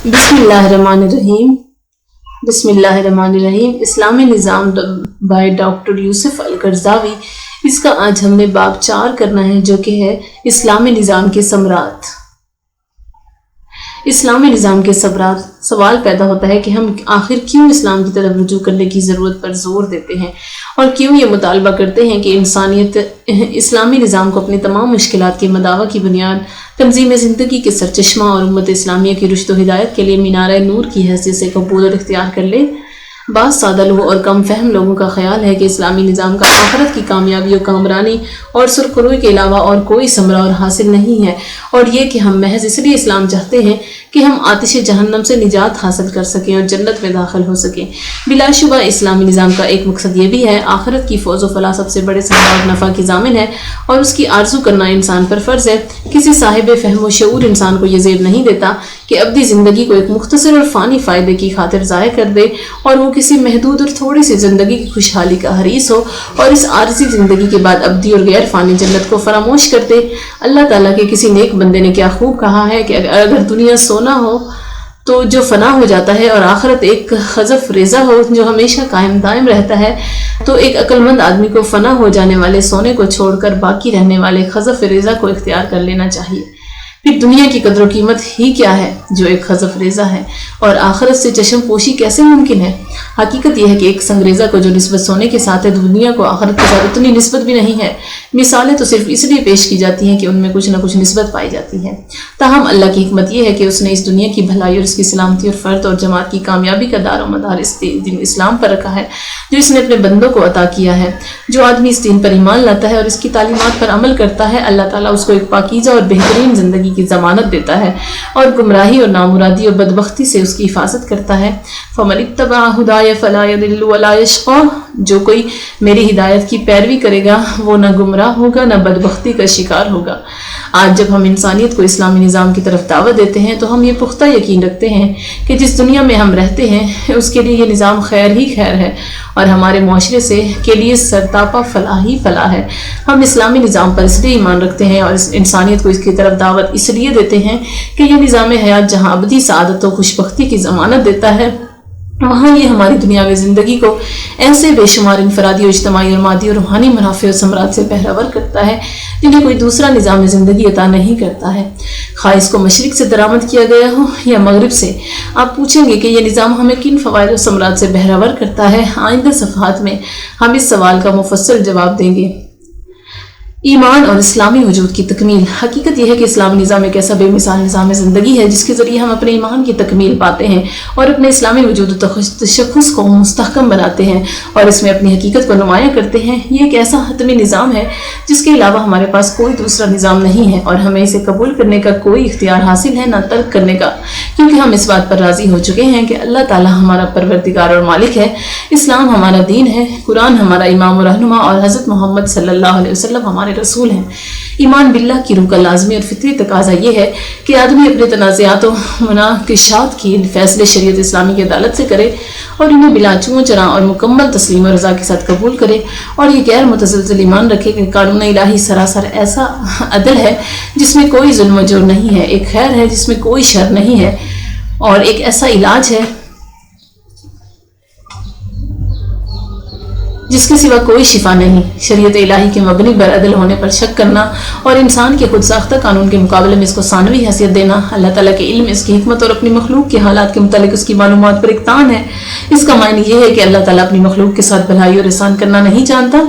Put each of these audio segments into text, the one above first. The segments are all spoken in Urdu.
بسم اللہ الرحمن الرحیم بسم اللہ الرحمن الرحیم اسلامی نظام بائی ڈاکٹر یوسف القرضاوی۔ اس کا آج ہم نے باب 4 کرنا ہے جو کہ ہے اسلامی نظام کے ثمرات۔ اسلامی نظام کے ثمرات، سوال پیدا ہوتا ہے کہ ہم آخر کیوں اسلام کی طرف رجوع کرنے کی ضرورت پر زور دیتے ہیں اور کیوں یہ مطالبہ کرتے ہیں کہ انسانیت اسلامی نظام کو اپنی تمام مشکلات کے مداوع کی بنیاد، تنظیم زندگی کے سرچشمہ اور امت اسلامیہ کی رشد و ہدایت کے لیے مینارہ نور کی حیثیت سے قبول اور اختیار کر لے۔ بعض سادہ لوگوں اور کم فہم لوگوں کا خیال ہے کہ اسلامی نظام کا آخرت کی کامیابی و کامرانی اور سرخروئی کے علاوہ اور کوئی ثمرہ اور حاصل نہیں ہے، اور یہ کہ ہم محض اس لیے اسلام چاہتے ہیں کہ ہم آتش جہنم سے نجات حاصل کر سکیں اور جنت میں داخل ہو سکیں۔ بلا شبہ اسلامی نظام کا ایک مقصد یہ بھی ہے، آخرت کی فوز و فلاح سب سے بڑے ثمرہ اور نفع کی ضامن ہے اور اس کی آرزو کرنا انسان پر فرض ہے۔ کسی صاحب فہم و شعور انسان کو یہ زیب نہیں دیتا کہ ابدی زندگی کو ایک مختصر اور فانی فائدے کی خاطر ضائع کر دے اور وہ کسی محدود اور تھوڑی سی زندگی کی خوشحالی کا حریص ہو اور اس عارضی زندگی کے بعد ابدی اور غیر فانی جنت کو فراموش کر دے۔ اللہ تعالیٰ کے کسی نیک بندے نے کیا خوب کہا ہے کہ اگر دنیا سونا ہو تو جو فنا ہو جاتا ہے اور آخرت ایک خزف ریزہ ہو جو ہمیشہ قائم دائم رہتا ہے، تو ایک عقل مند آدمی کو فنا ہو جانے والے سونے کو چھوڑ کر باقی رہنے والے خزف ریزہ کو اختیار کر لینا چاہیے۔ پھر دنیا کی قدر و قیمت ہی کیا ہے جو ایک خزف ریزہ ہے، اور آخرت سے چشم پوشی کیسے ممکن ہے؟ حقیقت یہ ہے کہ ایک سنگریزہ کو جو نسبت سونے کے ساتھ ہے، دنیا کو آخرت کے ساتھ اتنی نسبت بھی نہیں ہے۔ مثالیں تو صرف اس لیے پیش کی جاتی ہیں کہ ان میں کچھ نہ کچھ نسبت پائی جاتی ہے۔ تاہم اللہ کی حکمت یہ ہے کہ اس نے اس دنیا کی بھلائی اور اس کی سلامتی اور فرد اور جماعت کی کامیابی کا دار و مدار اس دین اسلام پر رکھا ہے جو اس نے اپنے بندوں کو عطا کیا ہے۔ جو آدمی اس دین پر ایمان لاتا ہے اور اس کی تعلیمات پر عمل کرتا ہے، اللہ تعالیٰ اس کو ایک پاکیزہ اور بہترین زندگی کی ضمانت دیتا ہے اور گمراہی اور نامرادی اور بدبختی سے اس کی حفاظت کرتا ہے۔ فَمَنِ اتَّبَعَ هُدَايَ فَلَا يَضِلُّ وَلَا يَشْقَىٰ، جو کوئی میری ہدایت کی پیروی کرے گا وہ نہ گمراہ ہوگا نہ بدبختی کا شکار ہوگا۔ آج جب ہم انسانیت کو اسلامی نظام کی طرف دعوت دیتے ہیں تو ہم یہ پختہ یقین رکھتے ہیں کہ جس دنیا میں ہم رہتے ہیں اس کے لیے یہ نظام خیر ہی خیر ہے اور ہمارے معاشرے کے لیے سرتاپا فلاح ہی فلاح ہے۔ ہم اسلامی نظام پر اس لیے ایمان رکھتے ہیں اور انسانیت کو اس کی طرف دعوت اس لیے دیتے ہیں کہ یہ نظام حیات جہاں ابدی سعادت و خوشبختی کی ضمانت دیتا ہے، وہاں یہ ہماری دنیاوی زندگی کو ایسے بے شمار انفرادی و اجتماعی اور مادی اور روحانی منافع و ثمرات سے بہرور کرتا ہے جنہیں کوئی دوسرا نظام زندگی عطا نہیں کرتا ہے، خواہ اس کو مشرق سے درآمد کیا گیا ہو یا مغرب سے۔ آپ پوچھیں گے کہ یہ نظام ہمیں کن فوائد و ثمرات سے بہرور کرتا ہے؟ آئندہ صفحات میں ہم اس سوال کا مفصل جواب دیں گے۔ ایمان اور اسلامی وجود کی تکمیل۔ حقیقت یہ ہے کہ اسلامی نظام ایک ایسا بے مثال نظام زندگی ہے جس کے ذریعے ہم اپنے ایمان کی تکمیل پاتے ہیں اور اپنے اسلامی وجود و تشخص کو مستحکم بناتے ہیں اور اس میں اپنی حقیقت کو نمایاں کرتے ہیں۔ یہ ایک ایسا حتمی نظام ہے جس کے علاوہ ہمارے پاس کوئی دوسرا نظام نہیں ہے اور ہمیں اسے قبول کرنے کا کوئی اختیار حاصل ہے نہ ترک کرنے کا، کیونکہ ہم اس بات پر راضی ہو چکے ہیں کہ اللہ تعالیٰ ہمارا پروردگار اور مالک ہے، اسلام ہمارا دین ہے، قرآن ہمارا امام و رہنما اور حضرت محمد صلی اللہ علیہ وسلم ہمارے رسول ہیں۔ ایمان باللہ کی روح کا لازمی اور فطری تقاضا یہ ہے کہ آدمی اپنے تنازعات و مناقشات کی فیصلے شریعت اسلامی کی عدالت سے کرے اور انہیں بلا چوں چراں اور مکمل تسلیم و رضا کے ساتھ قبول کرے، اور یہ غیر متزلزل ایمان رکھے کہ قانون الہی سراسر ایسا عدل ہے جس میں کوئی ظلم و جور نہیں ہے، ایک خیر ہے جس میں کوئی شر نہیں ہے، اور ایک ایسا علاج ہے جس کے سوا کوئی شفا نہیں۔ شریعت الہی کے مبنی بر عدل ہونے پر شک کرنا اور انسان کے خود ساختہ قانون کے مقابلے میں اس کو ثانوی حیثیت دینا اللہ تعالیٰ کے علم، اس کی حکمت اور اپنی مخلوق کے حالات کے متعلق اس کی معلومات پر اقتان ہے۔ اس کا معنی یہ ہے کہ اللہ تعالیٰ اپنی مخلوق کے ساتھ بھلائی اور احسان کرنا نہیں جانتا۔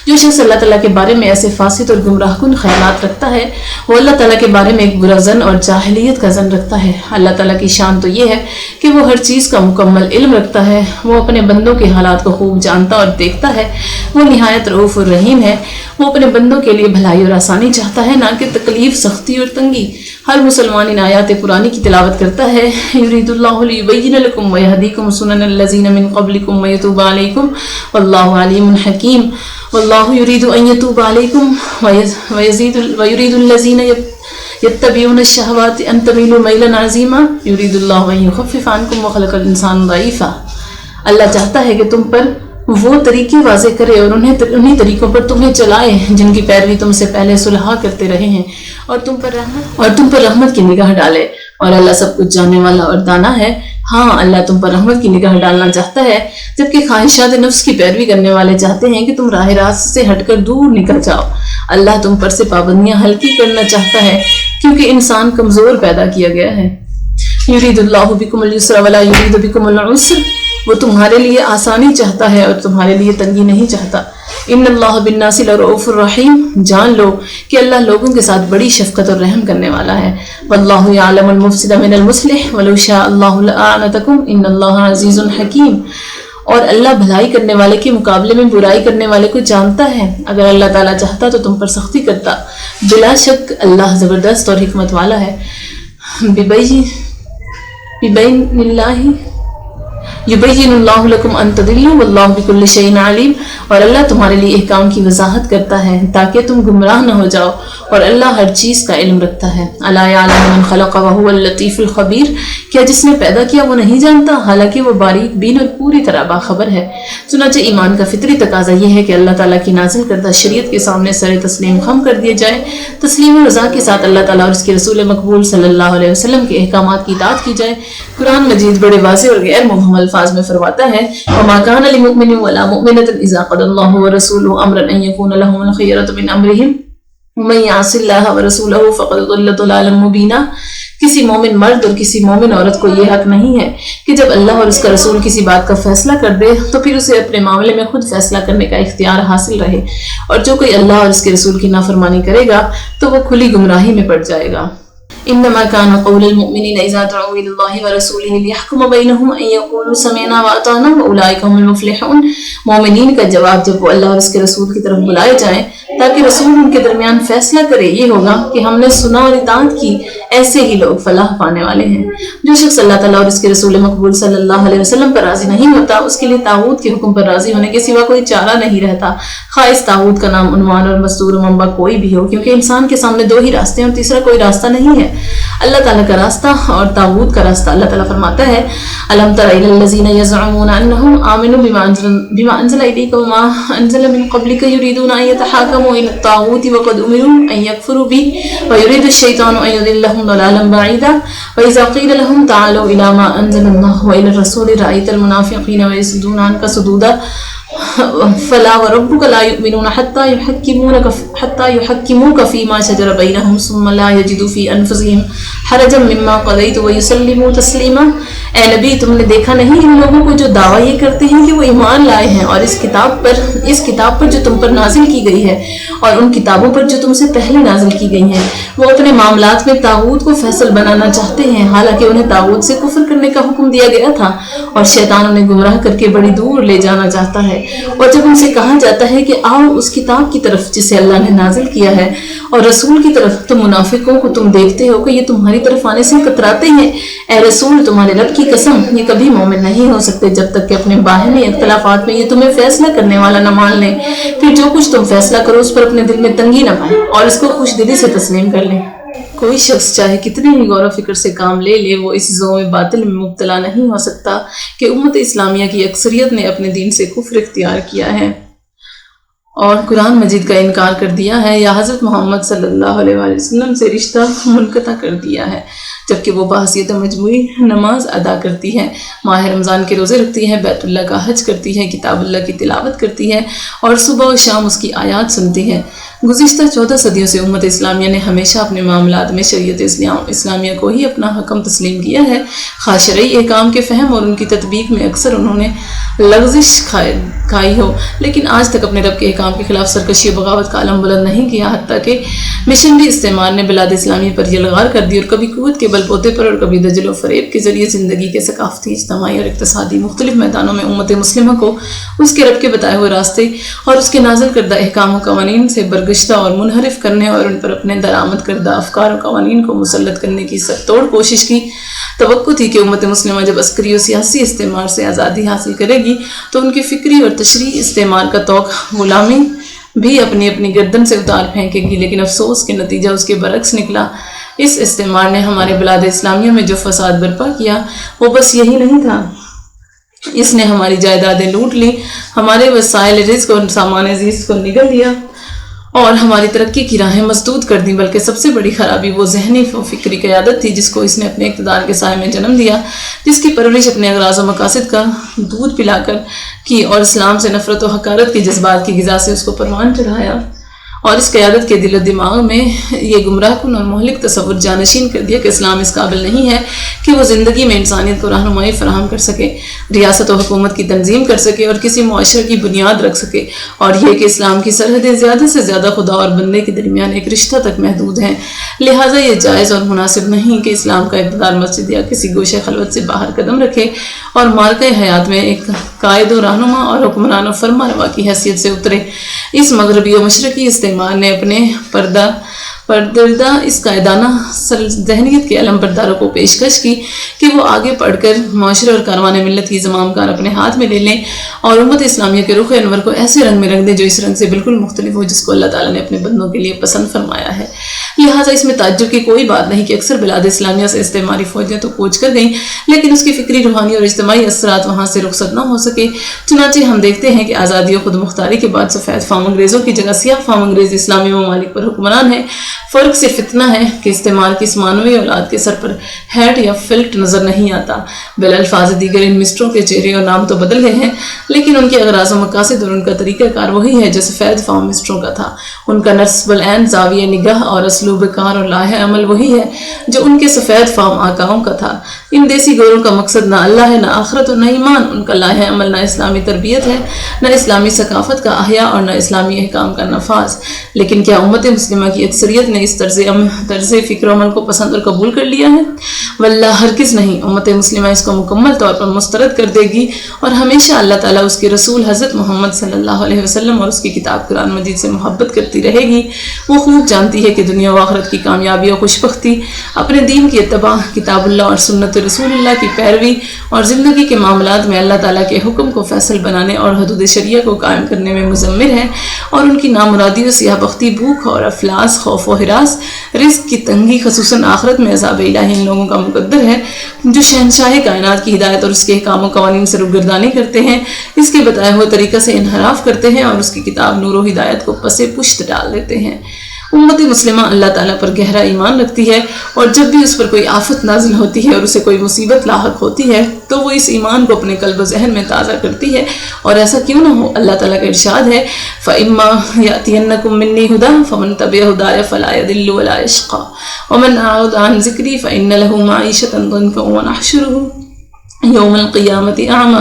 جو شخص اللہ تعالیٰ کے بارے میں ایسے فاسد اور گمراہ کن خیالات رکھتا ہے وہ اللہ تعالیٰ کے بارے میں ایک برا ظن اور جاہلیت کا ظن رکھتا ہے۔ اللہ تعالیٰ کی شان تو یہ ہے کہ وہ ہر چیز کا مکمل علم رکھتا ہے، وہ اپنے بندوں کے حالات کو خوب جانتا اور دیکھتا ہے، وہ نہایت رؤوف الرحیم ہے، وہ اپنے بندوں کے لیے بھلائی اور آسانی چاہتا ہے، نہ کہ تکلیف، سختی اور تنگی۔ ہر مسلمان ان آیات قرآنی کی تلاوت کرتا ہے، یرید اللہ لیبین لکم ویہدیکم سنن الذین من قبلکم ویتوب علیکم واللہ علیم حکیم واللہ یرید ان یتوب علیکم ویرید الذین یتبعون الشہوات ان تمیلوا میلا عظیما یرید اللہ ان یخفف عنکم وخلق الانسان ضعیفا۔ اللہ چاہتا ہے کہ تم پر وہ طریقے واضح کرے اور انہیں طریقوں پر تمہیں چلائے جن کی پیروی تم سے پہلے صلحاء کرتے رہے ہیں، اور تم پر رحمت کی نگاہ ڈالے، اور اللہ سب کچھ جاننے والا اور دانا ہے۔ ہاں، اللہ تم پر رحمت کی نگاہ ڈالنا چاہتا ہے، جبکہ خواہشات نفس کی پیروی کرنے والے چاہتے ہیں کہ تم راہ راست سے ہٹ کر دور نکل جاؤ۔ اللہ تم پر سے پابندیاں ہلکی کرنا چاہتا ہے، کیونکہ انسان کمزور پیدا کیا گیا ہے۔ یرید اللہ بکم الیسر ولا یرید بکم العسر، وہ تمہارے لیے آسانی چاہتا ہے اور تمہارے لیے تنگی نہیں چاہتا۔ ان اللہ بالناس لرؤوف الرحیم، جان لو کہ اللہ لوگوں کے ساتھ بڑی شفقت اور رحم کرنے والا ہے۔ واللہ یعلم المفسد من المصلح ولو شاء اللہ لأعنتکم ان اللہ عزیز حکیم، اور اللہ بھلائی کرنے والے کے مقابلے میں برائی کرنے والے کو جانتا ہے۔ اگر اللہ تعالیٰ چاہتا تو تم پر سختی کرتا، بلا شک اللہ زبردست اور حکمت والا ہے۔ یبین اللہ لکم ان تضلوا واللہ بکل شیء علیم، اور اللہ تمہارے لیے احکام کی وضاحت کرتا ہے تاکہ تم گمراہ نہ ہو جاؤ، اور اللہ ہر چیز کا علم رکھتا ہے۔ الا یعلم من خلق وهو اللطیف الخبیر، کیا جس نے پیدا کیا وہ نہیں جانتا، حالانکہ وہ باریک بین اور پوری طرح باخبر ہے۔ چنانچہ ایمان کا فطری تقاضا یہ ہے کہ اللہ تعالیٰ کی نازل کردہ شریعت کے سامنے سر تسلیم خم کر دیا جائے، تسلیم و رضا کے ساتھ اللہ تعالیٰ اور اس کے رسول مقبول صلی اللہ علیہ وسلم کے احکامات کی اطاعت کی جائے۔ قرآن مجید بڑے واضح اور غیر مبہم الفاظ میں فرماتا ہے، وما كان لمؤمن ولا مؤمنة اذا قضى الله ورسوله امرا ان يكون لهم الخيرة من امرهم ومن يعص الله ورسوله فقد ضل ضلالا مبينا۔ کسی مومن مرد اور کسی مومن عورت کو یہ حق نہیں ہے کہ جب اللہ اور اس کا رسول کسی بات کا فیصلہ کر دے تو پھر اسے اپنے معاملے میں خود فیصلہ کرنے کا اختیار حاصل رہے، اور جو کوئی اللہ اور اس کے رسول کی نافرمانی کرے گا تو وہ کھلی گمراہی میں پڑ جائے گا۔ انما كان قول المؤمنين اذا دعوا الى الله ورسوله ليحكم بينهم ان يقولوا سمعنا واطعنا واولئك هم المفلحون، مومنین کا جواب جب وہ اللہ اور اس کے رسول کی طرف بلائے جائیں تاکہ رسول ان کے درمیان فیصلہ کرے یہ ہوگا کہ ہم نے سنا اور اطاعت کی، ایسے ہی لوگ فلاح پانے والے ہیں۔ جو شخص اللہ تعالیٰ اور اس کے رسول مقبول صلی اللہ علیہ وسلم پر راضی نہیں ہوتا، اس کے لیے طاغوت کے حکم پر راضی ہونے کے سوا کوئی چارہ نہیں رہتا، خواہ اس طاغوت کا نام عنوان اور مصدور و منبع کوئی بھی ہو، کیونکہ انسان کے سامنے دو ہی راستے ہیں اور تیسرا کوئی راستہ نہیں ہے، اللہ تعالیٰ کا راستہ اور طاغوت کا راستہ۔ اللہ تعالیٰ فرماتا ہے، الم تر الی الذین یزعمون انہم آمنوا بما انزل الیک وما انزل من قبلک یریدون ان یتحاکموا الی الطاغوت وقد امروا ان یکفروا به ویرید الشیطان ان یضلهم ضلالا بعیدا واذا قیل لهم تعالوا الی ما انزل اللہ والی الرسول رأیت المنافقین یصدون عنک صدودا فلا وربك لا يؤمنون حتى يحكموك فيما شجر بينهم ثم لا يجدوا في انفسهم حرجا مما قضيت ويسلموا تسليما۔ اے نبی، تم نے دیکھا نہیں ان لوگوں کو جو دعویٰ یہ کرتے ہیں کہ وہ ایمان لائے ہیں اور اس کتاب پر جو تم پر نازل کی گئی ہے اور ان کتابوں پر جو تم سے پہلے نازل کی گئی ہیں، وہ اپنے معاملات میں طاغوت کو فیصل بنانا چاہتے ہیں، حالانکہ انہیں طاغوت سے کفر کرنے کا حکم دیا گیا تھا اور شیطان انہیں گمراہ کر کے بڑی دور لے جانا چاہتا ہے۔ اور جب ان سے کہا جاتا ہے کہ آؤ اس کتاب کی طرف جسے اللہ نے نازل کیا ہے اور رسول کی طرف، تو منافقوں کو تم دیکھتے ہو کہ یہ تمہاری طرف آنے سے کتراتے ہیں۔ اے رسول، تمہارے رب کی قسم، یہ کبھی مومن نہیں ہو سکتے جب تک کہ اپنے باہمی اختلافات میں یہ تمہیں فیصلہ کرنے والا نہ مان لیں، پھر جو کچھ تم فیصلہ کرو اس پر اپنے دل میں تنگی نہ پائیں اور اس کو خوش دلی سے تسلیم کر لیں۔ کوئی شخص چاہے کتنے ہی غور و فکر سے کام لے لے، وہ اس ذوق باطل میں مبتلا نہیں ہو سکتا کہ امت اسلامیہ کی اکثریت نے اپنے دین سے کفر اختیار کیا ہے اور قرآن مجید کا انکار کر دیا ہے، یا حضرت محمد صلی اللہ علیہ وسلم سے رشتہ منقطع کر دیا ہے، جبکہ وہ بحیثیت مجموعی نماز ادا کرتی ہے، ماہ رمضان کے روزے رکھتی ہے، بیت اللہ کا حج کرتی ہے، کتاب اللہ کی تلاوت کرتی ہے اور صبح و شام اس کی آیات سنتی ہے۔ گزشتہ 14 صدیوں سے امت اسلامیہ نے ہمیشہ اپنے معاملات میں شریعت اسلامیہ کو ہی اپنا حکم تسلیم کیا ہے، خاص شرعی احکام کے فہم اور ان کی تطبیق میں اکثر انہوں نے لغزش کھائی ہو، لیکن آج تک اپنے رب کے احکام کے خلاف سرکشی و بغاوت کا علم بلند نہیں کیا، حتیٰ کہ مشنری استعمار نے بلاد اسلامی پر یلغار کر دی اور کبھی قوت کے بل بوتے پر اور کبھی دجل و فریب کے ذریعے زندگی کے ثقافتی، اجتماعی اور اقتصادی مختلف میدانوں میں امت مسلمہ کو اس کے رب کے بتائے ہوئے راستے اور اس کے نازل کردہ احکام و قوانین سے برگشتہ اور منحرف کرنے اور ان پر اپنے درآمد کردہ افکار و قوانین کو مسلط کرنے کی سر توڑ کوشش کی۔ توقع تھی کہ امت مسلمہ جب عسکری و سیاسی استعمار سے آزادی حاصل کرے گی تو ان کی فکری اور تشریعی استعمار کا توق غلامی بھی اپنی اپنی گردن سے اتار پھینکے گی، لیکن افسوس کے نتیجہ اس کے برعکس نکلا۔ اس استعمار نے ہمارے بلاد اسلامیہ میں جو فساد برپا کیا وہ بس یہی نہیں تھا اس نے ہماری جائیدادیں لوٹ لی، ہمارے وسائل رزق اور سامان زیست کو نگل لیا اور ہماری ترقی کی راہیں مسدود کر دیں۔ بلکہ سب سے بڑی خرابی وہ ذہنی و فکری قیادت تھی جس کو اس نے اپنے اقتدار کے سائے میں جنم دیا، جس کی پرورش اپنے اغراض و مقاصد کا دودھ پلا کر کی اور اسلام سے نفرت و حقارت کے جذبات کی غذا سے اس کو پروان چڑھایا، اور اس قیادت کے دل و دماغ میں یہ گمراہ کن اور مہلک تصور جانشین کر دیا کہ اسلام اس قابل نہیں ہے کہ وہ زندگی میں انسانیت کو رہنمائی فراہم کر سکے، ریاست و حکومت کی تنظیم کر سکے اور کسی معاشرے کی بنیاد رکھ سکے، اور یہ کہ اسلام کی سرحدیں زیادہ سے زیادہ خدا اور بندے کے درمیان ایک رشتہ تک محدود ہیں، لہٰذا یہ جائز اور مناسب نہیں کہ اسلام کا اقتدار مسجد یا کسی گوشے خلوت سے باہر قدم رکھے اور مارکہ حیات میں ایک قائد و رہنما اور حکمران و فرما روا کی حیثیت سے اترے۔ اس مغربی و مشرقی استعمار نے اپنے پردردہ اس قائدانہ ذہنیت کے علم برداروں کو پیشکش کی کہ وہ آگے پڑھ کر معاشرے اور کاروان ملت کی زمام کار اپنے ہاتھ میں لے لیں اور امت اسلامیہ کے رخ انور کو ایسے رنگ میں رنگ دیں جو اس رنگ سے بالکل مختلف ہو جس کو اللہ تعالیٰ نے اپنے بندوں کے لیے پسند فرمایا ہے۔ لہٰذا اس میں تعجب کی کوئی بات نہیں کہ اکثر بلاد اسلامیہ سے استعماری فوجیں تو کوچ کر گئیں، لیکن اس کی فکری، روحانی اور اجتماعی اثرات وہاں سے رخصت نہ ہو سکے۔ چنانچہ ہم دیکھتے ہیں کہ آزادی و خود مختاری کے بعد سفید فام انگریزوں کی جگہ سیاہ فام انگریز اسلامی ممالک پر حکمران ہیں۔ فرق صرف اتنا ہے کہ استعمار کی اس مانوی اولاد کے سر پر ہیٹ یا فلٹ نظر نہیں آتا۔ بالالفاظ دیگر ان مسٹروں کے چہرے اور نام تو بدل گئے ہیں، لیکن ان کے اغراض و مقاصد اور ان کا طریقہ کار وہی ہے جو سفید فام مسٹروں کا تھا۔ ان کا نصب العین، زاویہ نگاہ اور اسلوب کار اور لائحہ عمل وہی ہے جو ان کے سفید فام آقاؤں کا تھا۔ ان دیسی گوروں کا مقصد نہ اللہ ہے، نہ آخرت اور نہ ایمان۔ ان کا لائحہ عمل نہ اسلامی تربیت ہے، نہ اسلامی ثقافت کا احیاء اور نہ اسلامی احکام کا نفاذ۔ لیکن کیا امت مسلمہ کی اکثریت نے اس طرز فکر و عمل کو پسند اور قبول کر لیا ہے؟ واللہ ہرگز نہیں۔ امت مسلمہ اس کو مکمل طور پر مسترد کر دے گی اور ہمیشہ اللہ تعالیٰ، اس کے رسول حضرت محمد صلی اللہ علیہ وسلم اور اس کی کتاب قرآن مجید سے محبت کرتی رہے گی۔ وہ خوب جانتی ہے کہ دنیا و آخرت کی کامیابی اور خوشبختی اپنے دین کی اتباع، کتاب اللہ اور سنت رسول اللہ کی پیروی اور زندگی کے معاملات میں اللہ تعالیٰ کے حکم کو فیصل بنانے اور حدود شریعہ کو قائم کرنے میں مضمر ہے، اور ان کی نامرادی و سیاہ بختی، بھوک اور افلاس، خوف و ہراس، رزق کی تنگی، خصوصاً آخرت میں عذاب الہی ان لوگوں کا مقدر ہے جو شہنشاہ کائنات کی ہدایت اور اس کے احکام و قوانین سے روگردانی کرتے ہیں، اس کے بتائے ہوئے طریقہ سے انحراف کرتے ہیں اور اس کی کتاب نور و ہدایت کو پس پشت ڈال دیتے ہیں۔ امت مسلمہ اللہ تعالیٰ پر گہرا ایمان رکھتی ہے، اور جب بھی اس پر کوئی آفت نازل ہوتی ہے اور اسے کوئی مصیبت لاحق ہوتی ہے تو وہ اس ایمان کو اپنے قلب و ذہن میں تازہ کرتی ہے، اور ایسا کیوں نہ ہو؟ اللہ تعالیٰ کا ارشاد ہے فَإِمَّا يَأْتِيَنَّكُم مِّنِّي هُدًى فَمَن تَبِعَ هُدَايَ فَلَا يَضِلُّ وَلَا يَشْقَىٰ وَمَنْ أَعْرَضَ عَن ذِكْرِي فَإِنَّ لَهُ مَعِيشَةً ضَنكًا وَنَحْشُرُهُ یوم القیامت اعمی۔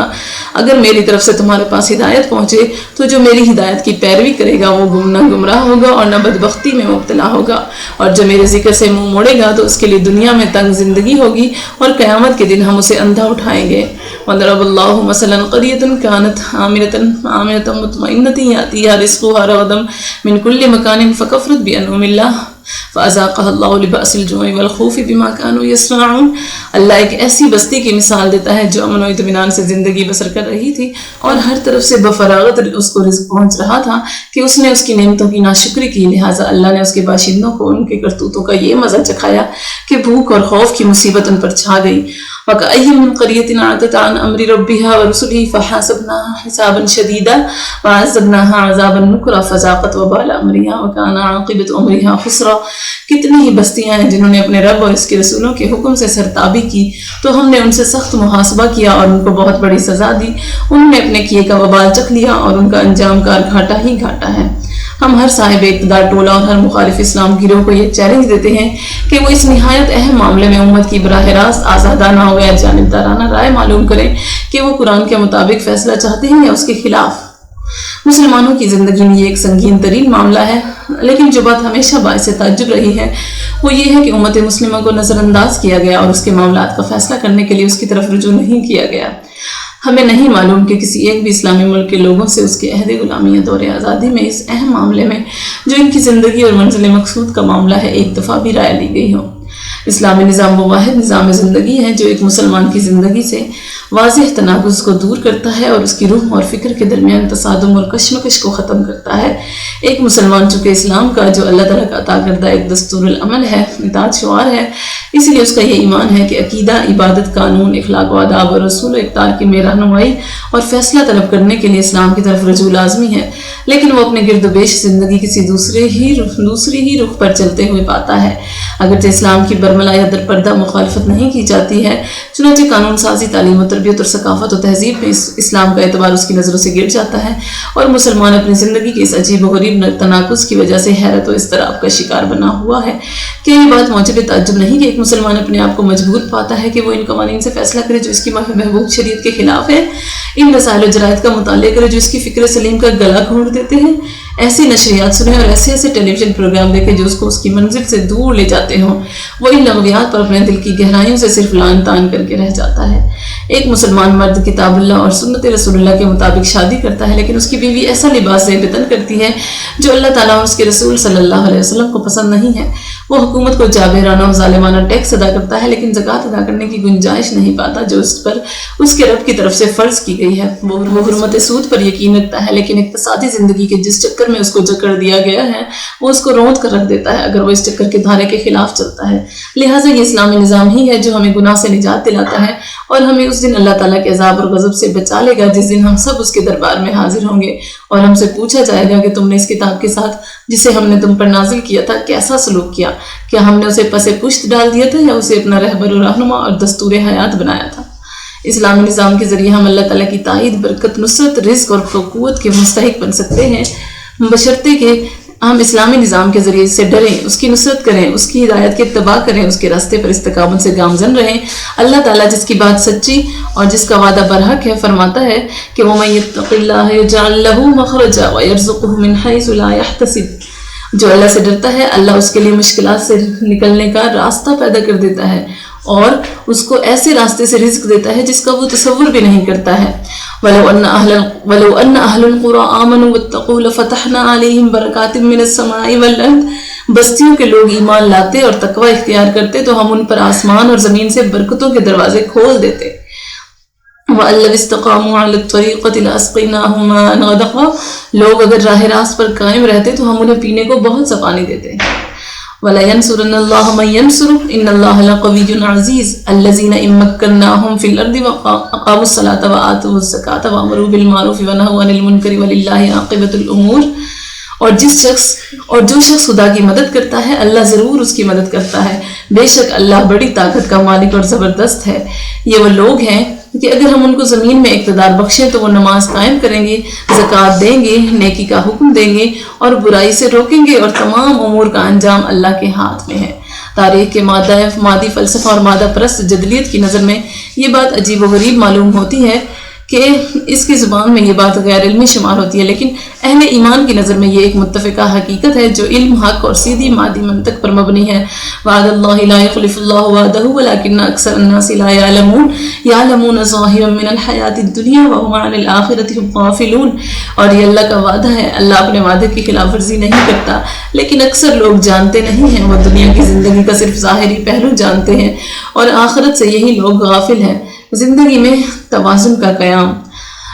اگر میری طرف سے تمہارے پاس ہدایت پہنچے تو جو میری ہدایت کی پیروی کرے گا وہ نہ گمراہ ہوگا اور نہ بدبختی میں مبتلا ہوگا، اور جو میرے ذکر سے منہ موڑے گا تو اس کے لیے دنیا میں تنگ زندگی ہوگی اور قیامت کے دن ہم اسے اندھا اٹھائیں گے۔ وَضَرَبَ اللَّهُ مَثَلًا قَرْيَةً كَانَتْ آمِنَةً مُطْمَئِنَّةً يَأْتِيهَا رِزْقُهَا رَغَدًا مِنْ كُلِّ مَكَانٍ فَكَفَرَتْ بِأَنْعُمِ اللَّهِ فَأَذَاقَهَا اللَّهُ لِبَأْسَ الْجُوعِ وَالْخَوْفِ بِمَا كَانُوا يَصْنَعُونَ۔ اللہ ایک ایسی بستی کی مثال دیتا ہے جو امن و اطمینان سے زندگی بسر کر رہی تھی اور ہر طرف سے بفراغت اس کو رزق پہنچ رہا تھا کہ اس نے اس کی نعمتوں کی ناشکری کی، لہٰذا اللہ نے اس کے باشندوں کو ان کے کرتوتوں کا یہ مزہ چکھایا کہ بھوک اور خوف کی مصیبت ان پر چھا گئی۔ وَكَأَيٍّ مِّن قَرْيَةٍ عَتَتْ عَنْ أَمْرِ رَبِّهَا وَرُسُلِهِ فَحَاسَبْنَاهَا حِسَابًا شَدِيدًا وَعَذَّبْنَاهَا عَذَابًا نُكْرًا فَذَاقَتْ وَبَالَ أَمْرِهَا وَكَانَ عَاقِبَةُ أَمْرِهَا خُسْرًا۔ کتنی ہی بستیاں ہیں جنہوں نے اپنے رب اور اس کے رسولوں کے حکم سے سرتابی کی تو ہم نے ان سے سخت محاسبہ کیا اور ان کو بہت بڑی سزا دی، انہوں نے اپنے کیے کا وبال چکھ لیا اور ان کا انجام کار گھاٹا ہی گھاٹا ہے۔ ہم ہر صاحب اقتدار ٹولہ اور ہر مخالف اسلام گروہ کو یہ چیلنج دیتے ہیں کہ وہ اس نہایت اہم معاملے میں امت کی براہ راست آزادانہ ہو یا جانبدارانہ رائے معلوم کریں کہ وہ قرآن کے مطابق فیصلہ چاہتے ہیں یا اس کے خلاف۔ مسلمانوں کی زندگی میں یہ ایک سنگین ترین معاملہ ہے، لیکن جو بات ہمیشہ باعث تعجب رہی ہے وہ یہ ہے کہ امت مسلمہ کو نظر انداز کیا گیا اور اس کے معاملات کا فیصلہ کرنے کے لیے اس کی طرف رجوع نہیں کیا گیا۔ ہمیں نہیں معلوم کہ کسی ایک بھی اسلامی ملک کے لوگوں سے اس کے عہد غلامی یا دور آزادی میں اس اہم معاملے میں جو ان کی زندگی اور منزل مقصود کا معاملہ ہے ایک دفعہ بھی رائے لی گئی ہو۔ اسلامی نظام وہ واحد نظام زندگی ہے جو ایک مسلمان کی زندگی سے واضح تناقض کو دور کرتا ہے اور اس کی روح اور فکر کے درمیان تصادم اور کشمکش کو ختم کرتا ہے۔ ایک مسلمان چونکہ اسلام کا جو اللہ تعالیٰ کا عطا کردہ ایک دستور العمل ہے، اطاعت شعار ہے، اسی لیے اس کا یہ ایمان ہے کہ عقیدہ، عبادت، قانون، اخلاق و آداب اور رسول و اقدار کی میں رہنمائی اور فیصلہ طلب کرنے کے لیے اسلام کی طرف رجوع لازمی ہے، لیکن وہ اپنے گرد و پیش زندگی کسی دوسری ہی رخ پر چلتے ہوئے پاتا ہے۔ اگرچہ اسلام کی برملا یا در پردہ مخالفت نہیں کی جاتی ہے، چنانچہ قانون سازی، تعلیم و تربیت اور ثقافت و تہذیب میں اسلام کا اعتبار اس کی نظروں سے گر جاتا ہے، اور مسلمان اپنی زندگی کے اس عجیب و غریب تناقض کی وجہ سے حیرت و اضطراب کا شکار بنا ہوا ہے۔ کیا یہ بات موجب تعجب نہیں کہ ایک مسلمان اپنے آپ کو مجبور پاتا ہے کہ وہ ان قوانین سے فیصلہ کرے جو اس کی محبوب شریعت کے خلاف ہے، ان رسائل و جرائد کا مطالعہ کرے جو اس کی فکر سلیم کا گلا گھونٹ دیتے ہیں، ایسی نشریات سنے اور ایسے ٹیلی ویژن پروگرام دیکھے جو اس کو اس کی منزل سے دور لے جاتے ہوں، وہ ان لغویات پر اپنے دل کی گہرائیوں سے صرف لعن طعن کر کے رہ جاتا ہے۔ ایک مسلمان مرد کتاب اللہ اور سنت رسول اللہ کے مطابق شادی کرتا ہے، لیکن اس کی بیوی ایسا لباس بطن کرتی ہے جو اللہ تعالیٰ اور اس کے رسول صلی اللہ علیہ وسلم کو پسند نہیں ہے۔ وہ حکومت کو جابرانہ اور ظالمانہ ٹیکس ادا کرتا ہے، لیکن زکوٰۃ ادا کرنے کی گنجائش نہیں پاتا جو اس پر اس کے رب کی طرف سے فرض کی گئی ہے۔ وہ حرمت سود پر یقین رکھتا ہے، لیکن اقتصادی زندگی کے جس چکر میں اس کو جکڑ دیا گیا ہے وہ اس کو روند کر رکھ دیتا ہے اگر وہ اس چکر کے دھارے کے خلاف چلتا ہے۔ لہٰذا یہ اسلامی نظام ہی ہے جو ہمیں گناہ سے نجات دلاتا ہے اور ہمیں اس دن اللہ تعالیٰ کے عذاب اور غضب سے بچا لے گا جس دن ہم سب اس کے دربار میں حاضر ہوں گے اور ہم سے پوچھا جائے گا کہ تم نے اس کتاب کے ساتھ جسے ہم نے تم پر نازل کیا تھا کیسا سلوک کیا؟ کیا ہم نے اسے پس پشت ڈال دیا تھا یا اسے اپنا رہبر و رہنما اور دستور حیات بنایا تھا؟ اسلامی نظام کے ذریعے ہم اللہ تعالیٰ کی تائید، برکت، نصرت، رزق اور قوت کے مستحق بن سکتے ہیں، بشرطے کہ ہم اسلامی نظام کے ذریعے سے ڈریں، اس کی نصرت کریں، اس کی ہدایت کے اتباع کریں، اس کے راستے پر استقامت سے گامزن رہیں۔ اللہ تعالیٰ جس کی بات سچی اور جس کا وعدہ برحق ہے فرماتا ہے کہ وَمَن يَتَّقِ اللَّهَ يَجْعَل لَّهُ مَخْرَجًا وَيَرْزُقْهُ مِنْ حَيْثُ لَا يَحْتَسِبُ۔ جو اللہ سے ڈرتا ہے اللہ اس کے لیے مشکلات سے نکلنے کا راستہ پیدا کر دیتا ہے اور اس کو ایسے راستے سے رزق دیتا ہے جس کا وہ تصور بھی نہیں کرتا ہے۔ وَلَوْ أَنَّ أَهْلَ الْقُرَىٰ آمَنُوا وَاتَّقُوا لَفَتَحْنَا عَلَيْهِمْ بَرَكَاتٍ مِّنَ السَّمَاءِ وَالْأَرْضِ۔ بستیوں کے لوگ ایمان لاتے اور تقوی اختیار کرتے تو ہم ان پر آسمان اور زمین سے برکتوں کے دروازے کھول دیتے۔ وَأَن لَّوِ اسْتَقَامُوا عَلَى الطَّرِيقَةِ لَأَسْقَيْنَاهُم مَّاءً غَدَقًا۔ لوگ اگر راہ راست پر قائم رہتے تو ہم انہیں پینے کو بہت سا پانی دیتے۔ وَلَيَنْصُرَنَّ اللَّهُ مَن يَنْصُرُهُ إِنَّ اللَّهَ لَقَوِيٌّ عَزِيزٌ الَّذِينَ إِن مَّكَّنَّاهُمْ فِي الْأَرْضِ أَقَامُوا الصَّلَاةَ وَآتَوُا الزَّكَاةَ وَأَمَرُوا بِالْمَعْرُوفِ وَنَهَوْا عَنِ الْمُنكَرِ وَلِلَّهِ عَاقِبَةُ الْأُمُورِ۔ اور جو شخص خدا کی مدد کرتا ہے اللہ ضرور اس کی مدد کرتا ہے، بے شک اللہ بڑی طاقت کا مالک اور زبردست ہے۔ یہ وہ لوگ ہیں کہ اگر ہم ان کو زمین میں اقتدار بخشیں تو وہ نماز قائم کریں گے، زکوٰۃ دیں گے، نیکی کا حکم دیں گے اور برائی سے روکیں گے، اور تمام امور کا انجام اللہ کے ہاتھ میں ہے۔ تاریخ کے مادی فلسفہ اور مادہ پرست جدلیت کی نظر میں یہ بات عجیب و غریب معلوم ہوتی ہے کہ اس کی زبان میں یہ بات غیر علمی شمار ہوتی ہے، لیکن اہل ایمان کی نظر میں یہ ایک متفقہ حقیقت ہے جو علم، حق اور سیدھی مادی منطق پر مبنی ہے۔ وعد اللہ لا يخلف اللہ وعدہ ولکن اکثر الناس لا یعلمون ظاہرا من الحیاۃ الدنیا وهم عن الآخرۃ هم غافلون۔ اور یہ اللہ کا وعدہ ہے، اللہ اپنے وعدے کی خلاف ورزی نہیں کرتا، لیکن اکثر لوگ جانتے نہیں ہیں، وہ دنیا کی زندگی کا صرف ظاہری پہلو جانتے ہیں اور آخرت سے یہی لوگ غافل ہیں۔ زندگی میں توازن کا قیام۔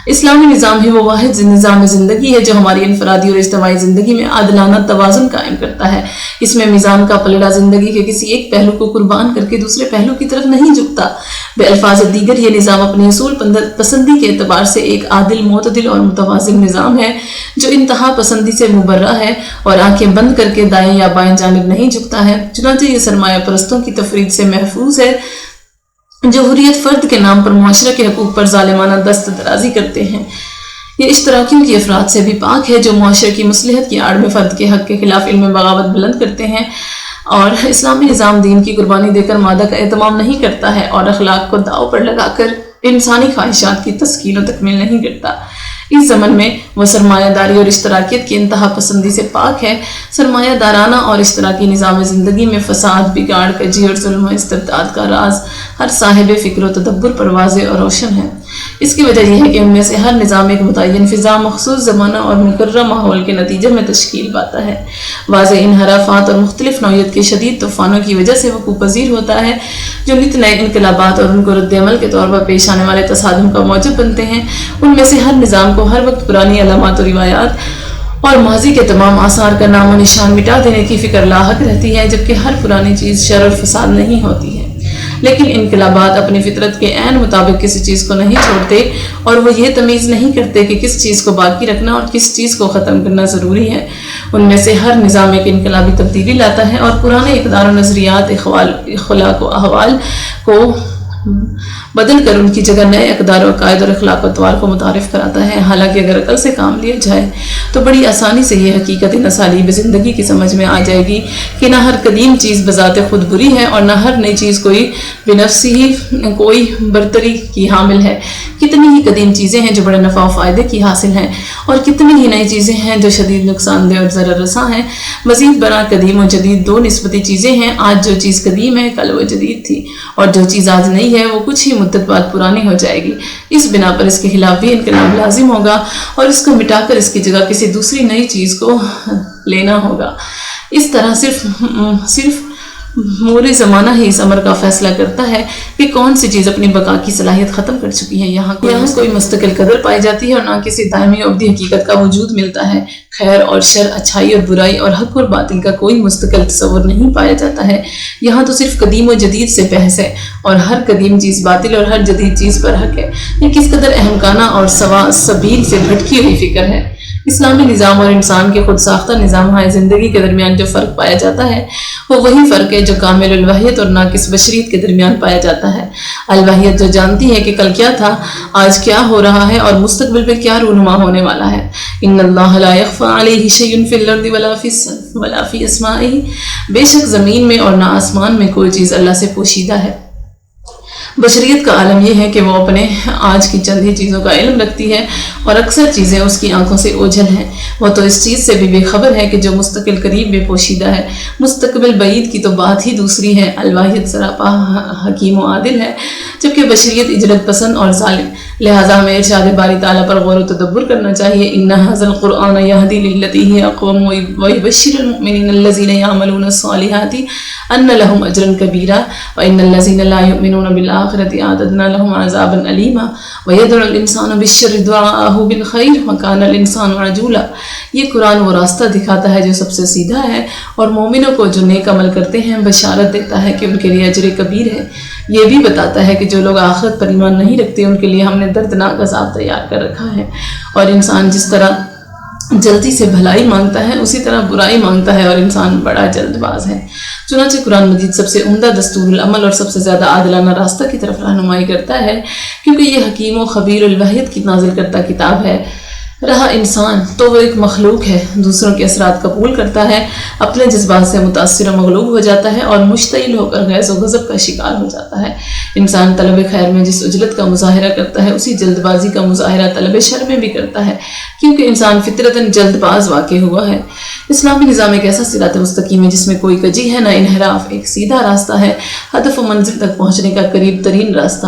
اسلامی نظام ہی وہ واحد نظام زندگی ہے جو ہماری انفرادی اور اجتماعی زندگی میں عادلانہ توازن قائم کرتا ہے۔ اس میں میزان کا پلڑا زندگی کے کسی ایک پہلو کو قربان کر کے دوسرے پہلو کی طرف نہیں جھکتا۔ بالفاظ دیگر یہ نظام اپنی اصول پسندی کے اعتبار سے ایک عادل، معتدل اور متوازن نظام ہے جو انتہا پسندی سے مبرہ ہے اور آنکھیں بند کر کے دائیں یا بائیں جانب نہیں جھکتا ہے۔ چنانچہ یہ سرمایہ پرستوں کی تفرید سے محفوظ ہے جو حریت فرد کے نام پر معاشرے کے حقوق پر ظالمانہ دست درازی کرتے ہیں۔ یہ اشتراکیوں کی افراد سے بھی پاک ہے جو معاشرے کی مصلحت کی آڑ میں فرد کے حق کے خلاف علم بغاوت بلند کرتے ہیں، اور اسلامی نظام دین کی قربانی دے کر مادہ کا اہتمام نہیں کرتا ہے اور اخلاق کو داؤ پر لگا کر انسانی خواہشات کی تسکین و تکمیل نہیں کرتا۔ اس زمن میں وہ سرمایہ داری اور اشتراکیت کی انتہا پسندی سے پاک ہے۔ سرمایہ دارانہ اور اشتراکی نظام زندگی میں فساد، بگاڑ، کجی اور ظلم و استبداد کا راز ہر صاحب فکر و تدبر پر واضح اور روشن ہے۔ اس کی وجہ یہ ہے کہ ان میں سے ہر نظام ایک متعین فضا، مخصوص زمانہ اور مقررہ ماحول کے نتیجے میں تشکیل پاتا ہے۔ واضح انحرافات اور مختلف نوعیت کے شدید طوفانوں کی وجہ سے وقوع پذیر ہوتا ہے جو نت نئے انقلابات اور ان کو رد عمل کے طور پر پیش آنے والے تصادم کا موجب بنتے ہیں۔ ان میں سے ہر نظام کو ہر وقت پرانی علامات و روایات اور ماضی کے تمام آثار کا نام و نشان مٹا دینے کی فکر لاحق رہتی ہے، جبکہ ہر پرانی چیز شر اور فساد نہیں ہوتی ہے۔ لیکن انقلابات اپنی فطرت کے عین مطابق کسی چیز کو نہیں چھوڑتے، اور وہ یہ تمیز نہیں کرتے کہ کس چیز کو باقی رکھنا اور کس چیز کو ختم کرنا ضروری ہے۔ ان میں سے ہر نظام ایک انقلابی تبدیلی لاتا ہے اور پرانے اقدار و نظریات، اخلاق و احوال کو بدل کر ان کی جگہ نئے اقدار و عقائد اور اخلاق و اطوار کو متعارف کراتا ہے۔ حالانکہ اگر عقل سے کام لیا جائے تو بڑی آسانی سے یہ حقیقت ان اسالیب زندگی کی سمجھ میں آ جائے گی کہ نہ ہر قدیم چیز بذات خود بری ہے اور نہ ہر نئی چیز کوئی بنفسی ہی کوئی برتری کی حامل ہے۔ کتنی ہی قدیم چیزیں ہیں جو بڑے نفع و فائدے کی حاصل ہیں، اور کتنی ہی نئی چیزیں ہیں جو شدید نقصان دہ اور ضرر رساں ہیں۔ مزید برآں قدیم و جدید دو نسبتی چیزیں ہیں۔ آج جو چیز قدیم ہے کل وہ جدید تھی، اور جو چیز آج نئی ہے وہ کچھ ہی مدت بعد پرانی ہو جائے گی۔ اس بنا پر اس کے خلاف بھی انقلاب لازم ہوگا اور اس کو مٹا کر اس کی جگہ کسی دوسری نئی چیز کو لینا ہوگا۔ اس طرح صرف مور زمانہ ہی اس امر کا فیصلہ کرتا ہے کہ کون سی چیز اپنی بقا کی صلاحیت ختم کر چکی ہے۔ یہاں کوئی مستقل قدر پائی جاتی ہے اور نہ کسی دائمی ابدی حقیقت کا وجود ملتا ہے۔ خیر اور شر، اچھائی اور برائی اور حق اور باطل کا کوئی مستقل تصور نہیں پایا جاتا ہے۔ یہاں تو صرف قدیم و جدید سے بحث ہے، اور ہر قدیم چیز باطل اور ہر جدید چیز پر حق ہے۔ یہ کس قدر احمقانہ اور سوا سبیل سے بھٹکی ہوئی فکر ہے۔ اسلامی نظام اور انسان کے خود ساختہ نظام زندگی کے درمیان جو فرق پایا جاتا ہے وہ وہی فرق ہے جو کامل الوحیت اور ناقص بشریت کے درمیان پایا جاتا ہے۔ الوحیت جو جانتی ہے کہ کل کیا تھا، آج کیا ہو رہا ہے اور مستقبل پہ کیا رونما ہونے والا ہے۔ ان اللہ لا یخفی علیہ شیء فی الارض ولا فی اسمائہ، بے شک زمین میں اور نہ آسمان میں کوئی چیز اللہ سے پوشیدہ ہے۔ بشریت کا عالم یہ ہے کہ وہ اپنے آج کی چند ہی چیزوں کا علم رکھتی ہے اور اکثر چیزیں اس کی آنکھوں سے اوجھل ہیں۔ وہ تو اس چیز سے بھی بے خبر ہے کہ جو مستقل قریب میں پوشیدہ ہے، مستقبل بعید کی تو بات ہی دوسری ہے۔ الواحد سراپا حکیم و عادل ہے، جبکہ بشریت اجرت پسند اور ظالم۔ لہٰذا ہمیں ارشاد باری تعالیٰ پر غور و تدبر کرنا چاہیے۔ ان ھذا القرآن یہدی للتی ہی اقوم ویبشر المؤمنین الذین یعملون الصالحات ان لهم اجرا کبیرا وان الذین لا یؤمنون بالآخرۃ اعتدنا لهم عذابا الیما ویدعو الانسان بالشر دعاءہ بالخیر وکان الانسان عجولا۔ یہ قرآن وہ راستہ دکھاتا ہے جو سب سے سیدھا ہے، اور مومنوں کو جو نیک عمل کرتے ہیں بشارت دیتا ہے کہ ان کے لیے اجر کبیر ہے۔ یہ بھی بتاتا ہے کہ جو لوگ آخرت پر ایمان نہیں رکھتے ان کے لیے ہم نے دردناک عذاب تیار کر رکھا ہے۔ اور انسان جس طرح جلدی سے بھلائی مانگتا ہے اسی طرح برائی مانگتا ہے، اور انسان بڑا جلد باز ہے۔ چنانچہ قرآن مجید سب سے عمدہ دستور العمل اور سب سے زیادہ عادلانہ راستہ کی طرف رہنمائی کرتا ہے، کیونکہ یہ حکیم و خبیر الوحیت کی نازل کرتا کتاب ہے۔ رہا انسان تو وہ ایک مخلوق ہے، دوسروں کے اثرات قبول کرتا ہے، اپنے جذبات سے متاثر و مغلوب ہو جاتا ہے اور مشتعل ہو کر غیظ و غضب کا شکار ہو جاتا ہے۔ انسان طلب خیر میں جس عجلت کا مظاہرہ کرتا ہے اسی جلد بازی کا مظاہرہ طلب شر میں بھی کرتا ہے، کیونکہ انسان فطرتاً جلد باز واقع ہوا ہے۔ اسلامی نظام ایک ایسا صراط مستقیم ہے جس میں کوئی کجی ہے نہ انحراف، ایک سیدھا راستہ ہے، ہدف و منزل تک پہنچنے کا قریب ترین راستہ،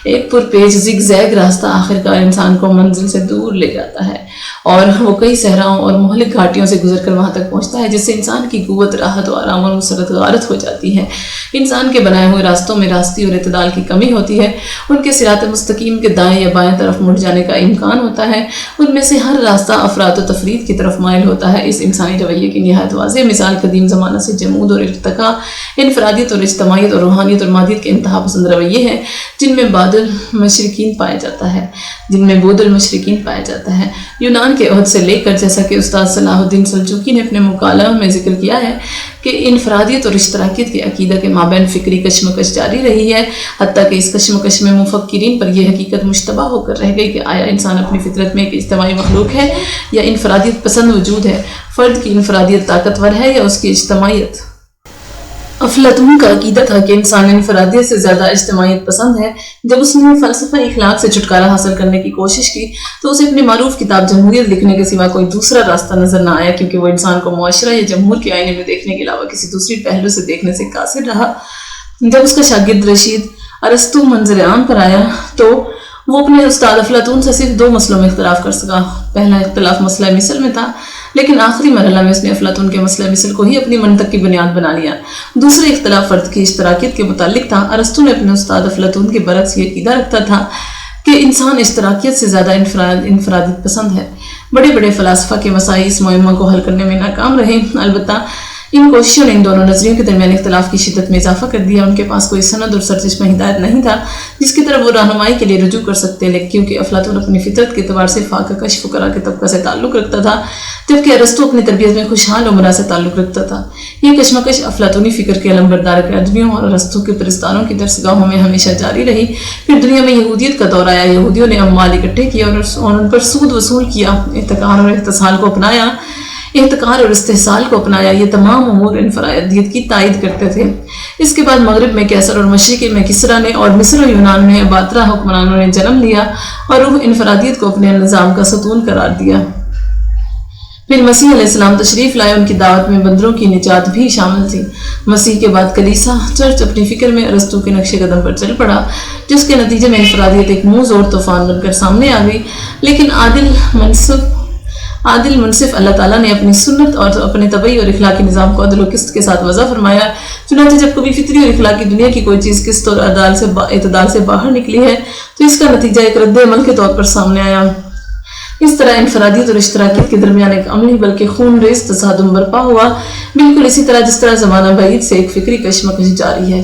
ایک پرپیچ زگ زیگ راستہ آخرکار انسان کو منزل سے دور لے جاتا ہے، اور وہ کئی صحراؤں اور مہلک گھاٹیوں سے گزر کر وہاں تک پہنچتا ہے جس سے انسان کی قوت، راحت و آرام اور مسرت غارت ہو جاتی ہے۔ انسان کے بنائے ہوئے راستوں میں راستی اور اعتدال کی کمی ہوتی ہے، ان کے صراط مستقیم کے دائیں یا بائیں طرف مڑ جانے کا امکان ہوتا ہے، ان میں سے ہر راستہ افراط و تفرید کی طرف مائل ہوتا ہے۔ اس انسانی رویے کی نہایت واضح مثال قدیم زمانہ سے جمود اور ارتقاء، انفرادیت اور اجتماعیت اور روحانیت اور مادیت کے انتہا پسند رویے ہیں جن میں بعد المشرکین پایا جاتا ہے۔ یونان کے عہد سے لے کر، جیسا کہ استاد صلاح الدین سلجوقی نے اپنے مکالمہ میں ذکر کیا ہے کہ انفرادیت اور اشتراکیت کے عقیدہ کے مابین فکری کشمکش جاری رہی ہے، حتیٰ کہ اس کشمکش میں مفکرین پر یہ حقیقت مشتبہ ہو کر رہ گئی کہ آیا انسان اپنی فطرت میں ایک اجتماعی مخلوق ہے یا انفرادیت پسند وجود ہے، فرد کی انفرادیت طاقتور ہے یا اس کی اجتماعیت۔ افلاطون کا عقیدہ تھا کہ انسان انفرادیت سے زیادہ اجتماعیت پسند ہے۔ جب اس نے فلسفہ اخلاق سے چھٹکارا حاصل کرنے کی کوشش کی تو اسے اپنی معروف کتاب جمہوریت لکھنے کے سوا کوئی دوسرا راستہ نظر نہ آیا، کیونکہ وہ انسان کو معاشرہ یا جمہور کے آئینے میں دیکھنے کے علاوہ کسی دوسری پہلو سے دیکھنے سے قاصر رہا۔ جب اس کا شاگرد رشید ارسطو منظر عام پر آیا تو وہ اپنے استاد افلاطون سے صرف دو مسئلوں میں اختلاف کر سکا۔ پہلا اختلاف مسئلہ مثل میں تھا، لیکن آخری مرحلہ میں اس نے افلاطون کے مسئلہ مثل کو ہی اپنی منطق کی بنیاد بنا لیا۔ دوسرا اختلاف فرد کی اشتراکیت کے متعلق تھا۔ ارسطو نے اپنے استاد افلاطون کے برعکس یہ عقیدہ رکھتا تھا کہ کہ انسان اشتراکیت سے زیادہ انفرادیت پسند ہے۔ بڑے بڑے فلاسفہ کے مسائل اس معمہ کو حل کرنے میں ناکام رہے، البتہ ان کوششوں نے ان دونوں نظریوں کے درمیان اختلاف کی شدت میں اضافہ کر دیا۔ ان کے پاس کوئی سند اور سرچشمہ ہدایت نہیں تھا جس کی طرف وہ رہنمائی کے لیے رجوع کر سکتے، لیکن کیونکہ افلاطون اپنی فطرت کے اعتبار سے فاقہ کش فقراء کے طبقہ سے تعلق رکھتا تھا، جبکہ ارسطو اپنی تربیت میں خوشحال عمرہ سے تعلق رکھتا تھا۔ یہ کشمکش افلاطونی فکر کے علمبردار اکیڈمیوں اور ارسطو کے پرستاروں کی درسگاہوں میں ہمیشہ جاری رہی۔ پھر دنیا میں یہودیت کا دور آیا، یہودیوں نے اموال اکٹھے کیا اور ان پر سود وصول کیا، احتکار اور استحصال کو اپنایا۔ یہ تمام امور انفرادیت کی تائید کرتے تھے۔ اس کے بعد مغرب میں کیسر اور مشرق میں کسرا نے اور مصر و یونان میں اباطرہ حکمرانوں نے جنم لیا اور روح انفرادیت کو اپنے نظام کا ستون قرار دیا۔ پھر مسیح علیہ السلام تشریف لائے، ان کی دعوت میں بندروں کی نجات بھی شامل تھی۔ مسیح کے بعد کلیسا چرچ اپنی فکر میں ارسطو کے نقش قدم پر چل پڑا، جس کے نتیجے میں انفرادیت ایک موز اور طوفان بن کر سامنے آ گئی۔ لیکن عادل منصف اللہ تعالیٰ نے اپنی سنت اور اپنے طبعی اور اخلاقی نظام کو عدل و قسط کے ساتھ وضع فرمایا۔ چنانچہ جب کبھی فطری اور اخلاقی دنیا کی کوئی چیز قسط اور اعتدال سے باہر نکلی ہے تو اس کا نتیجہ ایک رد عمل کے طور پر سامنے آیا۔ اس طرح انفرادیت اور اشتراکیت کے درمیان ایک عملی بلکہ خون ریز تصادم برپا ہوا، بالکل اسی طرح جس طرح زمانہ بعید سے ایک فکری کشمکش جاری ہے۔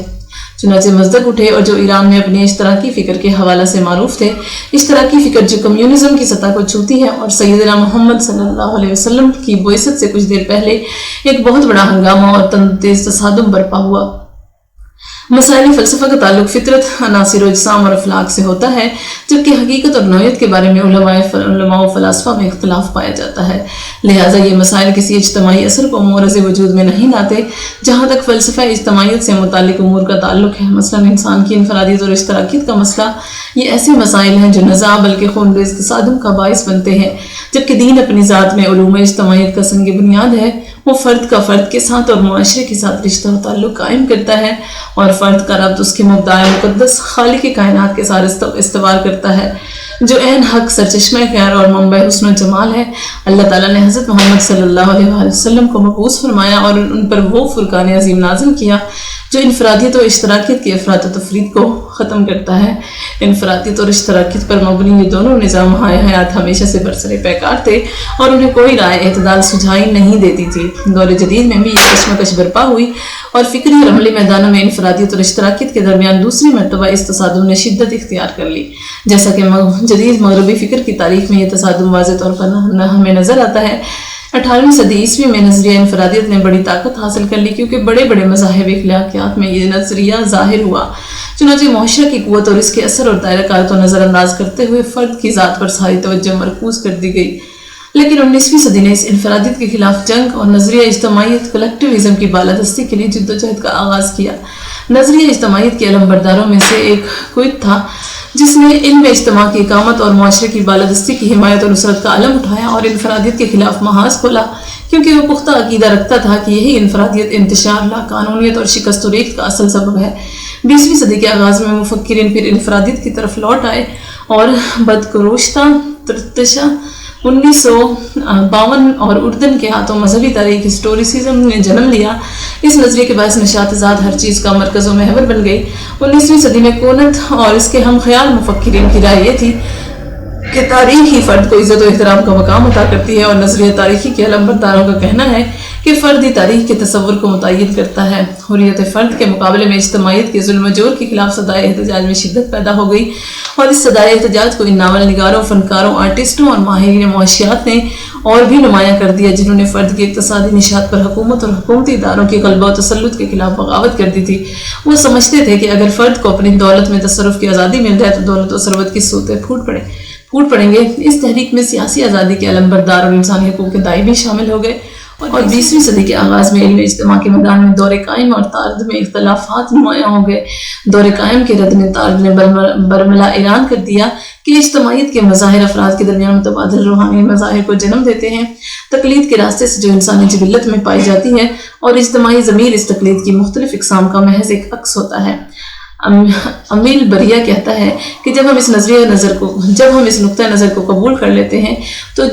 چنانچہ مزدق اٹھے اور جو ایران میں اپنی اشتراکی فکر کے حوالہ سے معروف تھے، اشتراکی فکر جو کمیونزم کی سطح کو چھوتی ہے، اور سیدنا محمد صلی اللہ علیہ وسلم کی بعثت سے کچھ دیر پہلے ایک بہت بڑا ہنگامہ اور تیز تصادم برپا ہوا۔ مسائل فلسفہ کا تعلق فطرت، عناصر و اجسام اور افلاک سے ہوتا ہے، جبکہ حقیقت اور نوعیت کے بارے میں علماء و فلاسفہ میں اختلاف پایا جاتا ہے۔ لہٰذا یہ مسائل کسی اجتماعی اثر کو معرض وجود میں نہیں لاتے۔ جہاں تک فلسفہ اجتماعیت سے متعلق امور کا تعلق ہے، مثلا انسان کی انفرادیت اور اشتراکیت کا مسئلہ، یہ ایسے مسائل ہیں جو نزاع بلکہ خون ریز تصادم کا باعث بنتے ہیں، جبکہ دین اپنی ذات میں علوم اجتماعیت کا سنگ بنیاد ہے۔ وہ فرد کا فرد کے ساتھ اور معاشرے کے ساتھ رشتہ و تعلق قائم کرتا ہے، اور فرد کا ربط اس کے مبدع مقدس خالق کائنات کے ساتھ استوار کرتا ہے، جو عین حق سرچشمہ خیر اور منبع حسن و جمال ہے۔ اللہ تعالیٰ نے حضرت محمد صلی اللہ علیہ وسلم کو مبعوث فرمایا اور ان پر وہ فرقان عظیم نازل کیا جو انفرادیت و اشتراکیت کی افراط و تفرید کو ختم کرتا ہے۔ انفرادیت اور اشتراکیت پر مبنی یہ دونوں نظام حیات ہمیشہ سے برسر پیکار تھے اور انہیں کوئی رائے اعتدال سجھائی نہیں دیتی تھی۔ دور جدید میں بھی یہ کشمکش برپا ہوئی اور فکری اور عملی میدانوں میں انفرادیت اور اشتراکیت کے درمیان دوسری مرتبہ اس تصادم نے شدت اختیار کر لی۔ جیسا کہ جدید مغربی فکر کی تاریخ میں یہ تصادم واضح طور پر ہمیں نظر آتا ہے۔ 18ویں صدی عیسوی میں نظریہ انفرادیت نے بڑی طاقت حاصل کر لی، کیونکہ بڑے بڑے مذاہب اخلاقیات میں یہ نظریہ ظاہر ہوا۔ چنانچہ معاشرہ کی قوت اور اس کے اثر اور دائرہ کار کو نظر انداز کرتے ہوئے فرد کی ذات پر ساری توجہ مرکوز کر دی گئی۔ لیکن 19ویں صدی نے اس انفرادیت کے خلاف جنگ اور نظریہ اجتماعیت کلیکٹیوزم کی بالادستی کے لیے جدوجہد کا آغاز کیا۔ نظریہ اجتماعیت کے علمبرداروں میں سے ایک کوئٹ تھا، جس نے علم اجتماع کی اقامت اور معاشرے کی بالادستی کی حمایت اور نصرت کا علم اٹھایا اور انفرادیت کے خلاف محاذ کھولا، کیونکہ وہ پختہ عقیدہ رکھتا تھا کہ یہی انفرادیت انتشار، لا قانونیت اور شکست و ریخت کا اصل سبب ہے۔ 20ویں صدی کے آغاز میں مفکرین پھر انفرادیت کی طرف لوٹ آئے اور بدگروشتا ترتشہ 1952 اور اردن کے ہاتھوں مذہبی تاریخ ہسٹوریسزم نے جنم لیا۔ اس نظریے کے باعث نشاط ذات ہر چیز کا مرکز و محور بن گئی۔ 19ویں صدی میں کونت اور اس کے ہم خیال مفکرین کی رائے یہ تھی کہ تاریخ ہی فرد کو عزت و احترام کا مقام عطا کرتی ہے، اور نظریہ تاریخی کے علمبرداروں کا کہنا ہے کہ فرد ہی تاریخ کے تصور کو متعین کرتا ہے۔ حریت فرد کے مقابلے میں اجتماعیت کے ظلم و جور کے خلاف صدائے احتجاج میں شدت پیدا ہو گئی، اور اس صدائے احتجاج کو ان ناول نگاروں، فنکاروں، آرٹسٹوں اور ماہرین معاشیات نے اور بھی نمایاں کر دیا، جنہوں نے فرد کی اقتصادی نشاط پر حکومت اور حکومتی اداروں کے غلبہ و تسلط کے خلاف بغاوت کر دی تھی۔ وہ سمجھتے تھے کہ اگر فرد کو اپنی دولت میں تصرف کی آزادی مل جائے تو دولت و ثروت کی صوتیں پھوٹ پڑیں گے۔ اس تحریک میں سیاسی آزادی کے علمبردار اور انسانی حقوق کے داعی بھی شامل ہو گئے، اور 20ویں صدی کے آغاز میں علم اجتماع کے میدان میں دور قائم اور طارد میں اختلافات نمایاں ہو گئے۔ دور قائم کے رد میں طارد نے برملا اعلان کر دیا کہ اجتماعیت کے مظاہر افراد کے درمیان متبادل روحانی مظاہر کو جنم دیتے ہیں، تقلید کے راستے سے جو انسانی جبلت میں پائی جاتی ہے، اور اجتماعی ضمیر اس تقلید کی مختلف اقسام کا محض ایک عکس ہوتا ہے۔ امیل بریہ کہتا ہے کہ جب ہم اس نقطہ نظر کو قبول کر لیتے ہیں تو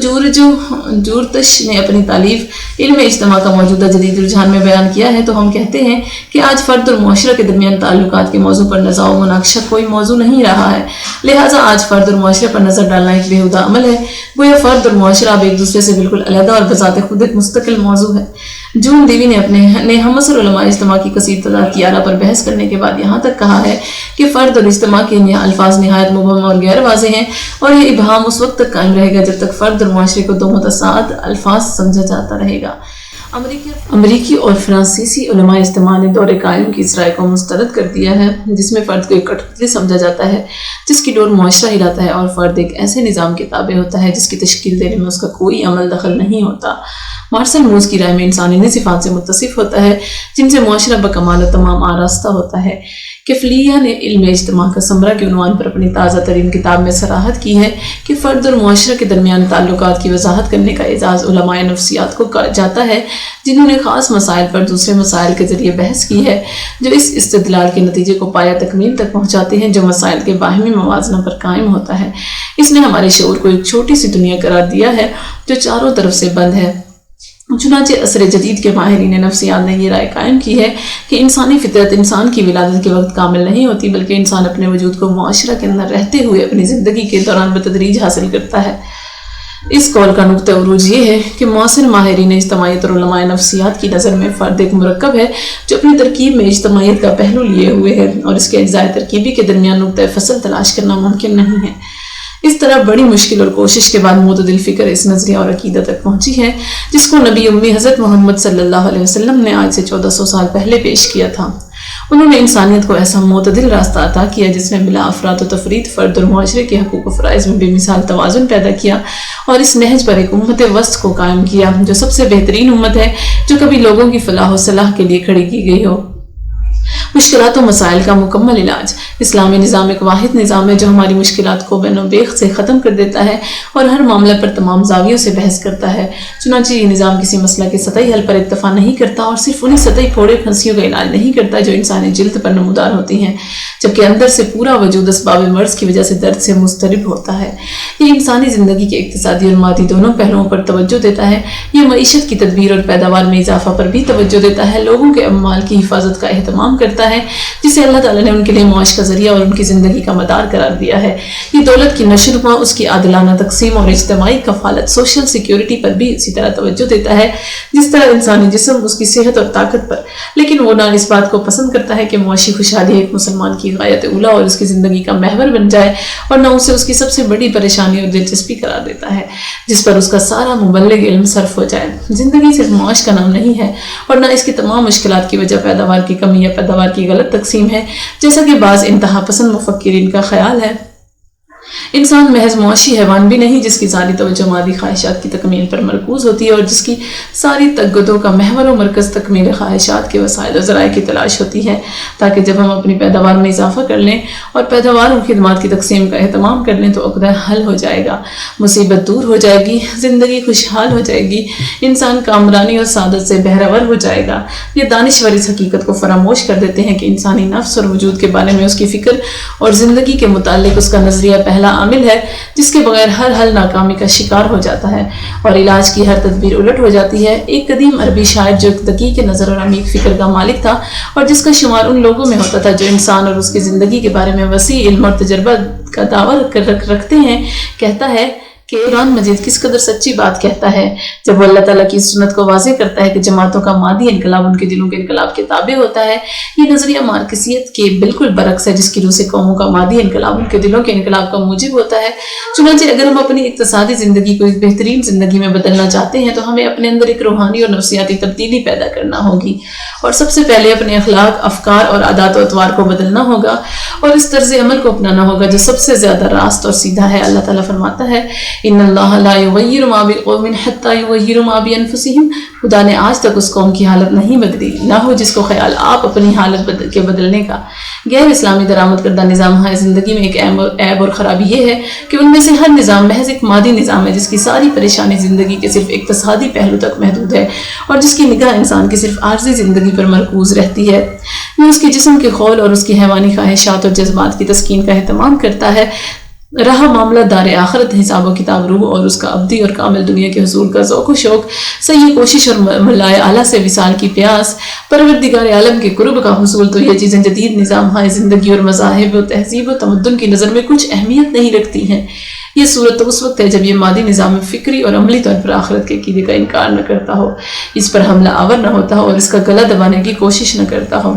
جورتش نے اپنی تالیف علم اجتماع کا موجودہ جدید رجحان میں بیان کیا ہے، تو ہم کہتے ہیں کہ آج فرد اور معاشرہ کے درمیان تعلقات کے موضوع پر نزاع و مناقشہ کوئی موضوع نہیں رہا ہے، لہٰذا آج فرد اور معاشرے پر نظر ڈالنا ایک بےہودہ عمل ہے، گویا فرد اور معاشرہ اب ایک دوسرے سے بالکل علیحدہ اور بذات خود ایک مستقل موضوع ہے۔ جون دیوی نے اپنے ہمعصر علماء اجتماع کی کثیر تعداد کی آراء پر بحث کرنے کے بعد یہاں تک کہا ہے کہ فرد اور اجتماع کے الفاظ نہایت مبہم اور غیر واضح ہیں، اور یہ ابہام اس وقت تک قائم رہے گا جب تک فرد اور معاشرے کو دو متصاعد الفاظ سمجھا جاتا رہے گا۔ امریکی اور فرانسیسی علماء اجتماع نے دور قائم کی اس رائے کو مسترد کر دیا ہے جس میں فرد کو ایک کٹپتلی سمجھا جاتا ہے جس کی ڈور معاشرہ ہلاتا ہے، اور فرد ایک ایسے نظام کے تابع ہوتا ہے جس کی تشکیل دینے میں اس کا کوئی عمل دخل نہیں ہوتا۔ مارسل موز کی رائے میں انسان انہی صفات سے متصف ہوتا ہے جن سے معاشرہ بکمال و تمام آراستہ ہوتا ہے۔ کفلیہ نے علم اجتماع کا ثمرہ کے عنوان پر اپنی تازہ ترین کتاب میں صراحت کی ہے کہ فرد اور معاشرہ کے درمیان تعلقات کی وضاحت کرنے کا اعزاز علماء نفسیات کو جاتا ہے جنہوں نے خاص مسائل پر دوسرے مسائل کے ذریعے بحث کی ہے جو اس استدلال کے نتیجے کو پایا تکمیل تک پہنچاتے ہیں جو مسائل کے باہمی موازنہ پر قائم ہوتا ہے۔ اس نے ہمارے شعور کو ایک چھوٹی سی دنیا قرار دیا ہے جو چاروں طرف سے بند ہے۔ چنانچہ عصر جدید کے ماہرین نفسیات نے یہ رائے قائم کی ہے کہ انسانی فطرت انسان کی ولادت کے وقت کامل نہیں ہوتی، بلکہ انسان اپنے وجود کو معاشرہ کے اندر رہتے ہوئے اپنی زندگی کے دوران بتدریج حاصل کرتا ہے۔ اس قول کا نقطہ عروج یہ ہے کہ معاصر ماہرین اجتماعیت اور علماء نفسیات کی نظر میں فرد ایک مرکب ہے جو اپنی ترکیب میں اجتماعیت کا پہلو لیے ہوئے ہے، اور اس کے اجزاء ترکیبی کے درمیان نقطہ فصل تلاش کرنا ممکن نہیں ہے۔ اس طرح بڑی مشکل اور کوشش کے بعد معتدل فکر اس نظریہ اور عقیدہ تک پہنچی ہے جس کو نبی امی حضرت محمد صلی اللہ علیہ وسلم نے آج سے 1400 سال پہلے پیش کیا تھا۔ انہوں نے انسانیت کو ایسا معتدل راستہ عطا کیا جس میں بلا افراط و تفرید فرد اور معاشرے کے حقوق و فرائض میں بے مثال توازن پیدا کیا، اور اس نہج پر ایک امت وسط کو قائم کیا جو سب سے بہترین امت ہے جو کبھی لوگوں کی فلاح و صلاح کے لیے کھڑی کی گئی ہو۔ مشکلات و مسائل کا مکمل علاج۔ اسلامی نظام ایک واحد نظام ہے جو ہماری مشکلات کو بین و بیخ سے ختم کر دیتا ہے اور ہر معاملہ پر تمام زاویوں سے بحث کرتا ہے۔ چنانچہ یہ نظام کسی مسئلہ کے سطحی حل پر اکتفا نہیں کرتا اور صرف انہی سطحی پھوڑے پھنسیوں کا علاج نہیں کرتا جو انسانی جلد پر نمودار ہوتی ہیں، جبکہ اندر سے پورا وجود اسباب مرض کی وجہ سے درد سے مضطرب ہوتا ہے۔ یہ انسانی زندگی کے اقتصادی اور مادی دونوں پہلوؤں پر توجہ دیتا ہے۔ یہ معیشت کی تدبیر اور پیداوار میں اضافہ پر بھی توجہ دیتا ہے، لوگوں کے اموال کی حفاظت کا اہتمام کرتا ہے جسے اللہ تعالیٰ نے ان کے لیے معاش کا ذریعہ اور ان کی زندگی کا مدار قرار دیا ہے۔ یہ دولت کی نشو و نما، اس کی عادلانہ تقسیم اور اجتماعی کفالت، سوشل سیکیورٹی پر بھی اسی طرح توجہ دیتا ہے جس طرح انسانی جسم اس کی صحت اور طاقت پر، لیکن وہ نہ اس بات کو پسند کرتا ہے کہ معاشی خوشحالی ایک مسلمان کی غایت اولیٰ اور اس کی زندگی کا محور بن جائے، اور نہ اسے اس کی سب سے بڑی پریشانی اور دلچسپی قرار دیتا ہے جس پر اس کا سارا مبلغ علم صرف ہو جائے۔ زندگی صرف معاش کا نام نہیں ہے، اور نہ اس کی تمام مشکلات کی وجہ پیداوار کی کمی یا پیداوار کی غلط تقسیم ہے جیسا کہ بعض انتہا پسند مفکرین کا خیال ہے۔ انسان محض معاشی حیوان بھی نہیں جس کی ذاتی توجہ مادی خواہشات کی تکمیل پر مرکوز ہوتی ہے اور جس کی ساری تگدوں کا محور و مرکز تکمیل خواہشات کے وسائل و ذرائع کی تلاش ہوتی ہے، تاکہ جب ہم اپنی پیداوار میں اضافہ کر لیں اور پیداوار اور خدمات کی تقسیم کا اہتمام کر لیں تو عقدہ حل ہو جائے گا، مصیبت دور ہو جائے گی، زندگی خوشحال ہو جائے گی، انسان کامرانی اور سعادت سے بہرور ہو جائے گا۔ یہ دانشور اس حقیقت کو فراموش کر دیتے ہیں کہ انسانی نفس اور وجود کے بارے میں اس کی فکر اور زندگی کے متعلق اس کا نظریہ پہلا عامل ہے جس کے بغیر ہر حل ناکامی کا شکار ہو جاتا ہے اور علاج کی ہر تدبیر الٹ ہو جاتی ہے۔ ایک قدیم عربی شاعر جو ایک دقیق نظر اور عمیق فکر کا مالک تھا اور جس کا شمار ان لوگوں میں ہوتا تھا جو انسان اور اس کی زندگی کے بارے میں وسیع علم اور تجربہ کا دعویٰ رکھتے ہیں، کہتا ہے کہ قرآن مجید کس قدر سچی بات کہتا ہے جب وہ اللہ تعالیٰ کی سنت کو واضح کرتا ہے کہ جماعتوں کا مادی انقلاب ان کے دلوں کے انقلاب کے تابع ہوتا ہے۔ یہ نظریہ مارکسیت کے بالکل برعکس ہے جس کی روح سے قوموں کا مادی انقلاب ان کے دلوں کے انقلاب کا موجب ہوتا ہے۔ چنانچہ اگر ہم اپنی اقتصادی زندگی کو ایک بہترین زندگی میں بدلنا چاہتے ہیں تو ہمیں اپنے اندر ایک روحانی اور نفسیاتی تبدیلی پیدا کرنا ہوگی، اور سب سے پہلے اپنے اخلاق، افکار اور عادات و اطوار کو بدلنا ہوگا اور اس طرز عمل کو اپنانا ہوگا جو سب سے زیادہ راست اور سیدھا ہے۔ اللہ تعالیٰ فرماتا ہے ان اللہ لا یغیر ما بقوم حتی یغیروا ما بانفسہم، خدا نے آج تک اس قوم کی حالت نہیں بدلی نہ ہو جس کو خیال آپ اپنی حالت کے بدلنے کا۔ غیر اسلامی درآمد کردہ نظام زندگی میں ایک عیب اور خرابی یہ ہے کہ ان میں سے ہر نظام محض ایک مادی نظام ہے جس کی ساری پریشانی زندگی کے صرف اقتصادی پہلو تک محدود ہے اور جس کی نگاہ انسان کی صرف عارضی زندگی پر مرکوز رہتی ہے۔ یہ اس کے جسم کے خول اور اس کی حیوانی خواہشات اور جذبات کی تسکین کا اہتمام کرتا ہے رہا معاملہ دار آخرت، حساب و کتاب، روح اور اس کا ابدی اور کامل دنیا کے حصول کا ذوق و شوق، صحیح کوشش اور ملائے اعلیٰ سے وصال کی پیاس، پروردگار عالم کے قرب کا حصول، تو یہ چیزیں جدید نظام ہائے زندگی اور مذاہب و تہذیب و تمدن کی نظر میں کچھ اہمیت نہیں رکھتی ہیں۔ یہ صورت تو اس وقت ہے جب یہ مادی نظام فکری اور عملی طور پر آخرت کے عقیدے کا انکار نہ کرتا ہو، اس پر حملہ آور نہ ہوتا ہو اور اس کا گلا دبانے کی کوشش نہ کرتا ہو۔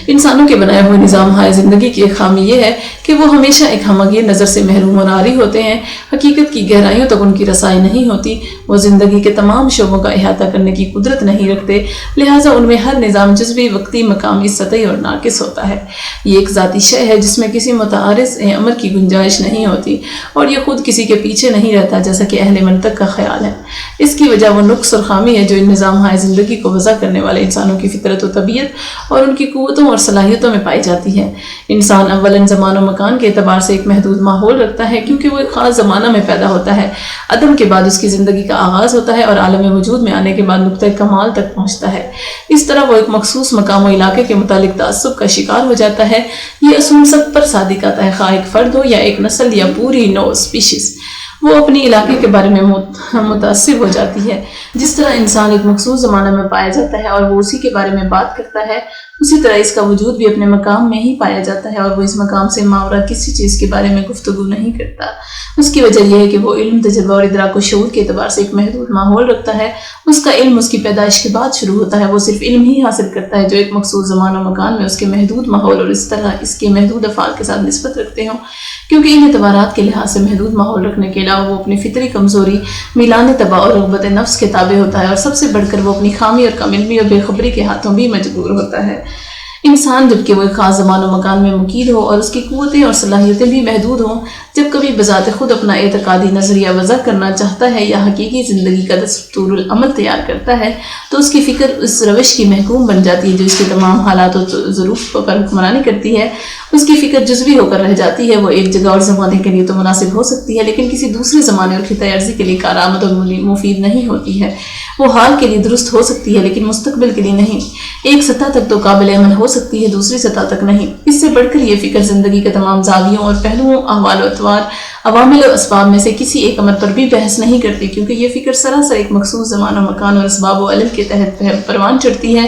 انسانوں کے بنائے ہوئے نظام ہائے زندگی کی ایک خامی یہ ہے کہ وہ ہمیشہ ایک ہمگیر نظر سے محروم و ناری ہوتے ہیں، حقیقت کی گہرائیوں تک ان کی رسائی نہیں ہوتی، وہ زندگی کے تمام شعبوں کا احاطہ کرنے کی قدرت نہیں رکھتے، لہٰذا ان میں ہر نظام جزوی، وقتی، مقامی، سطحی اور ناقص ہوتا ہے۔ یہ ایک ذاتی شے ہے جس میں کسی متعارض عمل کی گنجائش نہیں ہوتی اور یہ خود کسی کے پیچھے نہیں رہتا جیسا کہ اہل منطق کا خیال ہے۔ اس کی وجہ وہ نقص اور خامی ہے جو ان نظام ہائے زندگی کو وضع کرنے والے انسانوں کی فطرت و طبیعت اور ان کی قوتوں اور صلاحیتوں میں پائی جاتی ہے۔ انسان اولاً زمان و مکان کے اعتبار سے ایک محدود ماحول رکھتا ہے کیونکہ وہ ایک خاص زمانہ میں پیدا ہوتا ہے، عدم کے بعد اس کی زندگی کا آغاز ہوتا ہے اور عالم وجود میں آنے کے بعد نقطۂ کمال تک پہنچتا ہے۔ اس طرح وہ ایک مخصوص مقام و علاقے کے متعلق تعصب کا شکار ہو جاتا ہے۔ یہ اصول سب پر صادق آتا ہے، خواہ ایک فرد ہو یا ایک نسل یا پوری نو اسپیشیز، وہ اپنی علاقے کے بارے میں متعصب ہو جاتی ہے۔ جس طرح انسان ایک مخصوص زمانہ میں پایا جاتا ہے اور وہ اسی کے بارے میں بات کرتا ہے، اسی طرح اس کا وجود بھی اپنے مقام میں ہی پایا جاتا ہے اور وہ اس مقام سے ماورا کسی چیز کے بارے میں گفتگو نہیں کرتا۔ اس کی وجہ یہ ہے کہ وہ علم، تجربہ اور ادراک و شعور کے اعتبار سے ایک محدود ماحول رکھتا ہے۔ اس کا علم اس کی پیدائش کے بعد شروع ہوتا ہے، وہ صرف علم ہی حاصل کرتا ہے جو ایک مخصوص زمان و مکان میں اس کے محدود ماحول اور اس طرح اس کے محدود افعال کے ساتھ نسبت رکھتے ہوں۔ کیونکہ ان اعتبارات کے لحاظ سے محدود ماحول رکھنے کے علاوہ وہ اپنی فطری کمزوری، میلان طبع اور رغبت نفس کے تابع ہوتا ہے، اور سب سے بڑھ کر وہ اپنی خامی اور کم علمی اور بے خبری کے ہاتھوں بھی مجبور ہوتا ہے۔ انسان جبکہ وہ ایک خاص زمان و مکان میں مقید ہو اور اس کی قوتیں اور صلاحیتیں بھی محدود ہوں، جب کبھی بذات خود اپنا اعتقادی نظریہ وضع کرنا چاہتا ہے یا حقیقی زندگی کا دستور العمل تیار کرتا ہے، تو اس کی فکر اس روش کی محکوم بن جاتی ہے جو اس کے تمام حالات و ظروف پر حکمرانی کرتی ہے۔ اس کی فکر جزوی ہو کر رہ جاتی ہے، وہ ایک جگہ اور زمانے کے لیے تو مناسب ہو سکتی ہے لیکن کسی دوسرے زمانے اور خطۂ ارضی کے لیے کارآمد اور مفید نہیں ہوتی ہے۔ وہ حال کے لیے درست ہو سکتی ہے لیکن مستقبل کے لیے نہیں۔ ایک سطح تک تو قابل عمل ہو سکتی ہے، دوسری سطح تک نہیں۔ اس سے بڑھ کر یہ فکر زندگی کے تمام زاویوں اور پہلوؤں، احوال و اطوار، عوامل و اسباب میں سے کسی ایک امر پر بھی بحث نہیں کرتی، کیونکہ یہ فکر سراسر ایک مخصوص زمان و مکان اور اسباب و علل کے تحت پروان چڑھتی ہے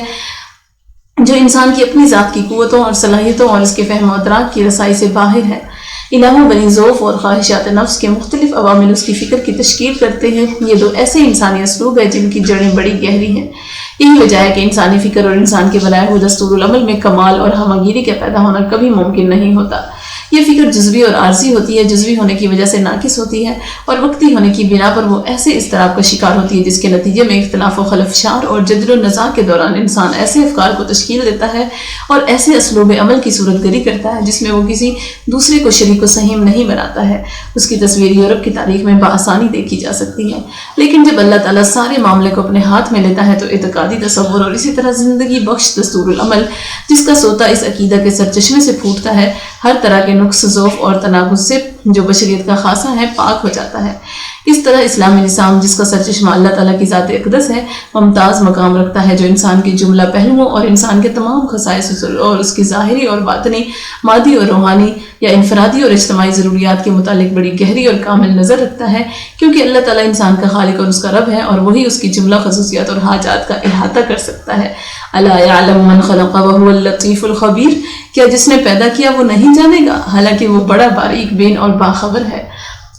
جو انسان کی اپنی ذات کی قوتوں اور صلاحیتوں اور اس کے فہم و ادراک کی رسائی سے باہر ہے۔ علاوہ بنی ذوف اور خواہشات نفس کے مختلف عوامل اس کی فکر کی تشکیل کرتے ہیں۔ یہ دو ایسے انسانی اسلوب ہیں جن کی جڑیں بڑی گہری ہیں۔ یہی وجہ ہے کہ انسانی فکر اور انسان کے بنائے ہوئے دستور العمل میں کمال اور ہمگیری کا پیدا ہونا کبھی ممکن نہیں ہوتا۔ یہ فکر جزوی اور عارضی ہوتی ہے، جزوی ہونے کی وجہ سے ناقص ہوتی ہے اور وقتی ہونے کی بنا پر وہ ایسے اضطراب کا شکار ہوتی ہے جس کے نتیجے میں اختلاف و خلفشار اور جدل و نزاع کے دوران انسان ایسے افکار کو تشکیل دیتا ہے اور ایسے اسلوب عمل کی صورت گری کرتا ہے جس میں وہ کسی دوسرے کو شریک و سہیم نہیں بناتا ہے۔ اس کی تصویر یورپ کی تاریخ میں بآسانی دیکھی جا سکتی ہے، لیکن جب اللہ تعالیٰ سارے معاملے کو اپنے ہاتھ میں لیتا ہے تو اعتقادی تصور اور اسی طرح زندگی بخش دستور العمل جس کا سوتا اس عقیدہ کے سرچشمے سے پھوٹتا ہے، ہر طرح کے نقص، ضعف اور تناقض سے جو بشریت کا خاصہ ہے پاک ہو جاتا ہے۔ اس طرح اسلامی نظام جس کا سرچشمہ اللہ تعالیٰ کی ذات اقدس ہے، ممتاز مقام رکھتا ہے جو انسان کے جملہ پہلوؤں اور انسان کے تمام خصائص اور اس کی ظاہری اور باطنی، مادی اور روحانی یا انفرادی اور اجتماعی ضروریات کے متعلق بڑی گہری اور کامل نظر رکھتا ہے، کیونکہ اللہ تعالیٰ انسان کا خالق اور اس کا رب ہے اور وہی اس کی جملہ خصوصیات اور حاجات کا احاطہ کر سکتا ہے۔ الا یعلم من خلق وهو اللطیف الخبیر، کیا جس نے پیدا کیا وہ نہیں جانے گا، حالانکہ وہ بڑا باریک بین اور باخبر ہے۔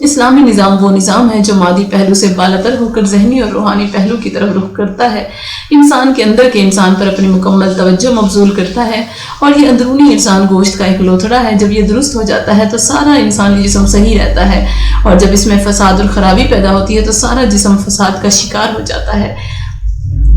اسلامی نظام وہ نظام ہے جو مادی پہلو سے بالاتر ہو کر ذہنی اور روحانی پہلو کی طرف رخ کرتا ہے، انسان کے اندر کے انسان پر اپنی مکمل توجہ مبذول کرتا ہے، اور یہ اندرونی انسان گوشت کا ایک لوتھڑا ہے۔ جب یہ درست ہو جاتا ہے تو سارا انسانی جسم صحیح رہتا ہے، اور جب اس میں فساد اور خرابی پیدا ہوتی ہے تو سارا جسم فساد کا شکار ہو جاتا ہے۔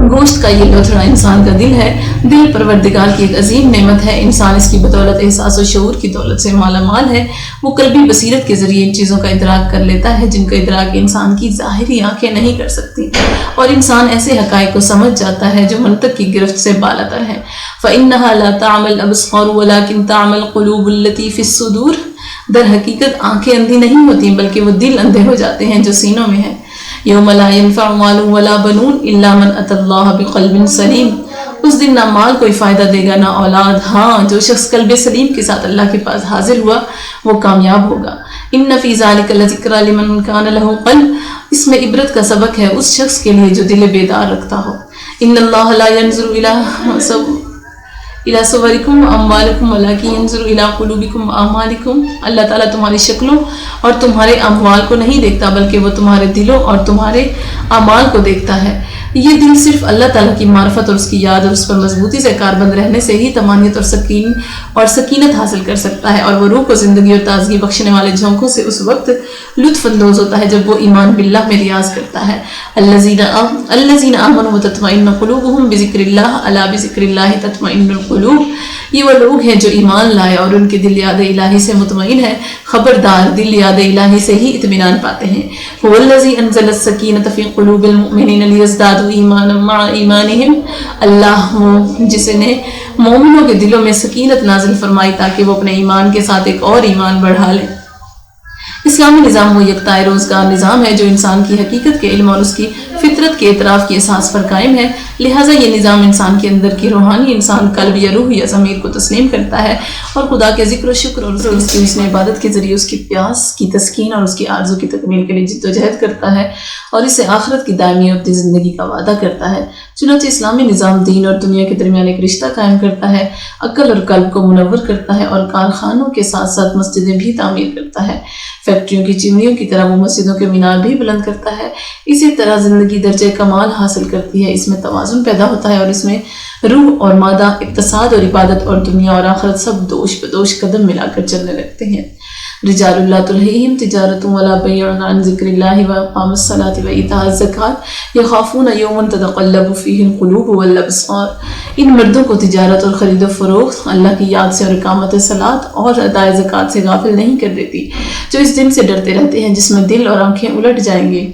گوشت کا یہ لوتھڑا انسان کا دل ہے۔ دل پروردگار کی ایک عظیم نعمت ہے، انسان اس کی بدولت احساس و شعور کی دولت سے مالا مال ہے۔ وہ قلبی بصیرت کے ذریعے ان چیزوں کا ادراک کر لیتا ہے جن کا ادراک انسان کی ظاہری آنکھیں نہیں کر سکتی، اور انسان ایسے حقائق کو سمجھ جاتا ہے جو منطق کی گرفت سے بالاتر ہیں۔ فَإِنَّهَا لَا تَعْمَى الْأَبْصَارُ وَلَكِنْ تَعْمَى الْقُلُوبُ الَّتِي فِي الصُّدُورِ، در حقیقت آنکھیں اندھی نہیں ہوتی بلکہ وہ دل اندھے ہو جاتے ہیں جو سینوں میں ہیں۔ یوم لا ينفع مال ولا بنون الا من اتى الله بقلب سلیم، اس دن نہ مال کوئی فائدہ دے گا نہ اولاد، ہاں جو شخص قلب سلیم کے ساتھ اللہ کے پاس حاضر ہوا وہ کامیاب ہوگا۔ ان فی ذلک لذکری لمن کان لہ قلب، اس میں عبرت کا سبق ہے اس شخص کے لیے جو دل بیدار رکھتا ہو۔ ان اللہ لا ينظر الی صورکم اموالکم ولکن ینظر الی قلوبکم اعمالکم، اللہ تعالیٰ تمہاری شکلوں اور تمہارے اموال کو نہیں دیکھتا بلکہ وہ تمہارے دلوں اور تمہارے اعمال کو دیکھتا ہے۔ یہ دل صرف اللہ تعالیٰ کی معرفت اور اس کی یاد اور اس پر مضبوطی سے کاربند رہنے سے ہی طمانینت اور سکینت حاصل کر سکتا ہے، اور وہ روح کو زندگی اور تازگی بخشنے والے جھونکوں سے اس وقت لطف اندوز ہوتا ہے جب وہ ایمان باللہ میں ریاض کرتا ہے۔ الذین آمنوا وتطمئن قلوبہم بذکر اللہ، الا بذکر اللہ تطمئن القلوب، یہ وہ لوگ ہیں جو ایمان لائے اور ان کے دل یاد الہی سے مطمئن ہے، خبردار دل یاد الہی سے ہی اطمینان پاتے ہیں۔ هو الذی انزل السکینۃ فی قلوب المؤمنین لیزدادوا ایمانا مع ایمانہم، اللہ جس نے مومنوں کے دلوں میں سکینت نازل فرمائی تاکہ وہ اپنے ایمان کے ساتھ ایک اور ایمان بڑھا لیں۔ اسلامی نظام وہ یکتائے روزگار نظام ہے جو انسان کی حقیقت کے علم اور اس کی فطرت کے اعتراف کی اساس پر قائم ہے، لہٰذا یہ نظام انسان کے اندر کی روحانی انسان قلب یا روح یا ضمیر کو تسلیم کرتا ہے اور خدا کے ذکر و شکر اور اس کی حسن عبادت کے ذریعے اس کی پیاس کی تسکین اور اس کی آرزو کی تکمیل کے لیے جد و جہد کرتا ہے اور اسے آخرت کی دائمی ابدی زندگی کا وعدہ کرتا ہے۔ چنانچہ اسلامی نظام دین اور دنیا کے درمیان ایک رشتہ قائم کرتا ہے، عقل اور قلب کو منور کرتا ہے اور کارخانوں کے ساتھ ساتھ مسجدیں بھی تعمیر کرتا ہے، فیکٹریوں کی چمنیوں کی طرح وہ مسجدوں کے مینار بھی بلند کرتا ہے۔ اسی طرح زندگی درجہ کمال حاصل کرتی ہے، اس میں توازن پیدا ہوتا ہے اور اس میں روح اور مادہ، اقتصاد اور عبادت اور دنیا اور آخرت سب دوش بدوش قدم ملا کر چلنے لگتے ہیں۔ رجال لا تلہیہم تجارۃ ولا بیع عن ذکر اللہ واقام الصلاۃ وایتاء الزکوٰۃ یخافون یوما تتقلب فیہ القلوب والابصار، ان مردوں کو تجارت اور خرید و فروخت اللہ کی یاد سے اور اقامت صلاۃ اور اداء زکوٰۃ سے غافل نہیں کر دیتی، جو اس دن سے ڈرتے رہتے ہیں جس میں دل اور آنکھیں الٹ جائیں گے۔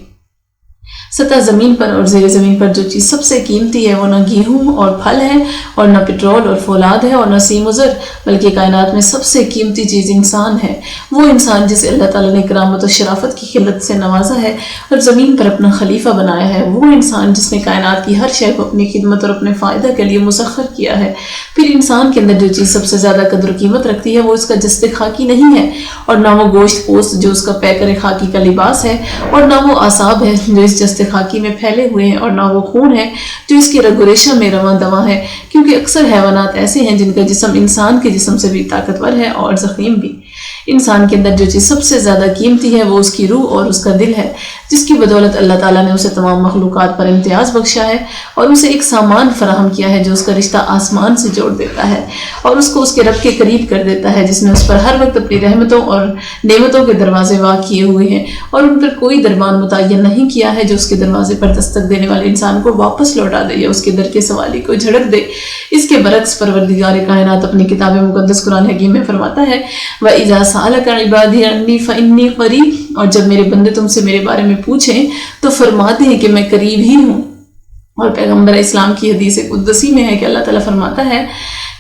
سطح زمین پر اور زیر زمین پر جو چیز سب سے قیمتی ہے وہ نہ گیہوں اور پھل ہے اور نہ پٹرول اور فولاد ہے اور نہ سیم و زر، بلکہ کائنات میں سب سے قیمتی چیز انسان ہے، وہ انسان جسے اللہ تعالیٰ نے کرامت و شرافت کی خلت سے نوازا ہے اور زمین پر اپنا خلیفہ بنایا ہے، وہ انسان جس نے کائنات کی ہر شے کو اپنی خدمت اور اپنے فائدہ کے لیے مسخر کیا ہے۔ پھر انسان کے اندر جو چیز سب سے زیادہ قدر و قیمت رکھتی ہے وہ اس کا جسد خاکی نہیں ہے اور نہ وہ گوشت پوست جو اس کا پیکر خاکی کا لباس ہے، اور نہ وہ اعصاب ہے جو اس جسد خاکی میں پھیلے ہوئے ہیں، اور نہ وہ خون ہے جو اس کی رگ و ریشہ میں رواں دواں ہے، کیونکہ اکثر حیوانات ایسے ہیں جن کا جسم انسان کے جسم سے بھی طاقتور ہے اور ضخیم بھی۔ انسان کے اندر جو چیز سب سے زیادہ قیمتی ہے وہ اس کی روح اور اس کا دل ہے، جس کی بدولت اللہ تعالیٰ نے اسے تمام مخلوقات پر امتیاز بخشا ہے اور اسے ایک سامان فراہم کیا ہے جو اس کا رشتہ آسمان سے جوڑ دیتا ہے اور اس کو اس کے رب کے قریب کر دیتا ہے، جس نے اس پر ہر وقت اپنی رحمتوں اور نعمتوں کے دروازے وا کیے ہوئے ہیں اور ان پر کوئی دربان متعین نہیں کیا ہے جو اس کے دروازے پر دستک دینے والے انسان کو واپس لوٹا دے یا اس کے در کے سوالی کو جھڑک دے۔ اس کے برعکس پروردگار کائنات اپنی کتاب مقدس قرآن حکیم میں فرماتا ہے وَإِذَا سَأَلَكَ عِبَادِي عَنِّي فَإِنِّي قَرِيبٌ، اور جب میرے بندے تم سے میرے بارے میں پوچھیں تو فرماتے ہیں کہ میں قریب ہی ہوں۔ اور پیغمبر اسلام کی حدیث قدسی میں ہے کہ اللہ تعالیٰ فرماتا ہے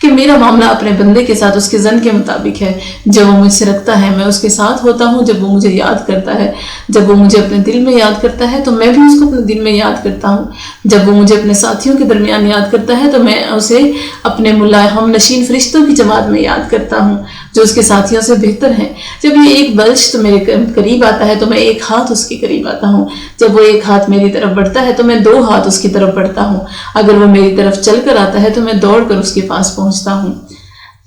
کہ میرا معاملہ اپنے بندے کے ساتھ اس کے ظن کے مطابق ہے، جب وہ مجھ سے رکھتا ہے میں اس کے ساتھ ہوتا ہوں، جب وہ مجھے یاد کرتا ہے، جب وہ مجھے اپنے دل میں یاد کرتا ہے تو میں بھی اس کو اپنے دل میں یاد کرتا ہوں، جب وہ مجھے اپنے ساتھیوں کے درمیان یاد کرتا ہے تو میں اسے اپنے ہم نشین فرشتوں کی جماعت میں یاد کرتا ہوں جو اس کے ساتھیوں سے بہتر ہیں، جب یہ ایک بلش تو میرے قریب آتا ہے تو میں ایک ہاتھ اس کے قریب آتا ہوں، جب وہ ایک ہاتھ میری طرف بڑھتا ہے تو میں دو ہاتھ اس کی طرف بڑھتا ہوں، اگر وہ میری طرف چل کر آتا ہے تو میں دوڑ کر اس کے پاس پہنچتا ہوں۔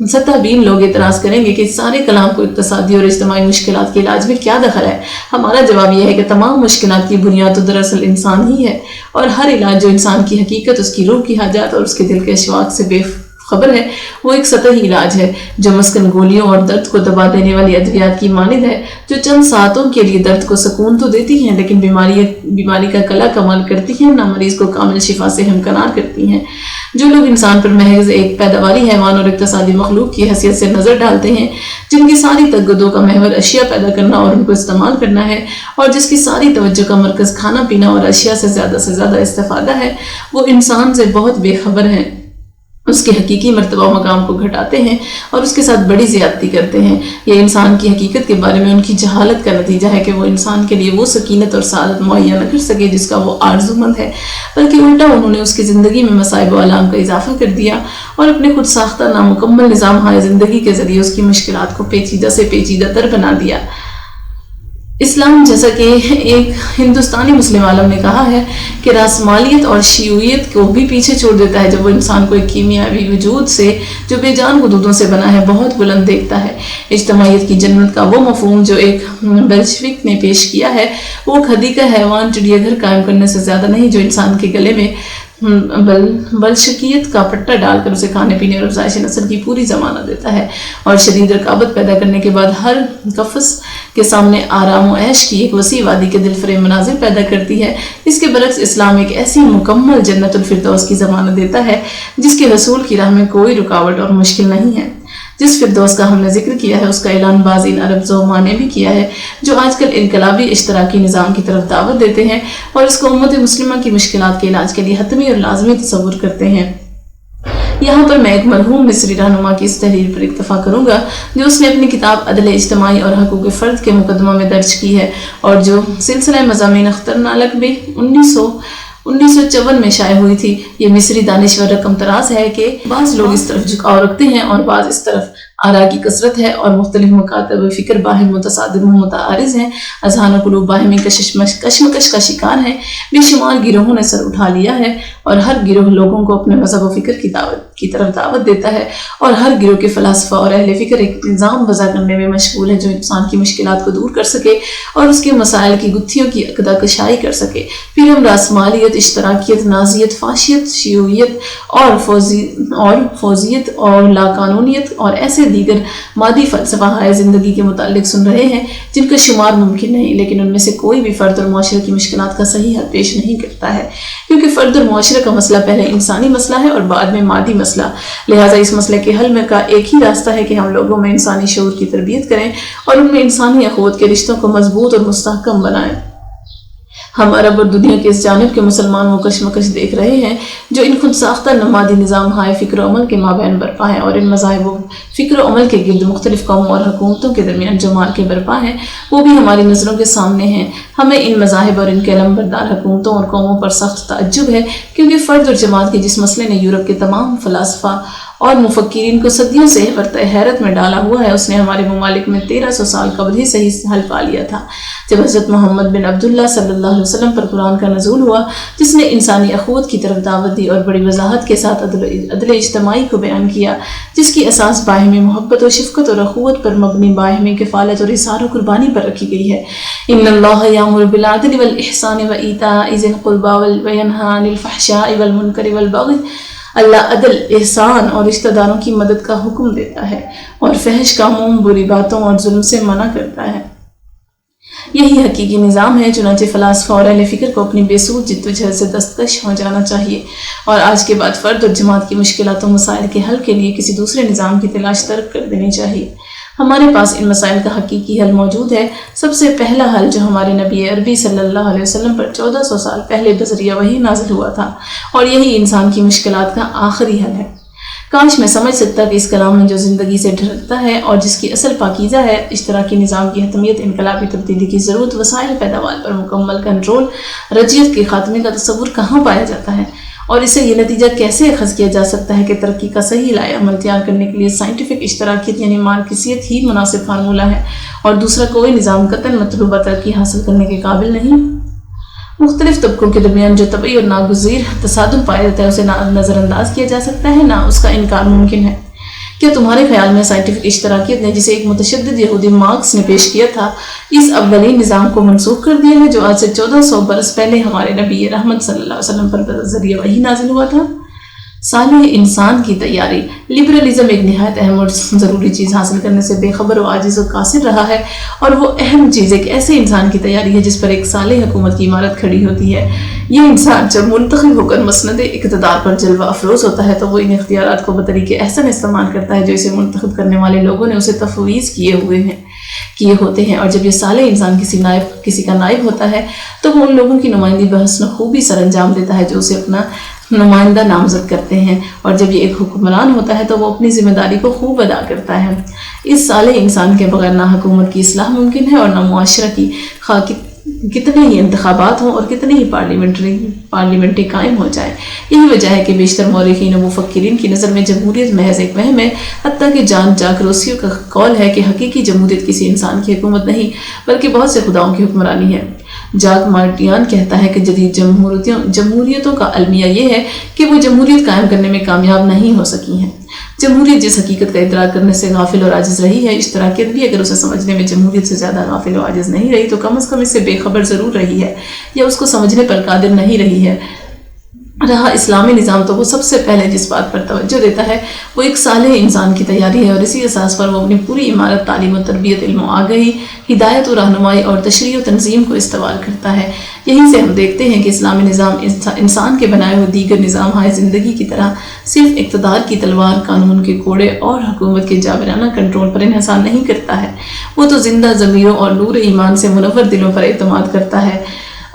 سطح بین لوگ اعتراض کریں گے کہ اس سارے کلام کو اقتصادی اور اجتماعی مشکلات کے علاج میں کیا دخل ہے؟ ہمارا جواب یہ ہے کہ تمام مشکلات کی بنیاد تو دراصل انسان ہی ہے، اور ہر علاج جو انسان کی حقیقت، اس کی روح کی حاجات اور اس کے دل کے اشواق سے بے خبر ہے وہ ایک سطحی علاج ہے جو مسکن گولیوں اور درد کو دبا دینے والی ادویات کی مانند ہے، جو چند ساعتوں کے لیے درد کو سکون تو دیتی ہیں لیکن بیماری کا کلا کمال کرتی ہیں، نہ مریض کو کامل شفا سے ہمکنار کرتی ہیں۔ جو لوگ انسان پر محض ایک پیداواری حیوان اور اقتصادی مخلوق کی حیثیت سے نظر ڈالتے ہیں، جن کی ساری تگدوں کا محور اشیاء پیدا کرنا اور ان کو استعمال کرنا ہے، اور جس کی ساری توجہ کا مرکز کھانا پینا اور اشیاء سے زیادہ استفادہ ہے، وہ انسان سے بہت بے خبر ہیں۔ اس کے حقیقی مرتبہ و مقام کو گھٹاتے ہیں اور اس کے ساتھ بڑی زیادتی کرتے ہیں۔ یہ انسان کی حقیقت کے بارے میں ان کی جہالت کا نتیجہ ہے کہ وہ انسان کے لیے وہ سکینت اور سعادت مہیا نہ کر سکے جس کا وہ آرزو مند ہے، بلکہ الٹا انہوں نے اس کی زندگی میں مصائب و آلام کا اضافہ کر دیا اور اپنے خود ساختہ نامکمل نظام ہائے زندگی کے ذریعے اس کی مشکلات کو پیچیدہ سے پیچیدہ تر بنا دیا۔ اسلام، جیسا کہ ایک ہندوستانی مسلم عالم نے کہا ہے، کہ راسمالیت اور شیوعیت کو بھی پیچھے چھوڑ دیتا ہے جب وہ انسان کو ایک کیمیاوی وجود سے جو بے جان حدودوں سے بنا ہے بہت بلند دیکھتا ہے۔ اجتماعیت کی جنت کا وہ مفہوم جو ایک بلشوک نے پیش کیا ہے وہ کھدی کا حیوان چڑیا گھر قائم کرنے سے زیادہ نہیں، جو انسان کے گلے میں بلشوکیت کا پٹا ڈال کر اسے کھانے پینے اور افزائش نسل کی پوری ضمانت دیتا ہے، اور شدید رقابت پیدا کرنے کے بعد ہر قفس کے سامنے آرام و عیش کی ایک وسیع وادی کے دل فریب مناظر پیدا کرتی ہے۔ اس کے برعکس اسلام ایک ایسی مکمل جنت الفردوس کی ضمانت دیتا ہے جس کے حصول کی راہ میں کوئی رکاوٹ اور مشکل نہیں ہے۔ جس فردوس کا ہم نے ذکر کیا ہے اس کا اعلان بعض ان عرب زعماء نے بھی کیا ہے جو آج کل انقلابی اشتراکی نظام کی طرف دعوت دیتے ہیں اور اس کو امت مسلمہ کی مشکلات کے علاج کے لیے حتمی اور لازمی تصور کرتے ہیں۔ یہاں پر میں ایک مرحوم مصری رہنما کی اس تحریر پر اکتفا کروں گا جو اس نے اپنی کتاب عدل اجتماعی اور حقوق فرد کے مقدمہ میں درج کی ہے، اور جو سلسلہ مضامین اخترنالک میں 1954 میں شائع ہوئی تھی۔ یہ مصری دانشور رقم تراز ہے کہ بعض لوگ اس طرف جھکاؤ رکھتے ہیں اور بعض اس طرف۔ آراء کی کثرت ہے اور مختلف مکاتب فکر باہم متصادم و متعارض ہیں، اذہان و قلوب باہمی کشمکش کا شکار ہیں، بے شمار گروہوں نے سر اٹھا لیا ہے اور ہر گروہ لوگوں کو اپنے مذہب و فکر کی طرف دعوت دیتا ہے، اور ہر گروہ کے فلاسفہ اور اہل فکر ایک نظام وضع کرنے میں مشغول ہے جو انسان کی مشکلات کو دور کر سکے اور اس کے مسائل کی گتھیوں کی عقدہ کشائی کر سکے۔ پھر ہم راسمالیت، اشتراکیت، نازیت، فاشیت، شیوعیت اور فوزیت اور لاقانونیت اور ایسے دیگر مادی فلسفہ ہائے زندگی کے متعلق سن رہے ہیں جن کا شمار ممکن نہیں، لیکن ان میں سے کوئی بھی فرد اور معاشرے کی مشکلات کا صحیح حل پیش نہیں کرتا ہے، کیونکہ فرد اور معاشرے کا مسئلہ پہلے انسانی مسئلہ ہے اور بعد میں مادی مسئلہ۔ لہٰذا اس مسئلے کے حل میں کا ایک ہی راستہ ہے کہ ہم لوگوں میں انسانی شعور کی تربیت کریں اور ان میں انسانی اخوت کے رشتوں کو مضبوط اور مستحکم بنائیں۔ ہم عرب اور دنیا کے اس جانب کے مسلمان وہ کشمکش دیکھ رہے ہیں جو ان خود ساختہ نمادی نظام ہائے فکر و عمل کے مابین برپا ہیں، اور ان مذاہب و فکر و عمل کے گرد مختلف قوموں اور حکومتوں کے درمیان جو مارکے برپا ہیں وہ بھی ہماری نظروں کے سامنے ہیں۔ ہمیں ان مذاہب اور ان کے علمبردار حکومتوں اور قوموں پر سخت تعجب ہے، کیونکہ فرد اور جماعت کے جس مسئلے نے یورپ کے تمام فلاسفہ اور مفکرین کو صدیوں سے حیرت میں ڈالا ہوا ہے، اس نے ہمارے ممالک میں 1300 سال قبل ہی صحیح حل پا لیا تھا جب حضرت محمد بن عبداللہ صلی اللہ علیہ وسلم پر قرآن کا نزول ہوا، جس نے انسانی اخوت کی طرف دعوت دی اور بڑی وضاحت کے ساتھ عدل اجتماعی کو بیان کیا، جس کی اساس باہمی محبت و شفقت اور اخوت پر مبنی باہمی کفالت اور اثار و قربانی پر رکھی گئی ہے۔ ان اللہ یامر بالعدل والاحسان وایتاء ذی القربى وینہی عن الفحشاء والمنکر والبغی۔ اللہ عدل، احسان اور رشتہ داروں کی مدد کا حکم دیتا ہے اور فحش کاموں، بری باتوں اور ظلم سے منع کرتا ہے۔ یہی حقیقی نظام ہے، چنانچہ فلاسفہ اور اہل فکر کو اپنی بے سود جدوجہد سے دستکش ہو جانا چاہیے اور آج کے بعد فرد اور جماعت کی مشکلات و مسائل کے حل کے لیے کسی دوسرے نظام کی تلاش ترک کر دینی چاہیے۔ ہمارے پاس ان مسائل کا حقیقی حل موجود ہے۔ سب سے پہلا حل جو ہمارے نبی عربی صلی اللہ علیہ وسلم پر 1400 سال پہلے بذریعہ وحی نازل ہوا تھا، اور یہی انسان کی مشکلات کا آخری حل ہے۔ کاش میں سمجھ سکتا کہ اس کلام میں جو زندگی سے ڈھلتا ہے اور جس کی اصل پاکیزہ ہے، اشتراکی نظام کی حتمیت، انقلابی تبدیلی کی ضرورت، وسائل پیداوار پر مکمل کنٹرول، رجعیت کے خاتمے کا تصور کہاں پایا جاتا ہے، اور اسے یہ نتیجہ کیسے اخذ کیا جا سکتا ہے کہ ترقی کا صحیح لائحہ عمل تیار کرنے کے لیے سائنٹیفک اشتراکیت یعنی مارکسیت ہی مناسب فارمولہ ہے اور دوسرا کوئی نظام قطعاً مطلوبہ ترقی حاصل کرنے کے قابل نہیں۔ مختلف طبقوں کے درمیان جو طبعی اور ناگزیر تصادم پایا جاتا ہے اسے نہ نظر انداز کیا جا سکتا ہے، نہ اس کا انکار ممکن ہے۔ کیا تمہارے خیال میں سائنٹیفک اشتراکیت نے، جسے ایک متشدد یہودی مارکس نے پیش کیا تھا، اس اولین نظام کو منسوخ کر دیا ہے جو آج سے 1400 برس پہلے ہمارے نبی رحمت صلی اللہ علیہ وسلم پر ذریعہ وحی نازل ہوا تھا؟ صالح انسان کی تیاری۔ لبرلزم ایک نہایت اہم اور ضروری چیز حاصل کرنے سے بے خبر و عاجز و قاصر رہا ہے، اور وہ اہم چیز ایک ایسے انسان کی تیاری ہے جس پر ایک صالح حکومت کی عمارت کھڑی ہوتی ہے۔ یہ انسان جب منتخب ہو کر مسند اقتدار پر جلوہ افروز ہوتا ہے تو وہ ان اختیارات کو بطریق احسن استعمال کرتا ہے جو اسے منتخب کرنے والے لوگوں نے اسے تفویض کیے ہوتے ہیں، اور جب یہ صالح انسان کسی کا نائب ہوتا ہے تو وہ ان لوگوں کی نمائندگی بحسن خوبی سر انجام دیتا ہے جو اسے اپنا نمائندہ نامزد کرتے ہیں، اور جب یہ ایک حکمران ہوتا ہے تو وہ اپنی ذمہ داری کو خوب ادا کرتا ہے۔ اس صالح انسان کے بغیر نہ حکومت کی اصلاح ممکن ہے اور نہ معاشرہ کی، خواہ کتنے ہی انتخابات ہوں اور کتنے ہی پارلیمنٹیں قائم ہو جائے۔ یہی وجہ ہے کہ بیشتر مورخین و مفکرین کی نظر میں جمہوریت محض ایک وہم ہے، حتیٰ کہ جان جاک روسیو کا قول ہے کہ حقیقی جمہوریت کسی انسان کی حکومت نہیں بلکہ بہت سے خداؤں کی حکمرانی ہے۔ جاک مارٹیان کہتا ہے کہ جدید جمہوریتوں کا المیہ یہ ہے کہ وہ جمہوریت قائم کرنے میں کامیاب نہیں ہو سکی ہیں۔ جمہوریت جس حقیقت کا ادراک کرنے سے غافل اور عاجز رہی ہے، اشتراکیت بھی اگر اسے سمجھنے میں جمہوریت سے زیادہ غافل و عاجز نہیں رہی تو کم از کم اس سے بے خبر ضرور رہی ہے، یا اس کو سمجھنے پر قادر نہیں رہی ہے۔ رہا اسلامی نظام تو وہ سب سے پہلے جس بات پر توجہ دیتا ہے وہ ایک صالح انسان کی تیاری ہے، اور اسی اساس پر وہ اپنی پوری عمارت تعلیم و تربیت، علم و آگہی، ہدایت و رہنمائی اور تشریح و تنظیم کو استوار کرتا ہے۔ یہیں سے ہم دیکھتے ہیں کہ اسلامی نظام انسان کے بنائے ہوئے دیگر نظام ہائے زندگی کی طرح صرف اقتدار کی تلوار، قانون کے کوڑے اور حکومت کے جابرانہ کنٹرول پر انحصار نہیں کرتا ہے، وہ تو زندہ ضمیروں اور نور ایمان سے منور دلوں پر اعتماد کرتا ہے،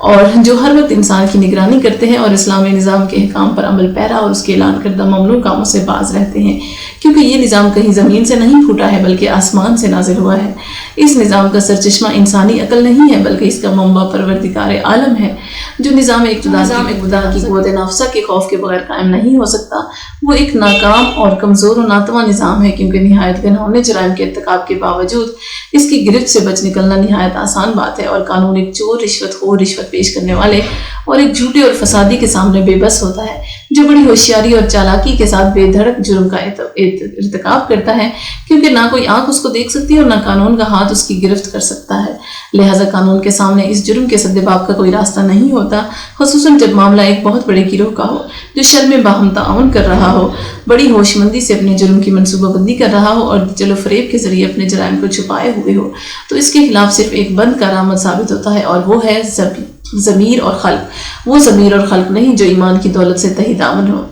اور جو ہر وقت انسان کی نگرانی کرتے ہیں اور اسلامی نظام کے احکام پر عمل پیرا اور اس کے اعلان کردہ ممنوع کاموں سے باز رہتے ہیں، کیونکہ یہ نظام کہیں زمین سے نہیں پھوٹا ہے بلکہ آسمان سے نازل ہوا ہے۔ اس نظام کا سرچشمہ انسانی عقل نہیں ہے بلکہ اس کا منبع پروردگار عالم ہے۔ جو نظام اقتدار کی قوت نافذہ کے خوف کے بغیر قائم نہیں ہو سکتا، وہ ایک ناکام اور کمزور و ناتواں نظام ہے، کیونکہ نہایت گھناؤنے جرائم کے ارتکاب کے باوجود اس کی گرفت سے بچ نکلنا نہایت آسان بات ہے، اور قانون ایک چور، رشوت خور، رشوت پیش کرنے والے اور ایک جھوٹے اور فسادی کے سامنے بے بس ہوتا ہے، جو بڑی ہوشیاری اور چالاکی کے ساتھ بے دھڑک جرم کا ارتکاب کرتا ہے، کیونکہ نہ کوئی آنکھ اس کو دیکھ سکتی ہے اور نہ قانون کا ہاتھ اس کی گرفت کر سکتا ہے۔ لہٰذا قانون کے سامنے اس جرم کے سدباب کا کوئی راستہ نہیں ہوتا، خصوصاً جب معاملہ ایک بہت بڑے گروہ کا ہو جو شر میں باہم تعاون کر رہا ہو، بڑی ہوش مندی سے اپنے جرم کی منصوبہ بندی کر رہا ہو اور جل و فریب کے ذریعے اپنے جرائم کو چھپائے ہوئے ہو، تو اس کے خلاف صرف ایک بند کارآمد ثابت ہوتا ہے، اور وہ ہے ضمیر اور خلق۔ وہ ضمیر اور خلق نہیں جو ایمان کی دولت سے تہی دامن ہو۔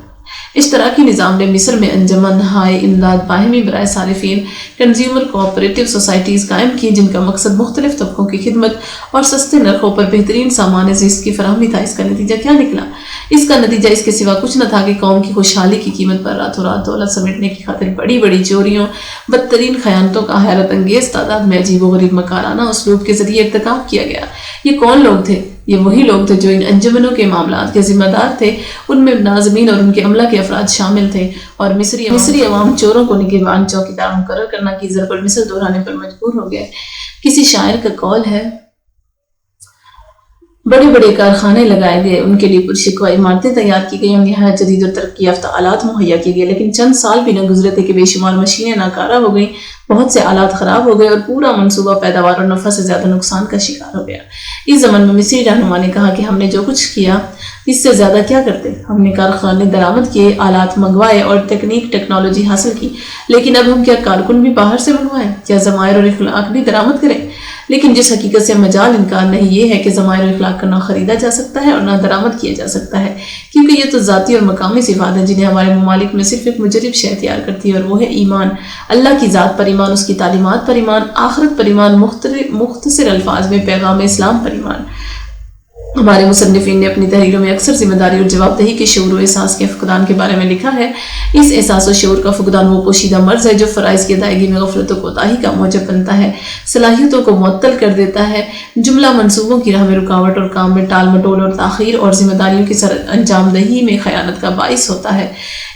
اشتراکی نظام نے مصر میں انجمن ہائے امداد باہمی برائے صارفین، کنزیومر کوآپریٹو سوسائٹیز قائم کی، جن کا مقصد مختلف طبقوں کی خدمت اور سستے نرخوں پر بہترین سامان زیست کی فراہمی تھا۔ اس کا نتیجہ کیا نکلا؟ اس کا نتیجہ اس کے سوا کچھ نہ تھا کہ قوم کی خوشحالی کی قیمت پر راتوں رات دولت سمیٹنے کی خاطر بڑی بڑی چوریوں، بدترین خیانتوں کا حیرت انگیز تعداد میں عجیب و غریب مکارانہ اسلوب کے ذریعے ارتکاب کیا گیا۔ یہ کون لوگ تھے؟ یہ وہی لوگ تھے جو ان انجمنوں کے معاملات کے ذمہ دار تھے۔ ان میں ناظمین اور ان کے عملہ کے افراد شامل تھے، اور مصری عوام چوروں کو نگہبان چوکیدار مقرر کرنا کی ضرب المثل دہرانے پر مجبور ہو گئے۔ کسی شاعر کا قول ہے، بڑے بڑے کارخانے لگائے گئے، ان کے لیے پرشکوہ عمارتیں تیار کی گئی اور نہایت جدید اور ترقی یافتہ آلات مہیا کیے گئے، لیکن چند سال بھی نہ گزرے تھے کہ بے شمار مشینیں ناکارہ ہو گئیں، بہت سے آلات خراب ہو گئے اور پورا منصوبہ پیداوار اور نفع سے زیادہ نقصان کا شکار ہو گیا۔ اس زمن میں مصری رہنما نے کہا کہ ہم نے جو کچھ کیا اس سے زیادہ کیا کرتے، ہم نے کارخانے درآمد کیے، آلات منگوائے اور ٹیکنالوجی حاصل کی، لیکن اب ہم کیا کارکن بھی باہر سے منگوائیں، کیا ضمائر اور اخلاق بھی درآمد کریں؟ لیکن جس حقیقت سے مجال انکار نہیں یہ ہے کہ ضمائر و اخلاق کا نہ خریدا جا سکتا ہے اور نہ درآمد کیا جا سکتا ہے، کیونکہ یہ تو ذاتی اور مقامی صفات ہیں جنہیں ہمارے ممالک میں صرف ایک مجرب شے اختیار کرتی ہے، اور وہ ہے ایمان، اللہ کی ذات پر ایمان، اس کی تعلیمات پر ایمان، آخرت پر ایمان، مختصر الفاظ میں پیغام اسلام پر ایمان۔ ہمارے مصنفین نے اپنی تحریروں میں اکثر ذمہ داری اور جواب دہی کے شعور و احساس کے فقدان کے بارے میں لکھا ہے۔ اس احساس و شعور کا فقدان وہ پوشیدہ مرض ہے جو فرائض کی ادائیگی میں غفلت و کوتاہی کا موجب بنتا ہے، صلاحیتوں کو معطل کر دیتا ہے، جملہ منصوبوں کی راہ میں رکاوٹ اور کام میں ٹال مٹول اور تاخیر اور ذمہ داریوں کی سر انجام دہی میں خیانت کا باعث ہوتا ہے۔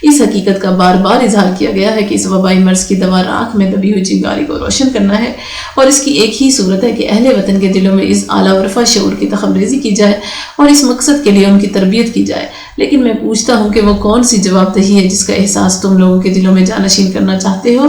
اس حقیقت کا بار بار اظہار کیا گیا ہے کہ اس وبائی مرض کی دوا راکھ میں دبی ہوئی چنگاری کو روشن کرنا ہے، اور اس کی ایک ہی صورت ہے کہ اہل وطن کے دلوں میں اس اعلیٰ و رفع شعور کی تخمریزی کی جائے اور اس مقصد کے لیے ان کی تربیت کی جائے۔ لیکن میں پوچھتا ہوں کہ وہ کون سی جواب دہی ہے جس کا احساس تم لوگوں کے دلوں میں جانشین کرنا چاہتے ہو؟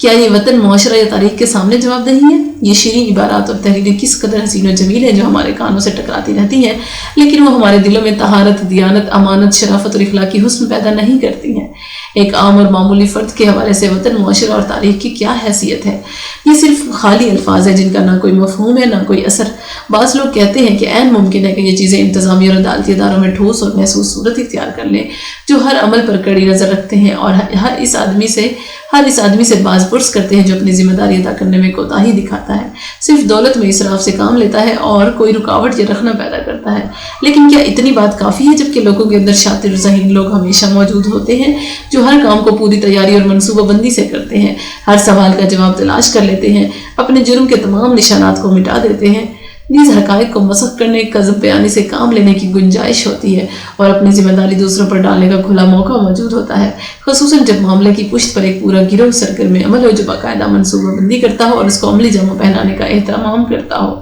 کیا یہ وطن، معاشرہ یا تاریخ کے سامنے جواب دہی ہے؟ یہ شیریں عبارات اور تحریریں کس قدر حسین و جمیل ہیں جو ہمارے کانوں سے ٹکراتی رہتی ہیں، لیکن وہ ہمارے دلوں میں طہارت، دیانت، امانت، شرافت اور اخلاقی حسن پیدا نہیں کرتی ہیں۔ ایک عام اور معمولی فرد کے حوالے سے وطن، معاشرہ اور تاریخ کی کیا حیثیت ہے؟ یہ صرف خالی الفاظ ہیں جن کا نہ کوئی مفہوم ہے نہ کوئی اثر۔ بعض لوگ کہتے ہیں کہ عین ممکن ہے کہ یہ چیزیں انتظامی اور عدالتی اداروں میں ٹھوس اور محسوس صورت اختیار کر لیں، جو ہر عمل پر کڑی نظر رکھتے ہیں اور ہر اس آدمی سے باز پرس کرتے ہیں جو اپنی ذمہ داری ادا کرنے میں کوتاہی دکھاتا ہے، صرف دولت میں اسراف سے کام لیتا ہے اور کوئی رکاوٹ یا رخنہ پیدا کرتا ہے۔ لیکن کیا اتنی بات کافی ہے جبکہ لوگوں کے اندر شاطر ذہین لوگ ہمیشہ موجود ہوتے ہیں جو ہر کام کو پوری تیاری اور منصوبہ بندی سے کرتے ہیں، ہر سوال کا جواب تلاش کر لیتے ہیں، اپنے جرم کے تمام نشانات کو مٹا دیتے ہیں، نیز حقائق کو مسخ کرنے، کذب بیانی سے کام لینے کی گنجائش ہوتی ہے اور اپنی ذمہ داری دوسروں پر ڈالنے کا کھلا موقع موجود ہوتا ہے، خصوصاً جب معاملے کی پشت پر ایک پورا گروہ سرگرم عمل ہو جو باقاعدہ منصوبہ بندی کرتا ہو اور اس کو عملی جامہ پہنانے کا اہتمام کرتا ہو۔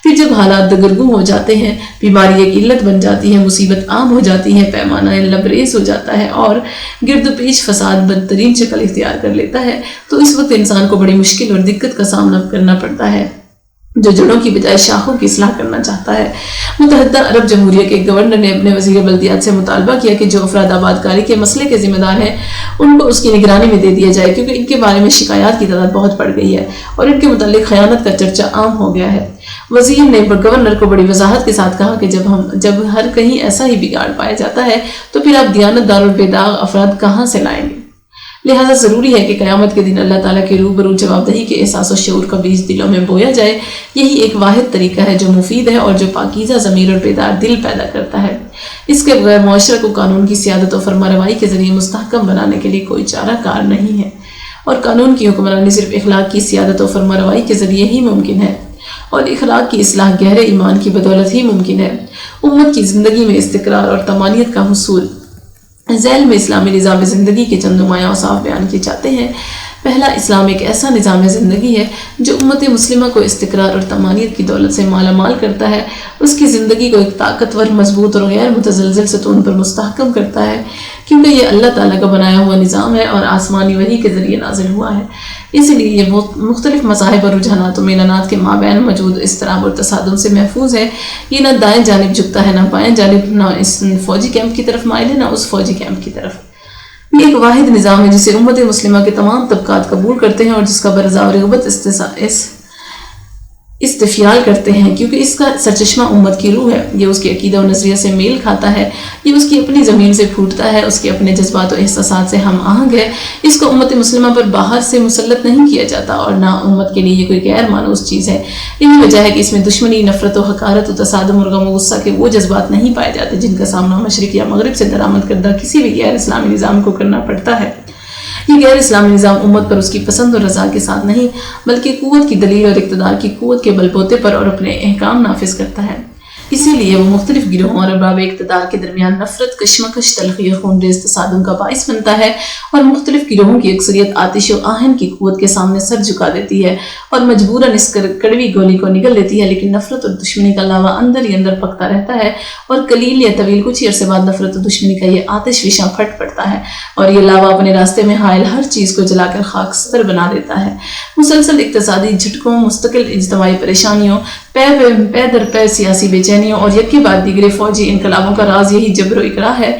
پھر جب حالات دگرگوں ہو جاتے ہیں، بیماری ایک علت بن جاتی ہے، مصیبت عام ہو جاتی ہے، پیمانہ لبریز ہو جاتا ہے اور گرد و پیش فساد بدترین شکل اختیار کر لیتا ہے، تو اس وقت انسان کو بڑی مشکل اور دقت کا سامنا کرنا پڑتا ہے جو جڑوں کی بجائے شاخوں کی اصلاح کرنا چاہتا ہے۔ متحدہ عرب جمہوریہ کے گورنر نے اپنے وزیر بلدیات سے مطالبہ کیا کہ جو افراد آبادکاری کے مسئلے کے ذمہ دار ہیں ان کو اس کی نگرانی میں دے دیا جائے، کیونکہ ان کے بارے میں شکایات کی تعداد بہت بڑھ گئی ہے اور ان کے متعلق خیانت کا چرچا عام ہو گیا ہے۔ وزیر نے گورنر کو بڑی وضاحت کے ساتھ کہا کہ جب ہر کہیں ایسا ہی بگاڑ پایا جاتا ہے تو پھر آپ دیانت دار اور بے داغ افراد کہاں سے لائیں گے؟ لہٰذا ضروری ہے کہ قیامت کے دن اللہ تعالیٰ کے روبرو جواب دہی کے احساس و شعور کا بیج دلوں میں بویا جائے۔ یہی ایک واحد طریقہ ہے جو مفید ہے اور جو پاکیزہ ضمیر اور بیدار دل پیدا کرتا ہے۔ اس کے بغیر معاشرہ کو قانون کی سیادت و فرمانروائی کے ذریعے مستحکم بنانے کے لیے کوئی چارہ کار نہیں ہے، اور قانون کی حکمرانی صرف اخلاق کی سیادت و فرمانروائی کے ذریعے ہی ممکن ہے، اور اخلاق کی اصلاح گہرے ایمان کی بدولت ہی ممکن ہے۔ امت کی زندگی میں استقرار اور طمانینت کا حصول ذیل میں اسلامی نظام زندگی کے چند نمایاں اوصاف بیان کیے جاتے ہیں۔ پہلا، اسلام ایک ایسا نظام زندگی ہے جو امت مسلمہ کو استقرار اور طمانینت کی دولت سے مالا مال کرتا ہے، اس کی زندگی کو ایک طاقتور، مضبوط اور غیر متزلزل ستون پر مستحکم کرتا ہے، کیونکہ یہ اللہ تعالیٰ کا بنایا ہوا نظام ہے اور آسمانی وحی کے ذریعے نازل ہوا ہے۔ اس لیے یہ مختلف مذاہب اور رجحانات و میلانات کے مابین موجود اضطراب اور تصادم سے محفوظ ہے۔ یہ نہ دائیں جانب جھکتا ہے، نہ بائیں جانب، نہ اس فوجی کیمپ کی طرف مائل ہے، نہ اس فوجی کیمپ کی طرف۔ یہ ایک واحد نظام ہے جسے امت مسلمہ کے تمام طبقات قبول کرتے ہیں اور جس کا برضا اور رغبت استفیال کرتے ہیں، کیونکہ اس کا سرچشمہ امت کی روح ہے، یہ اس کے عقیدہ و نظریہ سے میل کھاتا ہے، یہ اس کی اپنی زمین سے پھوٹتا ہے، اس کے اپنے جذبات و احساسات سے ہم آہنگ ہے، اس کو امت مسلمہ پر باہر سے مسلط نہیں کیا جاتا اور نہ امت کے لیے یہ کوئی غیر مانوس چیز ہے۔ یہی وجہ ہے کہ اس میں دشمنی، نفرت و حقارت و تصادم اور غم و غصہ کے وہ جذبات نہیں پائے جاتے جن کا سامنا مشرق یا مغرب سے درآمد کردہ کسی بھی غیر اسلامی نظام کو کرنا پڑتا ہے۔ یہ غیر اسلامی نظام امت پر اس کی پسند اور رضا کے ساتھ نہیں، بلکہ قوت کی دلیل اور اقتدار کی قوت کے بل بوتے پر اور اپنے احکام نافذ کرتا ہے۔ اسی لیے وہ مختلف گروہوں اور ارباب اقتدار کے درمیان نفرت، کشمکش، تلخی اور خونریز تصادم کا باعث بنتا ہے، اور مختلف گروہوں کی اکثریت آتش و آہن کی قوت کے سامنے سر جھکا دیتی ہے اور مجبوراً اس کڑوی گولی کو نگل لیتی ہے، لیکن نفرت اور دشمنی کا لاوا اندر ہی اندر پکتا رہتا ہے، اور قلیل یا طویل کچھ عرصے بعد نفرت و دشمنی کا یہ آتش فشاں پھٹ پڑتا ہے اور یہ لاوا اپنے راستے میں حائل ہر چیز کو جلا کر خاکستر بنا دیتا ہے۔ مسلسل اقتصادی جھٹکوں، مستقل اجتماعی پریشانیوں، پے در پے سیاسی بے چینیوں اور یکے بعد دیگرے فوجی انقلابوں کا راز یہی جبر و اکراہ ہے۔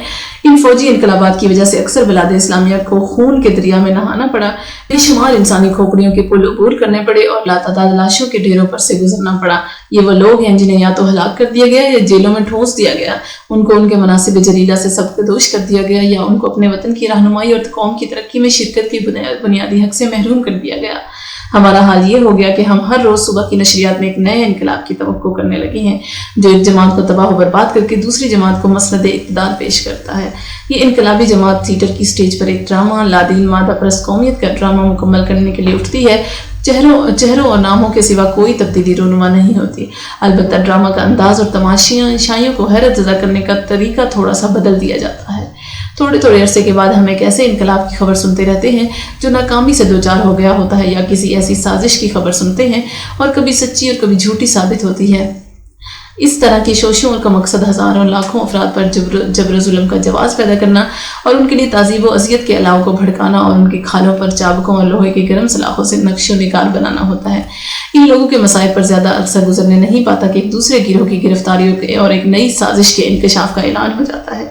ان فوجی انقلابات کی وجہ سے اکثر بلاد اسلامیہ کو خون کے دریا میں نہانا پڑا، بے شمار انسانی کھوپڑیوں کے پل عبور کرنے پڑے اور لاتعداد لاشوں کے ڈھیروں پر سے گزرنا پڑا۔ یہ وہ لوگ ہیں جنہیں یا تو ہلاک کر دیا گیا یا جیلوں میں ٹھونس دیا گیا، ان کو ان کے مناصب جلیلہ سے سبکدوش کر دیا گیا، یا ان کو اپنے وطن کی رہنمائی اور قوم کی ترقی میں شرکت کی بنیادی حق سے محروم کر دیا گیا۔ ہمارا حال یہ ہو گیا کہ ہم ہر روز صبح کی نشریات میں ایک نئے انقلاب کی توقع کرنے لگے ہیں جو ایک جماعت کو تباہ و برباد کر کے دوسری جماعت کو مسند اقتدار پیش کرتا ہے۔ یہ انقلابی جماعت تھیٹر کی سٹیج پر ایک ڈرامہ، لادین مادہ پرست قومیت کا ڈرامہ مکمل کرنے کے لیے اٹھتی ہے۔ چہروں اور ناموں کے سوا کوئی تبدیلی رونما نہیں ہوتی، البتہ ڈرامہ کا انداز اور تماشائیوں کو حیرت زدہ کرنے کا طریقہ تھوڑا سا بدل دیا جاتا ہے۔ تھوڑے عرصے کے بعد ہم ایک ایسے انقلاب کی خبر سنتے رہتے ہیں جو ناکامی سے دوچار ہو گیا ہوتا ہے، یا کسی ایسی سازش کی خبر سنتے ہیں اور کبھی سچی اور کبھی جھوٹی ثابت ہوتی ہے۔ اس طرح کی شوشوں کا مقصد ہزاروں لاکھوں افراد پر جبر و ظلم کا جواز پیدا کرنا اور ان کے لیے تعذیب و اذیت کے علاوہ کو بھڑکانا اور ان کے کھالوں پر چابکوں اور لوہے کے گرم سلاخوں سے نقش و نگار بنانا ہوتا ہے۔ ان لوگوں کے مسائل پر زیادہ عرصہ گزرنے نہیں پاتا کہ ایک دوسرے گروہ کی گرفتاری اور ایک نئی سازش کے انکشاف کا اعلان ہو جاتا ہے،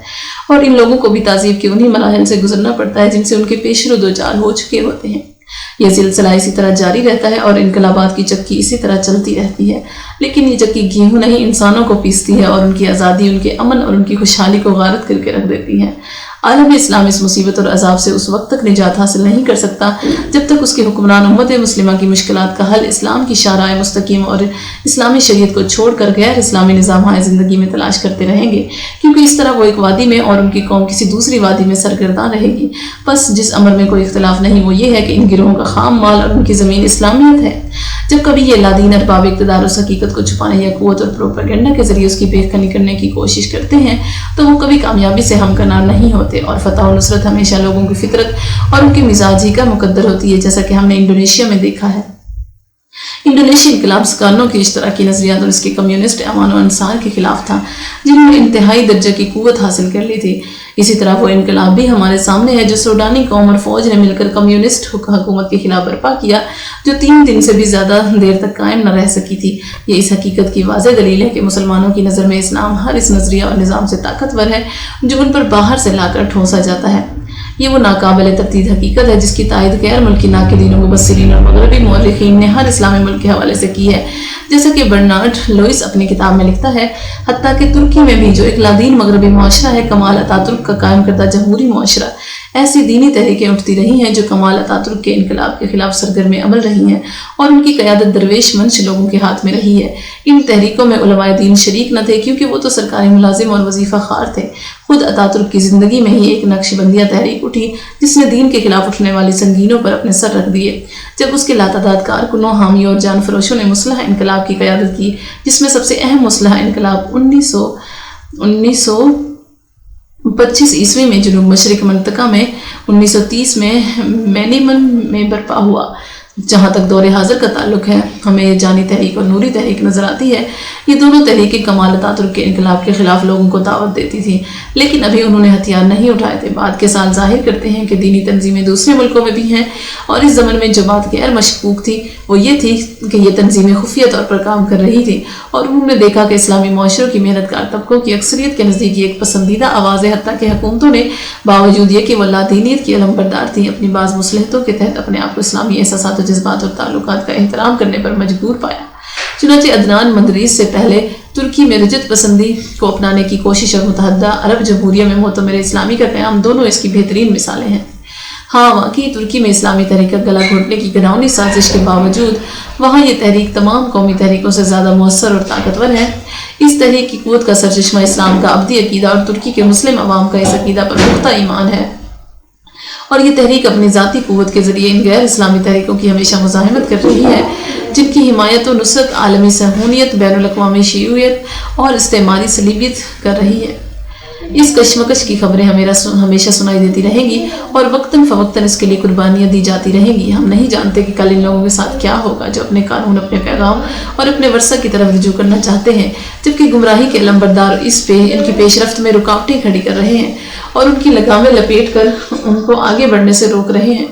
اور ان لوگوں کو بھی تعذیب کے انہی مراحل سے گزرنا پڑتا ہے جن سے ان کے پیشرو دوچار ہو چکے ہوتے ہیں۔ یہ سلسلہ اسی طرح جاری رہتا ہے اور انقلابات کی چکی اسی طرح چلتی رہتی ہے، لیکن یہ چکی گیہوں نہیں انسانوں کو پیستی ہے اور ان کی آزادی، ان کے امن اور ان کی خوشحالی کو غارت کر کے رکھ دیتی ہے۔ عالم اسلام اس مصیبت اور عذاب سے اس وقت تک نجات حاصل نہیں کر سکتا جب تک اس کے حکمران امت مسلمہ کی مشکلات کا حل اسلام کی شرائع مستقیم اور اسلامی شریعت کو چھوڑ کر غیر اسلامی نظام زندگی میں تلاش کرتے رہیں گے، کیونکہ اس طرح وہ ایک وادی میں اور ان کی قوم کسی دوسری وادی میں سرگرداں رہے گی۔ بس جس امر میں کوئی اختلاف نہیں وہ یہ ہے کہ ان گروہوں کا خام مال اور ان کی زمین اسلامیت ہے۔ جب کبھی یہ لادین ارباب اقتدار اس حقیقت کو چھپانے یا قوت اور پروپیگنڈا کے ذریعے اس کی بے خبری کرنے کی کوشش کرتے ہیں تو وہ کبھی کامیابی سے ہمکنار نہیں ہوتے، اور فتح و نصرت ہمیشہ لوگوں کی فطرت اور ان کے مزاج ہی کا مقدر ہوتی ہے، جیسا کہ ہم نے انڈونیشیا میں دیکھا ہے۔ انڈونیشی انقلاب سکانوں کی اشتراکی نظریات اور اس کے کمیونسٹ اعوان و انصار کے خلاف تھا، جنہوں نے انتہائی درجے کی قوت حاصل کر لی تھی۔ اسی طرح وہ انقلاب بھی ہمارے سامنے ہے جو سوڈانی قوم اور فوج نے مل کر کمیونسٹ حکومت کے خلاف برپا کیا، جو 3 دن سے بھی زیادہ دیر تک قائم نہ رہ سکی تھی۔ یہ اس حقیقت کی واضح دلیل ہے کہ مسلمانوں کی نظر میں اسلام ہر اس نظریہ اور نظام سے طاقتور ہے جو ان پر باہر سے لا کر ٹھونسا جاتا ہے۔ یہ وہ ناقابل تردید حقیقت ہے جس کی تائید غیر ملکی ناقدین و مبصرین اور مغربی مورخین نے ہر اسلامی ملک کے حوالے سے کی ہے، جیسا کہ برنارڈ لوئس اپنی کتاب میں لکھتا ہے۔ حتیٰ کہ ترکی میں بھی جو ایک لادین مغربی معاشرہ ہے، کمال اتاترک کا قائم کردہ جمہوری معاشرہ، ایسی دینی تحریکیں اٹھتی رہی ہیں جو کمال اتاترک کے انقلاب کے خلاف سرگرم عمل رہی ہیں اور ان کی قیادت درویش منش لوگوں کے ہاتھ میں رہی ہے۔ ان تحریکوں میں علماء دین شریک نہ تھے کیونکہ وہ تو سرکاری ملازم اور وظیفہ خوار تھے۔ خود اتاترک کی زندگی میں ہی ایک نقش بندیہ تحریک اٹھی جس نے دین کے خلاف اٹھنے والی سنگینوں پر اپنے سر رکھ دیے۔ جب اس کے لاتعداد کارکنوں، حامیوں اور جان فروشوں نے مسلح انقلاب کی قیادت کی، جس میں سب سے اہم مسلح انقلاب 1925 عیسوی میں جنوب مشرق منطقہ میں 1930 میں مینیمن میں برپا ہوا۔ جہاں تک دور حاضر کا تعلق ہے، ہمیں یہ جانی تحریک اور نوری تحریک نظر آتی ہے۔ یہ دونوں تحریکیں کمال اتاترک کے انقلاب کے خلاف لوگوں کو دعوت دیتی تھیں، لیکن ابھی انہوں نے ہتھیار نہیں اٹھائے تھے۔ بعد کے سال ظاہر کرتے ہیں کہ دینی تنظیمیں دوسرے ملکوں میں بھی ہیں، اور اس زمن میں جو بات غیر مشکوک تھی وہ یہ تھی کہ یہ تنظیمیں خفیہ طور پر کام کر رہی تھیں، اور انہوں نے دیکھا کہ اسلامی معاشروں کی محنت کار طبقوں کی اکثریت کے نزدیک ایک پسندیدہ آواز ہے، حتیٰ کہ حکومتوں نے باوجود یہ کہ وہ لادینیت کی علمبردار تھیں، اپنی بعض مصلحتوں کے تحت اپنے آپ کو اسلامی احساسات و جذبات اور تعلقات کا احترام کرنے پر مجبور پایا۔ چنانچہ عدنان مندریس سے پہلے ترکی میں رجت پسندی کو اپنانے کی کوشش اور متحدہ عرب جمہوریہ میں معتمر اسلامی کا قیام دونوں اس کی بہترین مثالیں ہیں۔ ہاں، واقعی ترکی میں اسلامی تحریک کا گلا گھونٹنے کی گھناؤنی سازش کے باوجود وہاں یہ تحریک تمام قومی تحریکوں سے زیادہ مؤثر اور طاقتور ہے۔ اس تحریک کی قوت کا سرچشمہ اسلام کا ابدی عقیدہ اور ترکی کے مسلم عوام کا اس عقیدہ پر پختہ ایمان ہے، اور یہ تحریک اپنی ذاتی قوت کے ذریعے ان غیر اسلامی تحریکوں کی ہمیشہ مزاحمت کر رہی ہے جن کی حمایت و نصرت عالمی صہیونیت، بین الاقوامی شیوعیت اور استعماری صلیبیت کر رہی ہے۔ اس کشمکش کی خبریں ہمیشہ سنائی دیتی رہیں گی اور وقتاً فوقتاً اس کے لیے قربانیاں دی جاتی رہیں گی۔ ہم نہیں جانتے کہ کل ان لوگوں کے ساتھ کیا ہوگا جو اپنے قانون، اپنے پیغام اور اپنے ورثہ کی طرف رجوع کرنا چاہتے ہیں، جبکہ گمراہی کے علمبردار ان کی پیش رفت میں رکاوٹیں کھڑی کر رہے ہیں اور ان کی لگامیں لپیٹ کر ان کو آگے بڑھنے سے روک رہے ہیں۔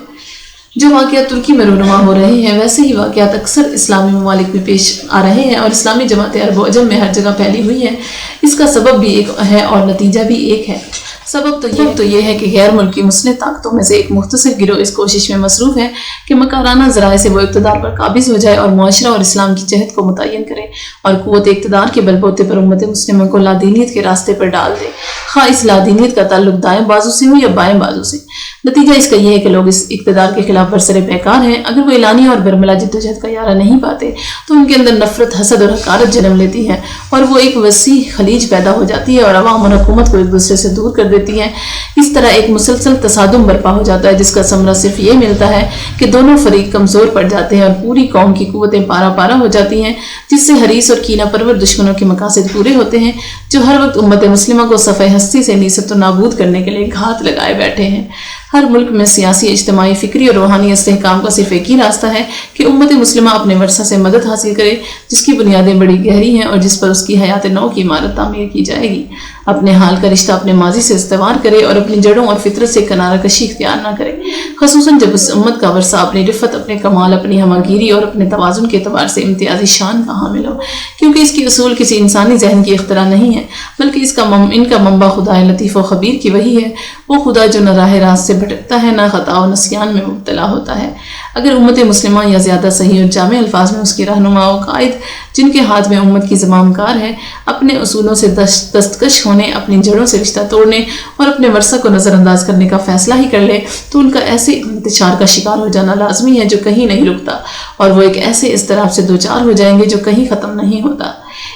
جو واقعات ترکی میں رونما ہو رہے ہیں ویسے ہی واقعات اکثر اسلامی ممالک میں پیش آ رہے ہیں، اور اسلامی جماعتیں عرب و عجم میں ہر جگہ پھیلی ہوئی ہیں۔ اس کا سبب بھی ایک ہے اور نتیجہ بھی ایک ہے۔ سبب تو یہ ہے کہ غیر ملکی مسلح طاقتوں میں سے ایک مختصر گروہ اس کوشش میں مصروف ہے کہ مکارانہ ذرائع سے وہ اقتدار پر قابض ہو جائے اور معاشرہ اور اسلام کی جہت کو متعین کرے اور قوت اقتدار کے بل بوتے پر امت مسلمہ کو لادینیت کے راستے پر ڈال دے، خواہ اس لادینیت کا تعلق دائیں بازو سے ہو یا بائیں بازو سے۔ نتیجہ اس کا یہ ہے کہ لوگ اس اقتدار کے خلاف برسر پیکار ہیں۔ اگر وہ اعلانیہ اور برملا جدوجہد کا یارہ نہیں پاتے تو ان کے اندر نفرت، حسد اور حقارت جنم لیتی ہے، اور وہ ایک وسیع خلیج پیدا ہو جاتی ہے اور عوام اور حکومت کو ایک دوسرے سے دور کر دیتی ہے۔ اس طرح ایک مسلسل تصادم برپا ہو جاتا ہے جس کا ثمرہ صرف یہ ملتا ہے کہ دونوں فریق کمزور پڑ جاتے ہیں اور پوری قوم کی قوتیں پارا پارا ہو جاتی ہیں، جس سے حریص اور کینہ پرور دشمنوں کے مقاصد پورے ہوتے ہیں جو ہر وقت امت مسلمہ کو صفحہ ہستی سے نیست و نابود کرنے کے لیے گھات لگائے بیٹھے ہیں۔ ہر ملک میں سیاسی، اجتماعی، فکری اور روحانی استحکام کا صرف ایک ہی راستہ ہے کہ امت مسلمہ اپنے ورثہ سے مدد حاصل کرے جس کی بنیادیں بڑی گہری ہیں اور جس پر اس کی حیات نو کی عمارت تعمیر کی جائے گی۔ اپنے حال کا رشتہ اپنے ماضی سے استوار کرے اور اپنی جڑوں اور فطرت سے کنارہ کشی اختیار نہ کرے، خصوصاً جب اس امت کا ورثہ اپنی رفت، اپنے کمال، اپنی ہماگیری اور اپنے توازن کے اعتبار سے امتیازی شان کا حامل ہو، کیونکہ اس کی اصول کسی انسانی ذہن کی اختراع نہیں ہے بلکہ ان کا منبع خدا لطیف و خبیر کی وحی ہے، وہ خدا جو نہ راہ راست سے بھٹکتا ہے، نہ خطا و نسیان میں مبتلا ہوتا ہے۔ اگر امت مسلمہ یا زیادہ صحیح اور جامع الفاظ میں اس کے رہنما و قائد، جن کے ہاتھ میں امت کی زمام کار ہے، اپنے اصولوں سے دستکش ہونے، اپنی جڑوں سے رشتہ توڑنے اور اپنے ورثہ کو نظر انداز کرنے کا فیصلہ ہی کر لے تو ان کا ایسے انتشار کا شکار ہو جانا لازمی ہے جو کہیں نہیں رکتا، اور وہ ایک ایسے اضطراب سے دوچار ہو جائیں گے جو کہیں ختم نہیں ہوتا۔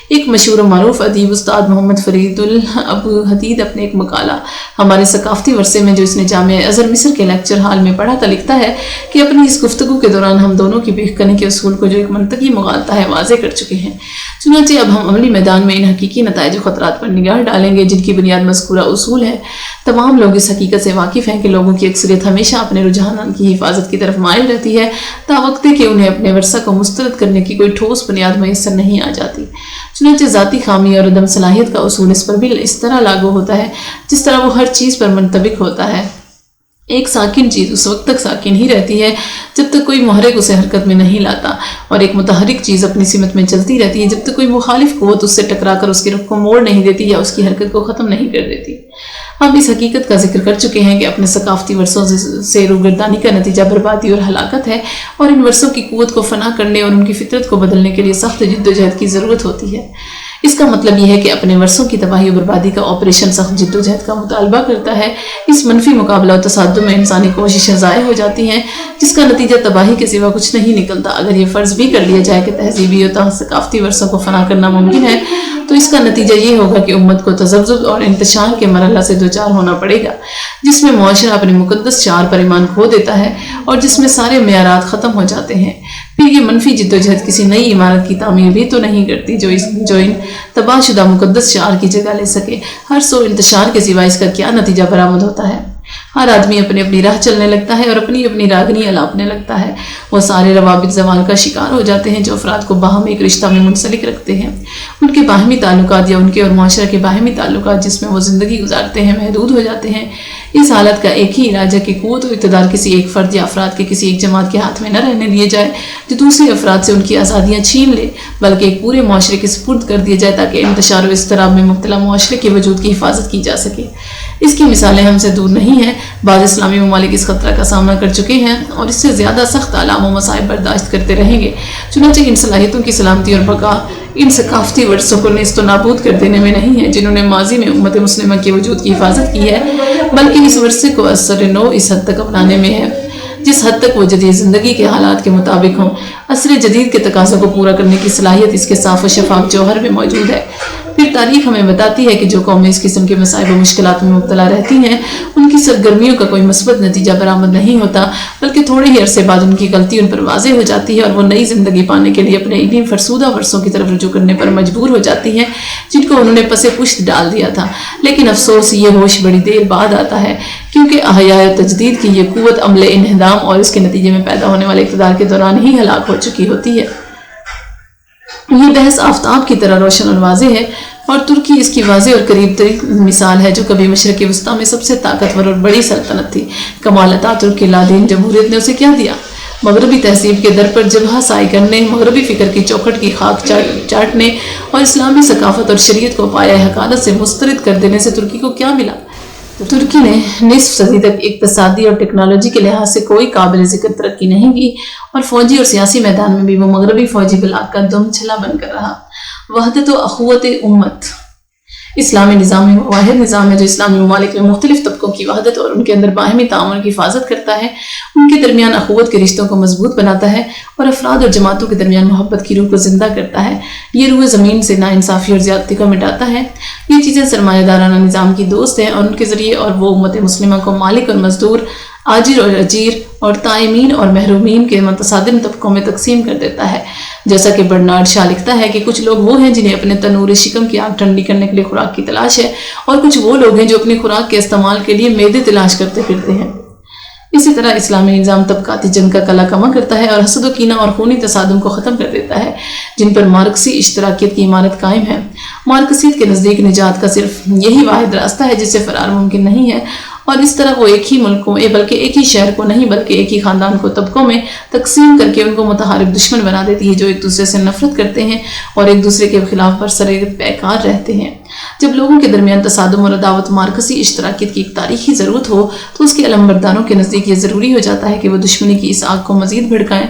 ایک مشہور و معروف ادیب استاد محمد فرید ابو حدید اپنے ایک مقالہ ہمارے ثقافتی ورثے میں جو اس نے جامعہ ازہر مصر کے لیکچر ہال میں پڑھا تھا لکھتا ہے کہ اپنی اس گفتگو کے دوران ہم دونوں کی بیخ کرنے کے اصول کو جو ایک منطقی مغالطہ ہے واضح کر چکے ہیں۔ چنانچہ اب ہم عملی میدان میں ان حقیقی نتائج و خطرات پر نگاہ ڈالیں گے جن کی بنیاد مذکورہ اصول ہے۔ تمام لوگ اس حقیقت سے واقف ہیں کہ لوگوں کی اکثریت ہمیشہ اپنے رجحانات کی حفاظت کی طرف مائل رہتی ہے تاوقتے کہ انہیں اپنے ورثہ کو مسترد کرنے کی کوئی ٹھوس بنیاد میسر نہیں آ جاتی۔ چنانچہ ذاتی خامی اور عدم صلاحیت کا اصول اس پر بھی اس طرح لاگو ہوتا ہے جس طرح وہ ہر چیز پر منطبق ہوتا ہے۔ ایک ساکن چیز اس وقت تک ساکن ہی رہتی ہے جب تک کوئی محرک اسے حرکت میں نہیں لاتا، اور ایک متحرک چیز اپنی سمت میں چلتی رہتی ہے جب تک کوئی مخالف قوت اس سے ٹکرا کر اس کے رخ کو موڑ نہیں دیتی یا اس کی حرکت کو ختم نہیں کر دیتی۔ ہم اس حقیقت کا ذکر کر چکے ہیں کہ اپنے ثقافتی ورثوں سے روگردانی کا نتیجہ بربادی اور ہلاکت ہے، اور ان ورثوں کی قوت کو فنا کرنے اور ان کی فطرت کو بدلنے کے لیے سخت جد و جہد کی ضرورت ہوتی ہے۔ اس کا مطلب یہ ہے کہ اپنے ورثوں کی تباہی و بربادی کا آپریشن سخت جد و جہد کا مطالبہ کرتا ہے۔ اس منفی مقابلہ و تصادم میں انسانی کوششیں ضائع ہو جاتی ہیں جس کا نتیجہ تباہی کے سوا کچھ نہیں نکلتا۔ اگر یہ فرض بھی کر لیا جائے کہ تہذیبی اور ثقافتی ورثوں کو فنا کرنا ممکن ہے تو اس کا نتیجہ یہ ہوگا کہ امت کو تذبذب اور انتشار کے مرحلہ سے دوچار ہونا پڑے گا جس میں معاشرہ اپنے مقدس شعار پر ایمان کھو دیتا ہے اور جس میں سارے معیارات ختم ہو جاتے ہیں۔ پھر یہ منفی جد و جہد کسی نئی عمارت کی تعمیر بھی تو نہیں کرتی جو ان تباہ شدہ مقدس شعار کی جگہ لے سکے۔ ہر سو انتشار کے سوا اس کا کیا نتیجہ برآمد ہوتا ہے؟ ہر آدمی اپنی اپنی راہ چلنے لگتا ہے اور اپنی اپنی راگنی الاپنے لگتا ہے۔ وہ سارے روابط زوال کا شکار ہو جاتے ہیں جو افراد کو باہم ایک رشتہ میں منسلک رکھتے ہیں۔ ان کے باہمی تعلقات یا ان کے اور معاشرہ کے باہمی تعلقات جس میں وہ زندگی گزارتے ہیں محدود ہو جاتے ہیں۔ اس حالت کا ایک ہی علاج ہے کہ قوت و اقتدار کسی ایک فرد یا افراد کے کسی ایک جماعت کے ہاتھ میں نہ رہنے دیے جائے جو دوسرے افراد سے ان کی آزادیاں چھین لے، بلکہ ایک پورے معاشرے کے سپرد کر دیا جائے تاکہ انتشار و اضطراب میں مبتلا معاشرے کے وجود کی حفاظت کی جا سکے۔ اس کی مثالیں ہم سے دور نہیں ہیں۔ بعض اسلامی ممالک اس خطرہ کا سامنا کر چکے ہیں اور اس سے زیادہ سخت آلام و مصائب برداشت کرتے رہیں گے۔ چنانچہ ان صلاحیتوں کی سلامتی اور بقا ان ثقافتی ورثوں کو نیست و نابود کر دینے میں نہیں ہے جنہوں نے ماضی میں امت مسلمہ کے وجود کی حفاظت کی ہے، بلکہ اس ورثے کو اثر نو اس حد تک اپنانے میں ہے جس حد تک وہ جدید زندگی کے حالات کے مطابق ہوں۔ عصر جدید کے تقاضوں کو پورا کرنے کی صلاحیت اس کے صاف و شفاف جوہر میں موجود ہے۔ پھر تاریخ ہمیں بتاتی ہے کہ جو قومیں اس قسم کے مصائب و مشکلات میں مبتلا رہتی ہیں ان کی سرگرمیوں کا کوئی مثبت نتیجہ برآمد نہیں ہوتا، بلکہ تھوڑے ہی عرصے بعد ان کی غلطی ان پر واضح ہو جاتی ہے اور وہ نئی زندگی پانے کے لیے اپنے انہی فرسودہ ورثوں کی طرف رجوع کرنے پر مجبور ہو جاتی ہیں جن کو انہوں نے پس پشت ڈال دیا تھا۔ لیکن افسوس یہ ہوش بڑی دیر بعد آتا ہے کیونکہ احیاء تجدید کی یہ قوت عمل انہدام اور اس کے نتیجے میں پیدا ہونے والے اقتدار کے دوران ہی ہلاک ہو چکی ہوتی ہے۔ یہ بحث آفتاب کی طرح روشن اور واضح ہے، اور ترکی اس کی واضح اور قریب ترین مثال ہے جو کبھی مشرق وسطیٰ میں سب سے طاقتور اور بڑی سلطنت تھی۔ کمال اتاتürk کی لادین جمہوریت نے اسے کیا دیا؟ مغربی تہذیب کے در پر جبہہ سائی کرنے، مغربی فکر کی چوکھٹ کی خاک چاٹنے اور اسلامی ثقافت اور شریعت کو پایہ حقارت سے مسترد کر دینے سے ترکی کو کیا ملا؟ ترکی نے نصف صدی تک اقتصادی اور ٹیکنالوجی کے لحاظ سے کوئی قابل ذکر ترقی نہیں کی، اور فوجی اور سیاسی میدان میں بھی وہ مغربی فوجی بلاک کا دم چھلا بن کر رہا۔ وحدت و اخوت امت اسلامی نظام واحد نظام ہے جو اسلامی ممالک میں مختلف طبقوں کی وحدت اور ان کے اندر باہمی تعاون کی حفاظت کرتا ہے، ان کے درمیان اخوت کے رشتوں کو مضبوط بناتا ہے اور افراد اور جماعتوں کے درمیان محبت کی روح کو زندہ کرتا ہے۔ یہ روح زمین سے ناانصافی اور زیادتی کو مٹاتا ہے۔ یہ چیزیں سرمایہ دارانہ نظام کی دوست ہیں اور ان کے ذریعے اور وہ امت مسلمہ کو مالک اور مزدور، آجر اور اجیر اور تائمین اور محرومین کے متصادم طبقوں میں تقسیم کر دیتا ہے۔ جیسا کہ برنارڈ شاہ لکھتا ہے کہ کچھ لوگ وہ ہیں جنہیں اپنے تنور شکم کی آگ ٹھنڈی کرنے کے لیے خوراک کی تلاش ہے، اور کچھ وہ لوگ ہیں جو اپنی خوراک کے استعمال کے لیے معدے تلاش کرتے پھرتے ہیں۔ اسی طرح اسلامی نظام طبقاتی جنگ کا کلا کما کرتا ہے اور حسد و کینہ اور خونی تصادم کو ختم کر دیتا ہے جن پر مارکسی اشتراکیت کی عمارت قائم ہے۔ مارکسیت کے نزدیک نجات کا صرف یہی واحد راستہ ہے جس سے فرار ممکن نہیں ہے، اور اس طرح وہ ایک ہی ملک کو بلکہ ایک ہی شہر کو نہیں بلکہ ایک ہی خاندان کو طبقوں میں تقسیم کر کے ان کو متحارب دشمن بنا دیتی ہے جو ایک دوسرے سے نفرت کرتے ہیں اور ایک دوسرے کے خلاف برسر پیکار رہتے ہیں۔ جب لوگوں کے درمیان تصادم اور عداوت مارکسی اشتراکیت کی ایک تاریخی ضرورت ہو تو اس کے علمبرداروں کے نزدیک یہ ضروری ہو جاتا ہے کہ وہ دشمنی کی اس آگ کو مزید بھڑکائیں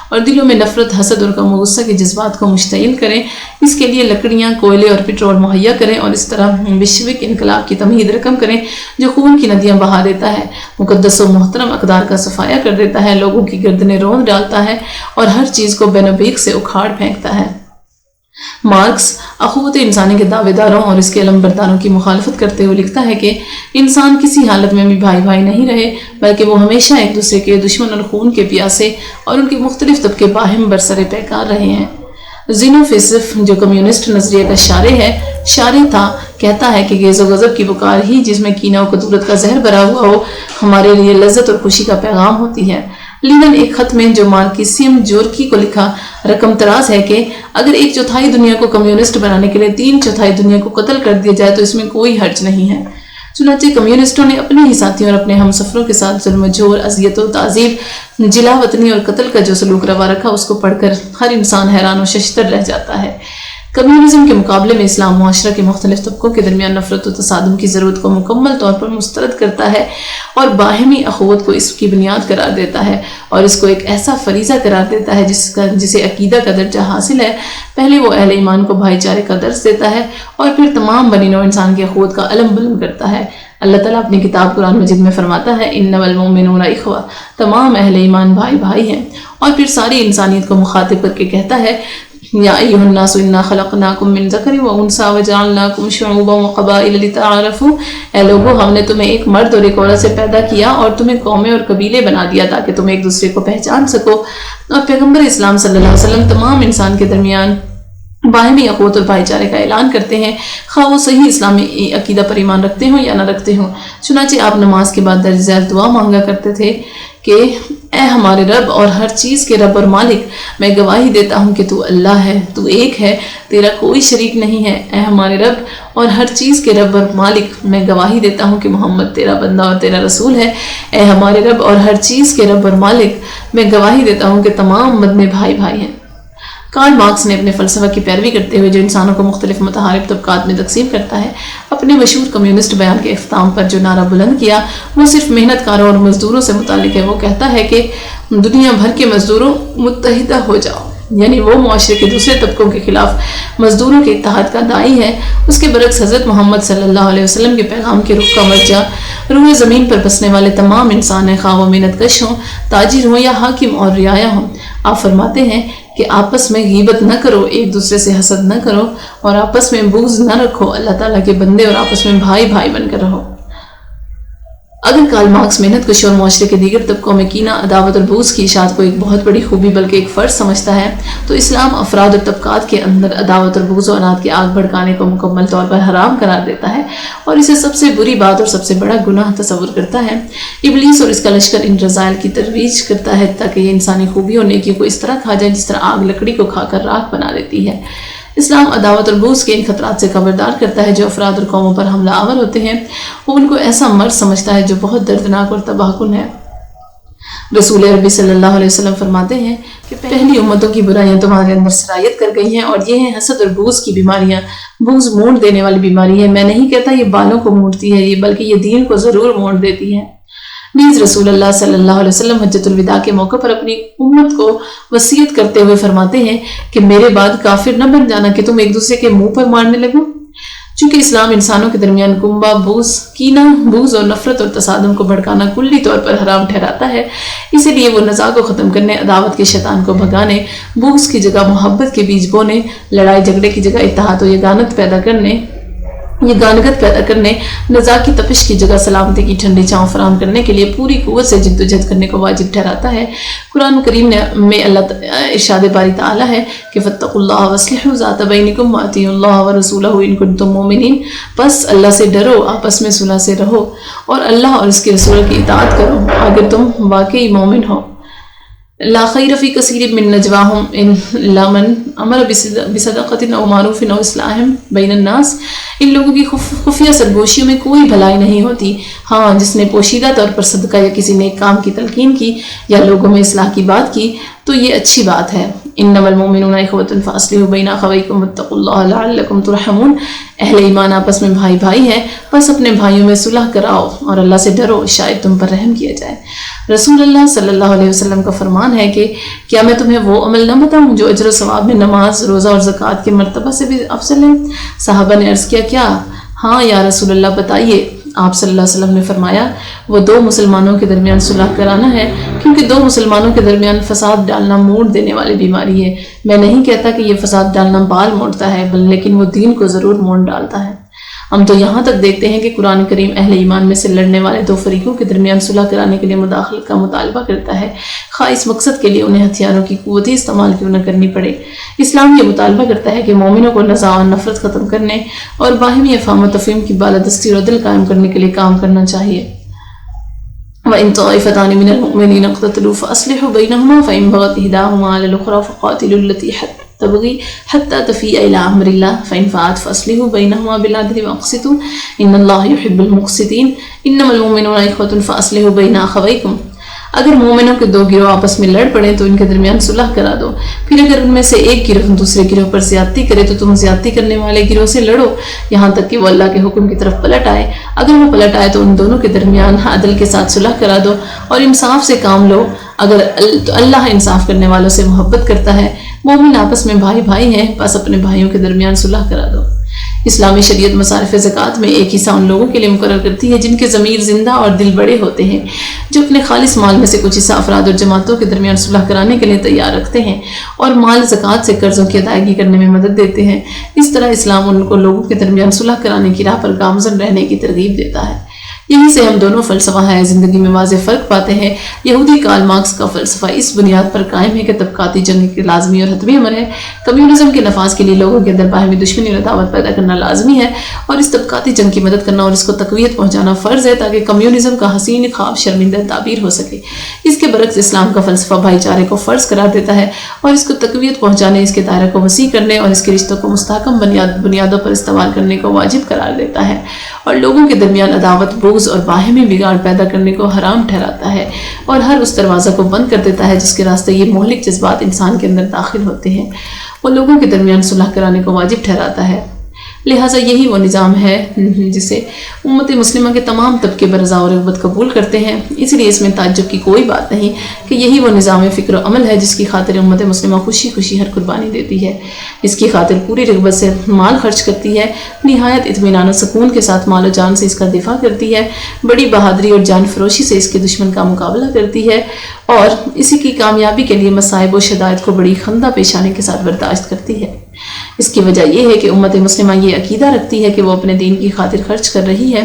اور دلوں میں نفرت، حسد اور غم و غصہ کے جذبات کو مشتعل کریں۔ اس کے لیے لکڑیاں، کوئلے اور پٹرول مہیا کریں اور اس طرح وشوک انقلاب کی تمہید رقم کریں جو خون کی ندیاں بہا دیتا ہے، مقدس و محترم اقدار کا صفایا کر دیتا ہے، لوگوں کی گردنیں روند ڈالتا ہے اور ہر چیز کو بین و بیک سے اکھاڑ پھینکتا ہے۔ مارکس اخوت انسانی کے دعوے داروں اور اس کے علمبرداروں کی مخالفت کرتے ہوئے لکھتا ہے کہ انسان کسی حالت میں بھی بھائی بھائی نہیں رہے بلکہ وہ ہمیشہ ایک دوسرے کے دشمن اور خون کے پیاسے اور ان کے مختلف طبقے باہم برسر پیکار رہے ہیں۔ زینوفیسف جو کمیونسٹ نظریے کا شارع تھا کہتا ہے کہ غیظ و غضب کی بکار ہی جس میں کینہ و کدورت کا زہر بھرا ہوا ہو ہمارے لیے لذت اور خوشی کا پیغام ہوتی ہے۔ لینن ایک خط میں جو مارکسیم جورکی کو لکھا رقم تراز ہے کہ اگر 1/4 دنیا کو کمیونسٹ بنانے کے لیے 3/4 دنیا کو قتل کر دیا جائے تو اس میں کوئی حرج نہیں ہے۔ چنانچہ کمیونسٹوں نے اپنے ہی ساتھیوں اور اپنے ہم سفروں کے ساتھ ظلم و جور، اذیت و تعذیب، جلا وطنی اور قتل کا جو سلوک روا رکھا اس کو پڑھ کر ہر انسان حیران و ششدر رہ جاتا ہے۔ کمیونزم کے مقابلے میں اسلام معاشرہ کے مختلف طبقوں کے درمیان نفرت و تصادم کی ضرورت کو مکمل طور پر مسترد کرتا ہے اور باہمی اخوت کو اس کی بنیاد قرار دیتا ہے اور اس کو ایک ایسا فریضہ قرار دیتا ہے جسے عقیدہ کا درجہ حاصل ہے۔ پہلے وہ اہل ایمان کو بھائی چارے کا درس دیتا ہے اور پھر تمام بنی نوع انسان کی اخوت کا علم بلند کرتا ہے۔ اللہ تعالیٰ اپنی کتاب قرآن مجید میں فرماتا ہے انما المؤمنون اخوہ، تمام اہل ایمان بھائی بھائی ہیں، اور پھر ساری انسانیت کو مخاطب کر کے کہتا ہے یا ایھا الناس انا خلقناکم من ذکر و انثی وجعلناکم شعوبا وقبائل لتعارفوا، اے لوگو ہم نے تمہیں ایک مرد اور ایک عورت سے پیدا کیا اور تمہیں قومیں اور قبیلے بنا دیا تاکہ تم ایک دوسرے کو پہچان سکو۔ اور پیغمبر اسلام صلی اللہ علیہ وسلم تمام انسان کے درمیان باہمی اخوت اور بھائی چارے کا اعلان کرتے ہیں، خواہ وہ صحیح اسلامی عقیدہ پر ایمان رکھتے ہوں یا نہ رکھتے ہوں۔ چنانچہ آپ نماز کے بعد درج ذیل دعا مانگا کرتے تھے کہ اے ہمارے رب اور ہر چیز کے رب اور مالک، میں گواہی دیتا ہوں کہ تو اللہ ہے، تو ایک ہے، تیرا کوئی شریک نہیں ہے۔ اے ہمارے رب اور ہر چیز کے رب اور مالک، میں گواہی دیتا ہوں کہ محمد تیرا بندہ اور تیرا رسول ہے۔ اے ہمارے رب اور ہر چیز کے رب اور مالک، میں گواہی دیتا ہوں کہ تمام مدنی بھائی بھائی ہیں۔ کارل مارکس نے اپنے فلسفہ کی پیروی کرتے ہوئے جو انسانوں کو مختلف متحارب طبقات میں تقسیم کرتا ہے، اپنے مشہور کمیونسٹ بیان کے اختتام پر جو نعرہ بلند کیا وہ صرف محنت کاروں اور مزدوروں سے متعلق ہے۔ وہ کہتا ہے کہ دنیا بھر کے مزدوروں متحدہ ہو جاؤ، یعنی وہ معاشرے کے دوسرے طبقوں کے خلاف مزدوروں کے اتحاد کا داعی ہے۔ اس کے برعکس حضرت محمد صلی اللہ علیہ وسلم کے پیغام کے رخ کا مرجع روح زمین پر بسنے والے تمام انسان ہیں، خواہ وہ محنت کش ہوں، تاجر ہوں یا حاکم اور رعایا ہوں۔ آپ فرماتے ہیں کہ آپس میں غیبت نہ کرو، ایک دوسرے سے حسد نہ کرو اور آپس میں بغض نہ رکھو، اللہ تعالیٰ کے بندے اور آپس میں بھائی بھائی بن کر رہو۔ اگر کارل مارکس محنت کش اور معاشرے کے دیگر طبقوں میں کینہ، عداوت اور بغض کی اشاعت کو ایک بہت بڑی خوبی بلکہ ایک فرض سمجھتا ہے، تو اسلام افراد اور طبقات کے اندر عداوت اور بغض و عناد کی آگ بھڑکانے کو مکمل طور پر حرام قرار دیتا ہے اور اسے سب سے بری بات اور سب سے بڑا گناہ تصور کرتا ہے۔ ابلیس اور اس کا لشکر ان رذائل کی ترویج کرتا ہے تاکہ یہ انسانی خوبی اور نیکیوں کو اس طرح کھا جائے جس طرح آگ لکڑی کو کھا کر راکھ بنا دیتی ہے۔ اسلام عداوت اور بغض کے ان خطرات سے خبردار کرتا ہے جو افراد اور قوموں پر حملہ آور ہوتے ہیں۔ وہ ان کو ایسا مرض سمجھتا ہے جو بہت دردناک اور تباہ کن ہے۔ رسول عربی صلی اللہ علیہ وسلم فرماتے ہیں کہ پہلی امتوں کی برائیاں تمہارے اندر سرایت کر گئی ہیں اور یہ ہیں حسد اور بغض کی بیماریاں۔ بغض موڑ دینے والی بیماری ہے، میں نہیں کہتا یہ بالوں کو موڑتی ہے، یہ بلکہ یہ دین کو ضرور موڑ دیتی ہے۔ نیز رسول اللہ صلی اللہ علیہ وسلم حجۃ الوداع کے موقع پر اپنی امت کو وصیت کرتے ہوئے فرماتے ہیں کہ میرے بعد کافر نہ بن جانا کہ تم ایک دوسرے کے منہ پر مارنے لگو۔ چونکہ اسلام انسانوں کے درمیان کنبہ، بغض، کینہ، بغض اور نفرت اور تصادم کو بھڑکانا کلی طور پر حرام ٹھہراتا ہے، اسی لیے وہ نزاع کو ختم کرنے، عداوت کے شیطان کو بھگانے، بغض کی جگہ محبت کے بیج بونے، لڑائی جھگڑے کی جگہ اتحاد و یگانگت پیدا کرنے، نزاع کی تپش کی جگہ سلامتی کی ٹھنڈی چھاؤں فراہم کرنے کے لیے پوری قوت سے جد و جہد کرنے کو واجب ٹھہراتا ہے۔ قرآن کریم میں اللہ ارشاد باری تعالیٰ ہے کہ فاتقوا اللہ واصلحوا ذات بینکم واطیعوا اللہ ورسولہ ان کنتم مؤمنین، بس اللہ سے ڈرو، آپس میں صلح سے رہو اور اللہ اور اس کے رسول کی اطاعت کرو اگر تم واقعی مومن ہو۔ لا خیر فی کثیر من نجواہم الا من امر بصدقۃ او معروف او اصلاح بین الناس ان لوگوں کی خفیہ سرگوشیوں میں کوئی بھلائی نہیں ہوتی۔ ہاں، جس نے پوشیدہ طور پر صدقہ یا کسی نیک کام کی تلقین کی یا لوگوں میں اصلاح کی بات کی تو یہ اچھی بات ہے۔ انما المؤمنون اخوۃ فاصلحوا بین اخویکم واتقوا اللہ لعلکم ترحمون۔ اہل ایمان آپس میں بھائی بھائی ہیں، بس اپنے بھائیوں میں صلح کراؤ اور اللہ سے ڈرو، شاید تم پر رحم کیا جائے۔ رسول اللہ صلی اللہ علیہ وسلم کا فرمان ہے کہ کیا میں تمہیں وہ عمل نہ بتاؤں جو اجر و ثواب میں نماز، روزہ اور زکوٰۃ کے مرتبہ سے بھی افضل ہے؟ صحابہ نے عرض کیا؟ ہاں یا رسول اللہ، بتائیے۔ آپ صلی اللہ علیہ وسلم نے فرمایا، وہ دو مسلمانوں کے درمیان صلح کرانا ہے، کیونکہ دو مسلمانوں کے درمیان فساد ڈالنا موڑ دینے والی بیماری ہے۔ میں نہیں کہتا کہ یہ فساد ڈالنا بال موڑتا ہے، لیکن وہ دین کو ضرور موڑ ڈالتا ہے۔ ہم تو یہاں تک دیکھتے ہیں کہ قرآن کریم اہل ایمان میں سے لڑنے والے دو فریقوں کے درمیان صلح کرانے کے لیے مداخلت کا مطالبہ کرتا ہے، خواہ اس مقصد کے لیے انہیں ہتھیاروں کی قوتی استعمال کیوں نہ کرنی پڑے۔ اسلام یہ مطالبہ کرتا ہے کہ مومنوں کو نزاع اور نفرت ختم کرنے اور باہمی افہام و تفہیم کی بالادستی اور عدل قائم کرنے کے لیے کام کرنا چاہیے۔ وَإِن طَائِفَتَانِ مِنَ الْمُؤْمِنِينَ اقْتَتَلُوا فَأَصْلِحُوا بَيْنَهُمَا فَإِن بَغَتْ إِحْدَاهُمَا عَلَى الْأُخْرَى فَقَاتِلُوا الَّتِي تبغي حتى تفيء إلى أمر الله فإن فاءت فأصلحوا بينهما بالعدل وأقسطوا إن الله يحب المقسطين إنما المؤمنون إخوة فأصلحوا بين أخويكم۔ اگر مومنوں کے دو گروہ آپس میں لڑ پڑیں تو ان کے درمیان صلح کرا دو، پھر اگر ان میں سے ایک گروہ دوسرے گروہ پر زیادتی کرے تو تم زیادتی کرنے والے گروہ سے لڑو یہاں تک کہ وہ اللہ کے حکم کی طرف پلٹ آئے۔ اگر وہ پلٹ آئے تو ان دونوں کے درمیان عدل کے ساتھ صلح کرا دو اور انصاف سے کام لو۔ اگر اللہ انصاف کرنے والوں سے محبت کرتا ہے۔ مومن آپس میں بھائی بھائی ہیں، بس اپنے بھائیوں کے درمیان صلح کرا دو۔ اسلامی شریعت مصارف زکوٰۃ میں ایک حصہ ان لوگوں کے لیے مقرر کرتی ہے جن کے ضمیر زندہ اور دل بڑے ہوتے ہیں، جو اپنے خالص مال میں سے کچھ حصہ افراد اور جماعتوں کے درمیان صلح کرانے کے لیے تیار رکھتے ہیں اور مال زکوٰۃ سے قرضوں کی ادائیگی کرنے میں مدد دیتے ہیں۔ اس طرح اسلام ان کو لوگوں کے درمیان صلح کرانے کی راہ پر گامزن رہنے کی ترغیب دیتا ہے۔ یہیں سے ہم دونوں فلسفہ ہے زندگی میں واضح فرق پاتے ہیں۔ یہودی کارل مارکس کا فلسفہ اس بنیاد پر قائم ہے کہ طبقاتی جنگ ایک لازمی اور حتمی امر ہے۔ کمیونزم کے نفاذ کے لیے لوگوں کے اندر باہمی دشمنی اور عداوت پیدا کرنا لازمی ہے، اور اس طبقاتی جنگ کی مدد کرنا اور اس کو تقویت پہنچانا فرض ہے تاکہ کمیونزم کا حسین خواب شرمندہ تعبیر ہو سکے۔ اس کے برعکس اسلام کا فلسفہ بھائی چارے کو فرض قرار دیتا ہے اور اس کو تقویت پہنچانے، اس کے دائرے کو وسیع کرنے اور اس کے رشتوں کو مستحکم بنیادوں پر استوار کرنے کو واجب قرار دیتا ہے، اور لوگوں کے درمیان عداوت، بغض اور باہمی بگاڑ پیدا کرنے کو حرام ٹھہراتا ہے، اور ہر اس دروازہ کو بند کر دیتا ہے جس کے راستے یہ مہلک جذبات انسان کے اندر داخل ہوتے ہیں۔ وہ لوگوں کے درمیان صلح کرانے کو واجب ٹھہراتا ہے۔ لہٰذا یہی وہ نظام ہے جسے امت مسلمہ کے تمام طبقے برضا و رغبت قبول کرتے ہیں۔ اس لیے اس میں تعجب کی کوئی بات نہیں کہ یہی وہ نظام فکر و عمل ہے جس کی خاطر امت مسلمہ خوشی خوشی ہر قربانی دیتی ہے، اس کی خاطر پوری رغبت سے مال خرچ کرتی ہے، نہایت اطمینان و سکون کے ساتھ مال و جان سے اس کا دفاع کرتی ہے، بڑی بہادری اور جان فروشی سے اس کے دشمن کا مقابلہ کرتی ہے، اور اسی کی کامیابی کے لیے مصائب و شدائد کو بڑی خندہ پیشانی کے ساتھ برداشت کرتی ہے۔ اس کی وجہ یہ ہے کہ امت مسلمہ یہ عقیدہ رکھتی ہے کہ وہ اپنے دین کی خاطر خرچ کر رہی ہے،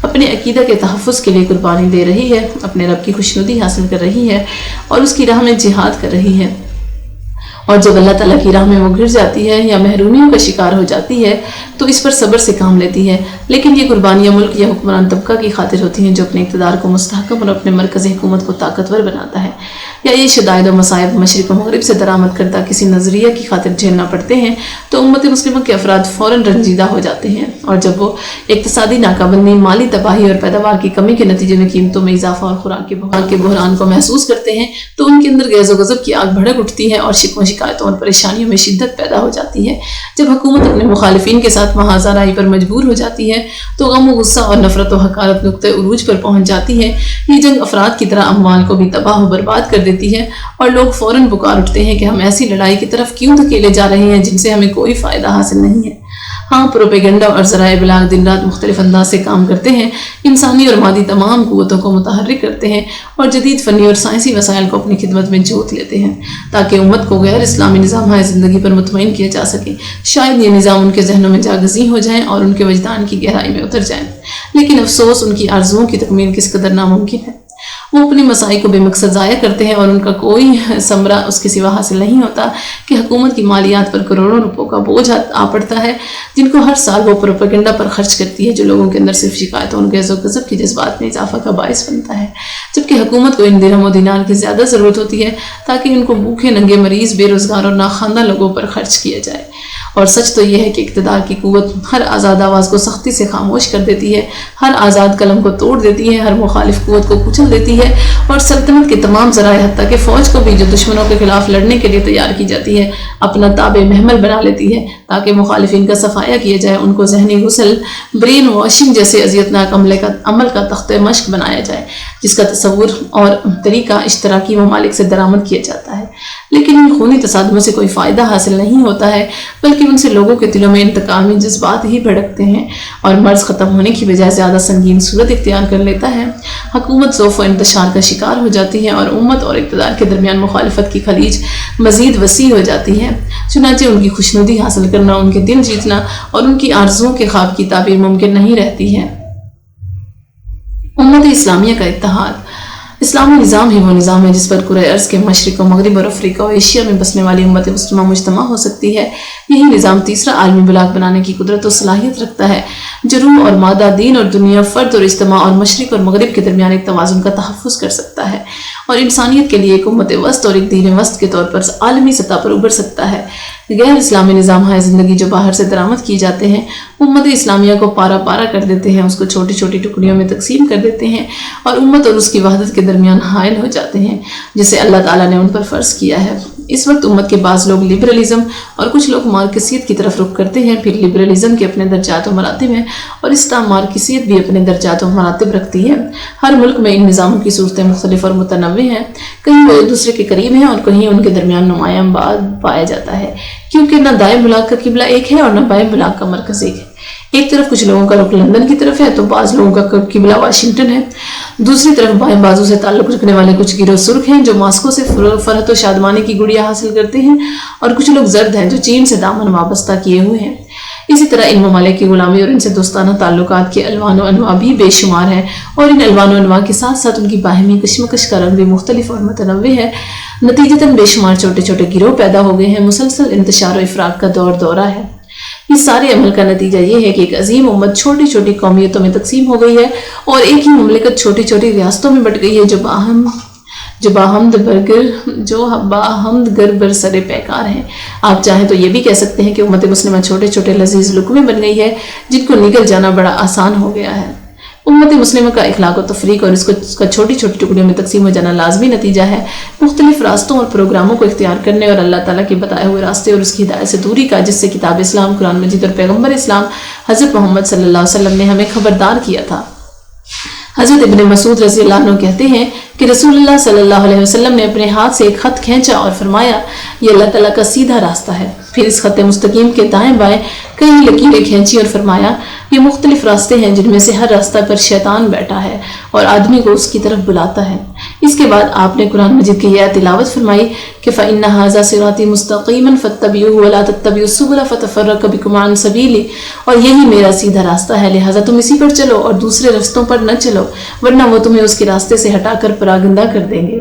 اپنے عقیدہ کے تحفظ کے لیے قربانی دے رہی ہے، اپنے رب کی خوشنودی حاصل کر رہی ہے اور اس کی راہ میں جہاد کر رہی ہے، اور جب اللہ تعالیٰ کی راہ میں وہ گر جاتی ہے یا محرومیوں کا شکار ہو جاتی ہے تو اس پر صبر سے کام لیتی ہے۔ لیکن یہ قربانیاں ملک یا حکمران طبقہ کی خاطر ہوتی ہیں جو اپنے اقتدار کو مستحکم اور اپنے مرکزی حکومت کو طاقتور بناتا ہے، یا یہ شدائد و مصائب مشرق و مغرب سے درآمد کردہ کسی نظریہ کی خاطر جھیلنا پڑتے ہیں تو امت مسلمہ کے افراد فوراً رنجیدہ ہو جاتے ہیں، اور جب وہ اقتصادی ناکہ بندی، مالی تباہی اور پیداوار کی کمی کے نتیجے میں قیمتوں میں اضافہ اور خوراک کے بحران کو محسوس کرتے ہیں تو ان کے اندر غیظ و غضب کی آگ بھڑک اٹھتی ہے اور شکووں شکایتوں اور پریشانیوں میں شدت پیدا ہو جاتی ہے۔ جب حکومت اپنے مخالفین کے ساتھ محاذہ رائی پر مجبور ہو جاتی ہے تو غم و غصہ اور نفرت و حقارت نقطۂ عروج پر پہنچ جاتی ہے۔ یہ جنگ افراد کی طرح اموال کو بھی تباہ و برباد کر دیتی ہے، اور لوگ فوراً پکار اٹھتے ہیں کہ ہم ایسی لڑائی کی طرف کیوں دھکیلے جا رہے ہیں جن سے ہمیں کوئی فائدہ حاصل نہیں ہے۔ ہاں، پروپیگنڈا اور ذرائع ابلاغ دن رات مختلف انداز سے کام کرتے ہیں، انسانی اور مادی تمام قوتوں کو متحرک کرتے ہیں اور جدید فنی اور سائنسی وسائل کو اپنی خدمت میں جوت لیتے ہیں تاکہ امت کو غیر اسلامی نظام زندگی پر مطمئن کیا جا سکے۔ شاید یہ نظام ان کے ذہنوں میں جاگزیں ہو جائیں اور ان کے وجدان کی گہرائی میں اتر جائیں، لیکن افسوس ان کی آرزوؤں کی تکمیل کس قدر ناممکن ہے۔ وہ اپنی مساعی کو بے مقصد ضائع کرتے ہیں اور ان کا کوئی ثمرہ اس کے سوا حاصل نہیں ہوتا کہ حکومت کی مالیات پر کروڑوں روپوں کا بوجھ آ پڑتا ہے جن کو ہر سال وہ پروپیگنڈا پر خرچ کرتی ہے، جو لوگوں کے اندر صرف شکایتوں اور غیظ و غضب کی جذبات میں اضافہ کا باعث بنتا ہے، جبکہ حکومت کو ان درہم و دینار کی زیادہ ضرورت ہوتی ہے تاکہ ان کو بھوکے ننگے، مریض، بے روزگار اور ناخواندہ لوگوں پر خرچ کیا جائے، اور سچ تو یہ ہے کہ اقتدار کی قوت ہر آزاد آواز کو سختی سے خاموش کر دیتی ہے، ہر آزاد قلم کو توڑ دیتی ہے، ہر مخالف قوت کو کچل دیتی ہے، اور سلطنت کے تمام ذرائع حتیٰ کہ فوج کو بھی جو دشمنوں کے خلاف لڑنے کے لیے تیار کی جاتی ہے اپنا تابع محمل بنا لیتی ہے تاکہ مخالفین کا صفایا کیا جائے، ان کو ذہنی غسل، برین واشنگ جیسے اذیتناک عمل کا تخت مشق بنایا جائے، جس کا تصور اور طریقہ اشتراکی ممالک سے درآمد کیا جاتا ہے۔ لیکن ان خونی تصادموں سے کوئی فائدہ حاصل نہیں ہوتا ہے، بلکہ ان سے لوگوں کے دلوں میں انتقامی جذبات ہی بھڑکتے ہیں اور مرض ختم ہونے کی بجائے زیادہ سنگین صورت اختیار کر لیتا ہے۔ حکومت ذوف و انتشار کا شکار ہو جاتی ہے اور امت اور اقتدار کے درمیان مخالفت کی خلیج مزید وسیع ہو جاتی ہے۔ چنانچہ ان کی خوشنودی حاصل کرنا، ان کے دل جیتنا اور ان کی آرزوؤں کے خواب کی تعبیر ممکن نہیں رہتی ہے۔ امت اسلامیہ کا اتحاد۔ اسلامی نظام ہی وہ نظام ہے جس پر کرۂ ارض کے مشرق و مغرب اور افریقہ و ایشیا میں بسنے والی امت مسلمہ مجتمع ہو سکتی ہے۔ یہی نظام تیسرا عالمی بلاک بنانے کی قدرت و صلاحیت رکھتا ہے، جو روح اور مادہ، دین اور دنیا، فرد اور اجتماع اور مشرق اور مغرب کے درمیان ایک توازن کا تحفظ کر سکتا ہے اور انسانیت کے لیے ایک امت وسط اور ایک دین وسط کے طور پر عالمی سطح پر ابھر سکتا ہے۔ غیر اسلامی نظام ہائے زندگی جو باہر سے درآمد کی جاتے ہیں امت اسلامیہ کو پارا پارا کر دیتے ہیں، اس کو چھوٹی چھوٹی ٹکڑیوں میں تقسیم کر دیتے ہیں اور امت اور اس کی وحدت کے درمیان حائل ہو جاتے ہیں جسے اللہ تعالیٰ نے ان پر فرض کیا ہے۔ اس وقت امت کے بعض لوگ لبرلزم اور کچھ لوگ مارکسیت کی طرف رخ کرتے ہیں۔ پھر لبرلزم کے اپنے درجات و مراتب ہیں اور اس طرح مارکسیت بھی اپنے درجات و مراتب رکھتی ہے۔ ہر ملک میں ان نظاموں کی صورتیں مختلف اور متنوع ہیں، کہیں وہ ایک دوسرے کے قریب ہیں اور کہیں ان کے درمیان نمایاں بعد پایا جاتا ہے، کیونکہ نہ دائیں بلاک کا قبلہ ایک ہے اور نہ بائیں بلاک کا مرکز ایک ہے۔ ایک طرف کچھ لوگوں کا رخ لندن کی طرف ہے تو بعض لوگوں کا قبلہ واشنگٹن ہے، دوسری طرف بائیں بازو سے تعلق رکھنے والے کچھ گروہ سرخ ہیں جو ماسکو سے فرحت و شادمانی کی گڑیا حاصل کرتے ہیں اور کچھ لوگ زرد ہیں جو چین سے دامن وابستہ کیے ہوئے ہیں۔ اسی طرح ان ممالک کی غلامی اور ان سے دوستانہ تعلقات کے الوان و انواع بھی بے شمار ہیں اور ان الوان و انواع کے ساتھ ساتھ ان کی باہمی کشمکش کا رنگ بھی مختلف اور متنوع ہے۔ نتیجتاً بے شمار چھوٹے چھوٹے گروہ پیدا ہو گئے ہیں، مسلسل انتشار و افراط کا دورہ ہے۔ اس سارے عمل کا نتیجہ یہ ہے کہ ایک عظیم امت چھوٹی چھوٹی قومیتوں میں تقسیم ہو گئی ہے اور ایک ہی مملکت چھوٹی چھوٹی ریاستوں میں بٹ گئی ہے جو باہمد گر برسر پیکار ہیں۔ آپ چاہیں تو یہ بھی کہہ سکتے ہیں کہ امت مسلمہ چھوٹے چھوٹے لذیذ لقمے بن گئی ہے جن کو نگل جانا بڑا آسان ہو گیا ہے۔ امت مسلمہ کا اخلاق و تفریق اور اس کا چھوٹی چھوٹی ٹکڑیوں میں تقسیم ہو جانا لازمی نتیجہ ہے مختلف راستوں اور پروگراموں کو اختیار کرنے اور اللہ تعالیٰ کے بتائے ہوئے راستے اور اس کی ہدایت سے دوری کا، جس سے کتاب اسلام، قرآن مجید اور پیغمبر اسلام حضرت محمد صلی اللہ علیہ وسلم نے ہمیں خبردار کیا تھا۔ حضرت ابن مسعود رضی اللہ عنہ کہتے ہیں کہ رسول اللہ صلی اللہ علیہ وسلم نے اپنے ہاتھ سے ایک خط کھینچا اور فرمایا یہ اللہ تعالیٰ کا سیدھا راستہ ہے۔ پھر اس خط مستقیم کے دائیں بائیں کئی لکیریں کھینچی اور فرمایا یہ مختلف راستے ہیں جن میں سے ہر راستہ پر شیطان بیٹھا ہے اور آدمی کو اس کی طرف بلاتا ہے۔ اس کے بعد آپ نے قرآن مجید کی یہ تلاوت فرمائی کہ فَإِنَّ هَذَا صِرَاطِي مُسْتَقِيمًا فَاتَّبِعُوهُ وَلَا تَتَّبِعُوا السُّبُلَ فَتَفَرَّقَ بِكُمْ عَنْ سَبِيلِهِ، اور یہی میرا سیدھا راستہ ہے، لہٰذا تم اسی پر چلو اور دوسرے رستوں پر نہ چلو ورنہ وہ تمہیں اس کے راستے سے ہٹا کر پراگندہ کر دیں گے۔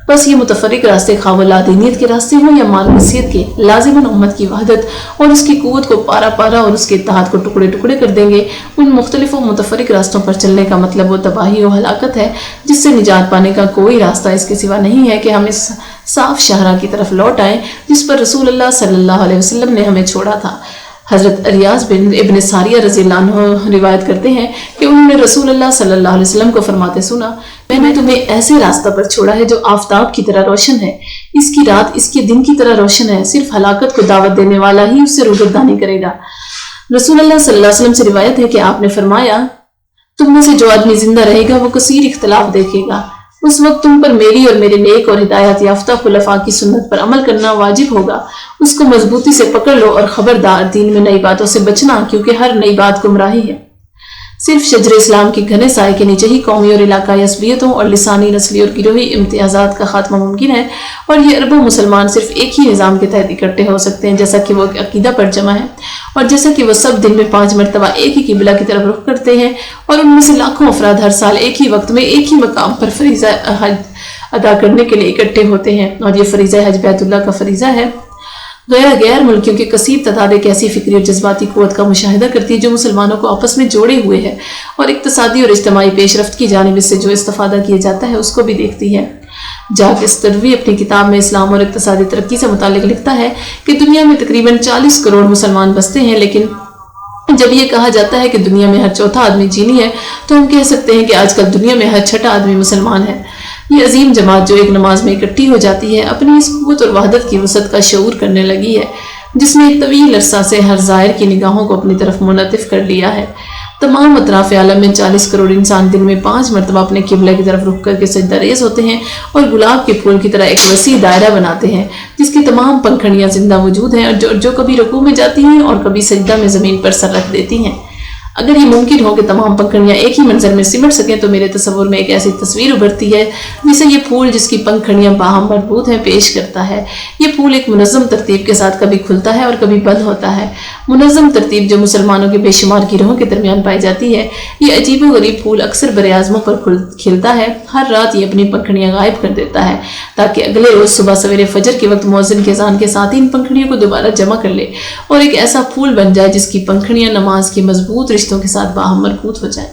بس یہ متفرق راستے خواہ لا دینیت کے راستے ہوں یا مارکسیت کے، لازماً امت کی وحدت اور اس کی قوت کو پارا پارا اور اس کے اتحاد کو ٹکڑے ٹکڑے کر دیں گے۔ ان مختلف و متفرق راستوں پر چلنے کا مطلب وہ تباہی و ہلاکت ہے جس سے نجات پانے کا کوئی راستہ اس کے سوا نہیں ہے کہ ہم اس صاف شاہراہ کی طرف لوٹ آئیں جس پر رسول اللہ صلی اللہ علیہ وسلم نے ہمیں چھوڑا تھا۔ حضرت ریاض بن ابن ساریہ رضی اللہ عنہ روایت کرتے ہیں کہ انہوں نے رسول اللہ صلی اللہ علیہ وسلم کو فرماتے سنا میں نے تمہیں ایسے راستہ پر چھوڑا ہے جو آفتاب کی طرح روشن ہے، اس کی رات اس کے دن کی طرح روشن ہے، صرف ہلاکت کو دعوت دینے والا ہی اس سے روگردانی کرے گا۔ رسول اللہ صلی اللہ علیہ وسلم سے روایت ہے کہ آپ نے فرمایا تم میں سے جو آدمی زندہ رہے گا وہ کثیر اختلاف دیکھے گا، اس وقت تم پر میری اور میرے نیک اور ہدایت یافتہ خلفاء کی سنت پر عمل کرنا واجب ہوگا، اس کو مضبوطی سے پکڑ لو اور خبردار دین میں نئی باتوں سے بچنا، کیونکہ ہر نئی بات گمراہی ہے۔ صرف شجر اسلام کے گھنے سائے کے نیچے ہی قومی اور علاقائی عصبیتوں اور لسانی، نسلی اور گروہی امتیازات کا خاتمہ ممکن ہے، اور یہ اربوں مسلمان صرف ایک ہی نظام کے تحت اکٹھے ہو سکتے ہیں جیسا کہ وہ عقیدہ پر جمع ہے اور جیسا کہ وہ سب دن میں 5 مرتبہ ایک ہی قبلہ کی طرف رخ کرتے ہیں، اور ان میں سے لاکھوں افراد ہر سال ایک ہی وقت میں ایک ہی مقام پر فریضہ حج ادا کرنے کے لیے اکٹھے ہوتے ہیں، اور یہ فریضہ حج بیت اللہ کا فریضہ ہے۔ غیر ملکیوں کے کثیر تعداد ایک ایسی فکری اور جذباتی قوت کا مشاہدہ کرتی ہے جو مسلمانوں کو آپس میں جوڑے ہوئے ہے اور اقتصادی اور اجتماعی پیش رفت کی جانب اس سے جو استفادہ کیا جاتا ہے اس کو بھی دیکھتی ہے۔ جاک استروی اپنی کتاب میں اسلام اور اقتصادی ترقی سے متعلق لکھتا ہے کہ دنیا میں تقریباً 40 کروڑ مسلمان بستے ہیں، لیکن جب یہ کہا جاتا ہے کہ دنیا میں ہر چوتھا آدمی چینی ہے تو ہم کہہ سکتے ہیں کہ آج کل دنیا میں ہر چھٹا آدمی مسلمان ہے۔ یہ عظیم جماعت جو ایک نماز میں اکٹھی ہو جاتی ہے اپنی اس قوت اور وحدت کی وسعت کا شعور کرنے لگی ہے، جس نے ایک طویل عرصہ سے ہر زائر کی نگاہوں کو اپنی طرف منعطف کر لیا ہے۔ تمام اطراف عالم میں 40 کروڑ انسان دن میں 5 مرتبہ اپنے قبلہ کی طرف رخ کر کے سجدہ ریز ہوتے ہیں اور گلاب کے پھول کی طرح ایک وسیع دائرہ بناتے ہیں جس کی تمام پنکھڑیاں زندہ موجود ہیں اور جو کبھی رکوع میں جاتی ہیں اور کبھی سجدہ میں زمین پر سر رکھ دیتی ہیں۔ اگر یہ ممکن ہو کہ تمام پنکھڑیاں ایک ہی منظر میں سمٹ سکیں تو میرے تصور میں ایک ایسی تصویر ابھرتی ہے جسے یہ پھول جس کی پنکھڑیاں باہم مربوط ہیں پیش کرتا ہے۔ یہ پھول ایک منظم ترتیب کے ساتھ کبھی کھلتا ہے اور کبھی بند ہوتا ہے۔ منظم ترتیب جو مسلمانوں کے بے شمار گروہوں کے درمیان پائی جاتی ہے۔ یہ عجیب و غریب پھول اکثر براعظموں پر کھلتا ہے۔ ہر رات یہ اپنی پنکھڑیاں غائب کر دیتا ہے تاکہ اگلے روز صبح سویرے فجر کے وقت مؤذن کے اذان کے ساتھ ان پنکھڑیوں کو دوبارہ جمع کر لے اور ایک ایسا پھول بن جائے جس کی پنکھڑیاں نماز کے مضبوط رشتوں کے ساتھ باہم مربوط ہو جائے،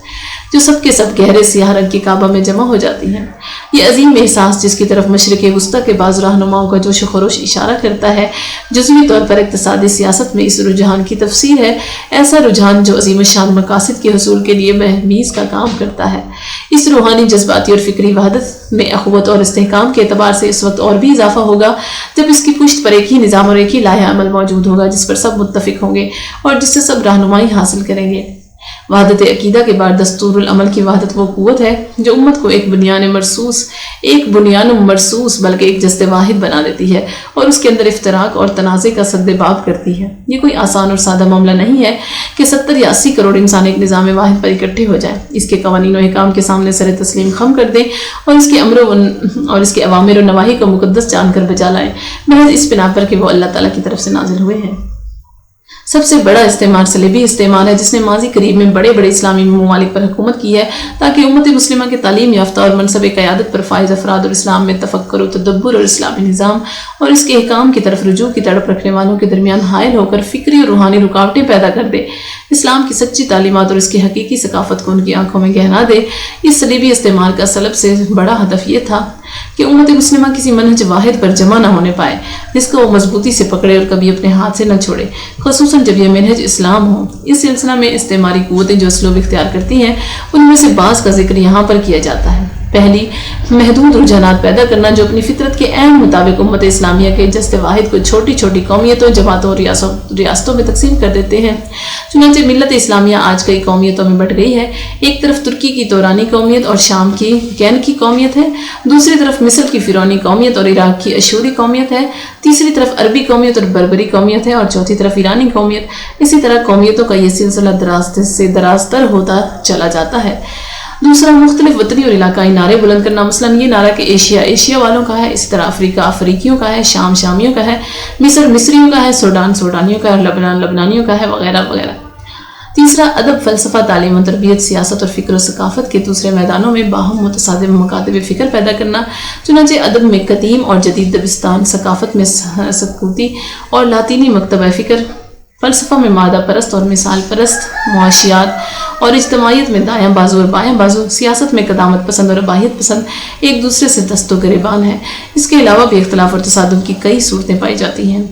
جو سب کے سب گہرے سیاہ رنگ کی کعبہ میں جمع ہو جاتی ہیں۔ یہ عظیم احساس جس کی طرف مشرق وسطیٰ کے بعض رہنماؤں کا جوش و خروش اشارہ کرتا ہے، جزوی طور پر اقتصادی سیاست میں اس رجحان کی تفسیر ہے، ایسا رجحان جو عظیم الشان مقاصد کے حصول کے لیے مہمیز کا کام کرتا ہے۔ اس روحانی جذباتی اور فکری وحدت میں اخوت اور استحکام کے اعتبار سے اس وقت اور بھی اضافہ ہوگا جب اس کی پشت پر ایک ہی نظام اور ایک ہی لائحہ عمل موجود ہوگا جس پر سب متفق ہوں گے اور جس سے سب رہنمائی حاصل کریں گے۔ وحدت عقیدہ کے بعد دستور العمل کی وحدت وہ قوت ہے جو امت کو ایک بنیان مرصوص بلکہ ایک جسد واحد بنا دیتی ہے اور اس کے اندر افتراق اور تنازع کا سد باب کرتی ہے۔ یہ کوئی آسان اور سادہ معاملہ نہیں ہے کہ 70 یا 80 کروڑ انسان ایک نظام واحد پر اکٹھے ہو جائیں، اس کے قوانین و احکام کے سامنے سر تسلیم خم کر دیں اور اس کے اوامر و نواہی کو مقدس جان کر بجا لائیں، محض اس بنا پر کہ وہ اللہ تعالیٰ کی طرف سے نازل ہوئے ہیں۔ سب سے بڑا استعمار صلیبی استعمار ہے جس نے ماضی قریب میں بڑے بڑے اسلامی ممالک پر حکومت کی ہے تاکہ امت مسلمہ کے تعلیم یافتہ اور منصب قیادت پر فائز افراد اور اسلام میں تفکر و تدبر اور اسلامی نظام اور اس کے احکام کی طرف رجوع کی تڑپ رکھنے والوں کے درمیان حائل ہو کر فکری اور روحانی رکاوٹیں پیدا کر دے، اسلام کی سچی تعلیمات اور اس کی حقیقی ثقافت کو ان کی آنکھوں میں گہرا دے۔ اس صلیبی استعمار کا سلب سے بڑا ہدف یہ تھا کہ امت مسلمہ کسی منہج واحد پر جمع نہ ہونے پائے جس کو وہ مضبوطی سے پکڑے اور کبھی اپنے ہاتھ سے نہ چھوڑے، خصوصاً جب یہ منہج اسلام ہو۔ اس سلسلہ میں استعماری قوتیں جو اسلوب اختیار کرتی ہیں ان میں سے بعض کا ذکر یہاں پر کیا جاتا ہے۔ پہلی، محدود رجحانات پیدا کرنا جو اپنی فطرت کے عین مطابق امت اسلامیہ کے جسد واحد کو چھوٹی چھوٹی قومیتوں، جماعتوں اور ریاستوں میں تقسیم کر دیتے ہیں۔ چنانچہ ملت اسلامیہ آج کئی قومیتوں میں بٹ گئی ہے۔ ایک طرف ترکی کی تورانی قومیت اور شام کی کینکی قومیت ہے، دوسری طرف مصر کی فرعونی قومیت اور عراق کی اشوری قومیت ہے، تیسری طرف عربی قومیت اور بربری قومیت ہے اور چوتھی طرف ایرانی قومیت۔ اسی طرح قومیتوں کا یہ سلسلہ دراز تر ہوتا چلا جاتا ہے۔ دوسرا، مختلف وطنی اور علاقائی نعرے بلند کرنا، مثلاً یہ نعرہ کہ ایشیا والوں کا ہے، اسی طرح افریقہ افریقیوں کا ہے، شام شامیوں کا ہے، مصر مصریوں کا ہے، سوڈان سوڈانیوں کا ہے اور لبنان لبنانیوں کا ہے، وغیرہ وغیرہ۔ تیسرا، ادب، فلسفہ، تعلیم و تربیت، سیاست اور فکر و ثقافت کے دوسرے میدانوں میں باہم متصادم مکاتب فکر پیدا کرنا۔ چنانچہ ادب میں قدیم اور جدید دبستان، ثقافت میں سکوتی اور لاطینی مکتبہ فکر، فلسفہ میں مادہ پرست اور مثال پرست معاشیات اور اجتماعیت میں دایاں بازو اور بایاں بازو، سیاست میں قدامت پسند اور اباحیت پسند ایک دوسرے سے دست و گریبان ہے۔ اس کے علاوہ بھی اختلاف اور تصادم کی کئی صورتیں پائی جاتی ہیں۔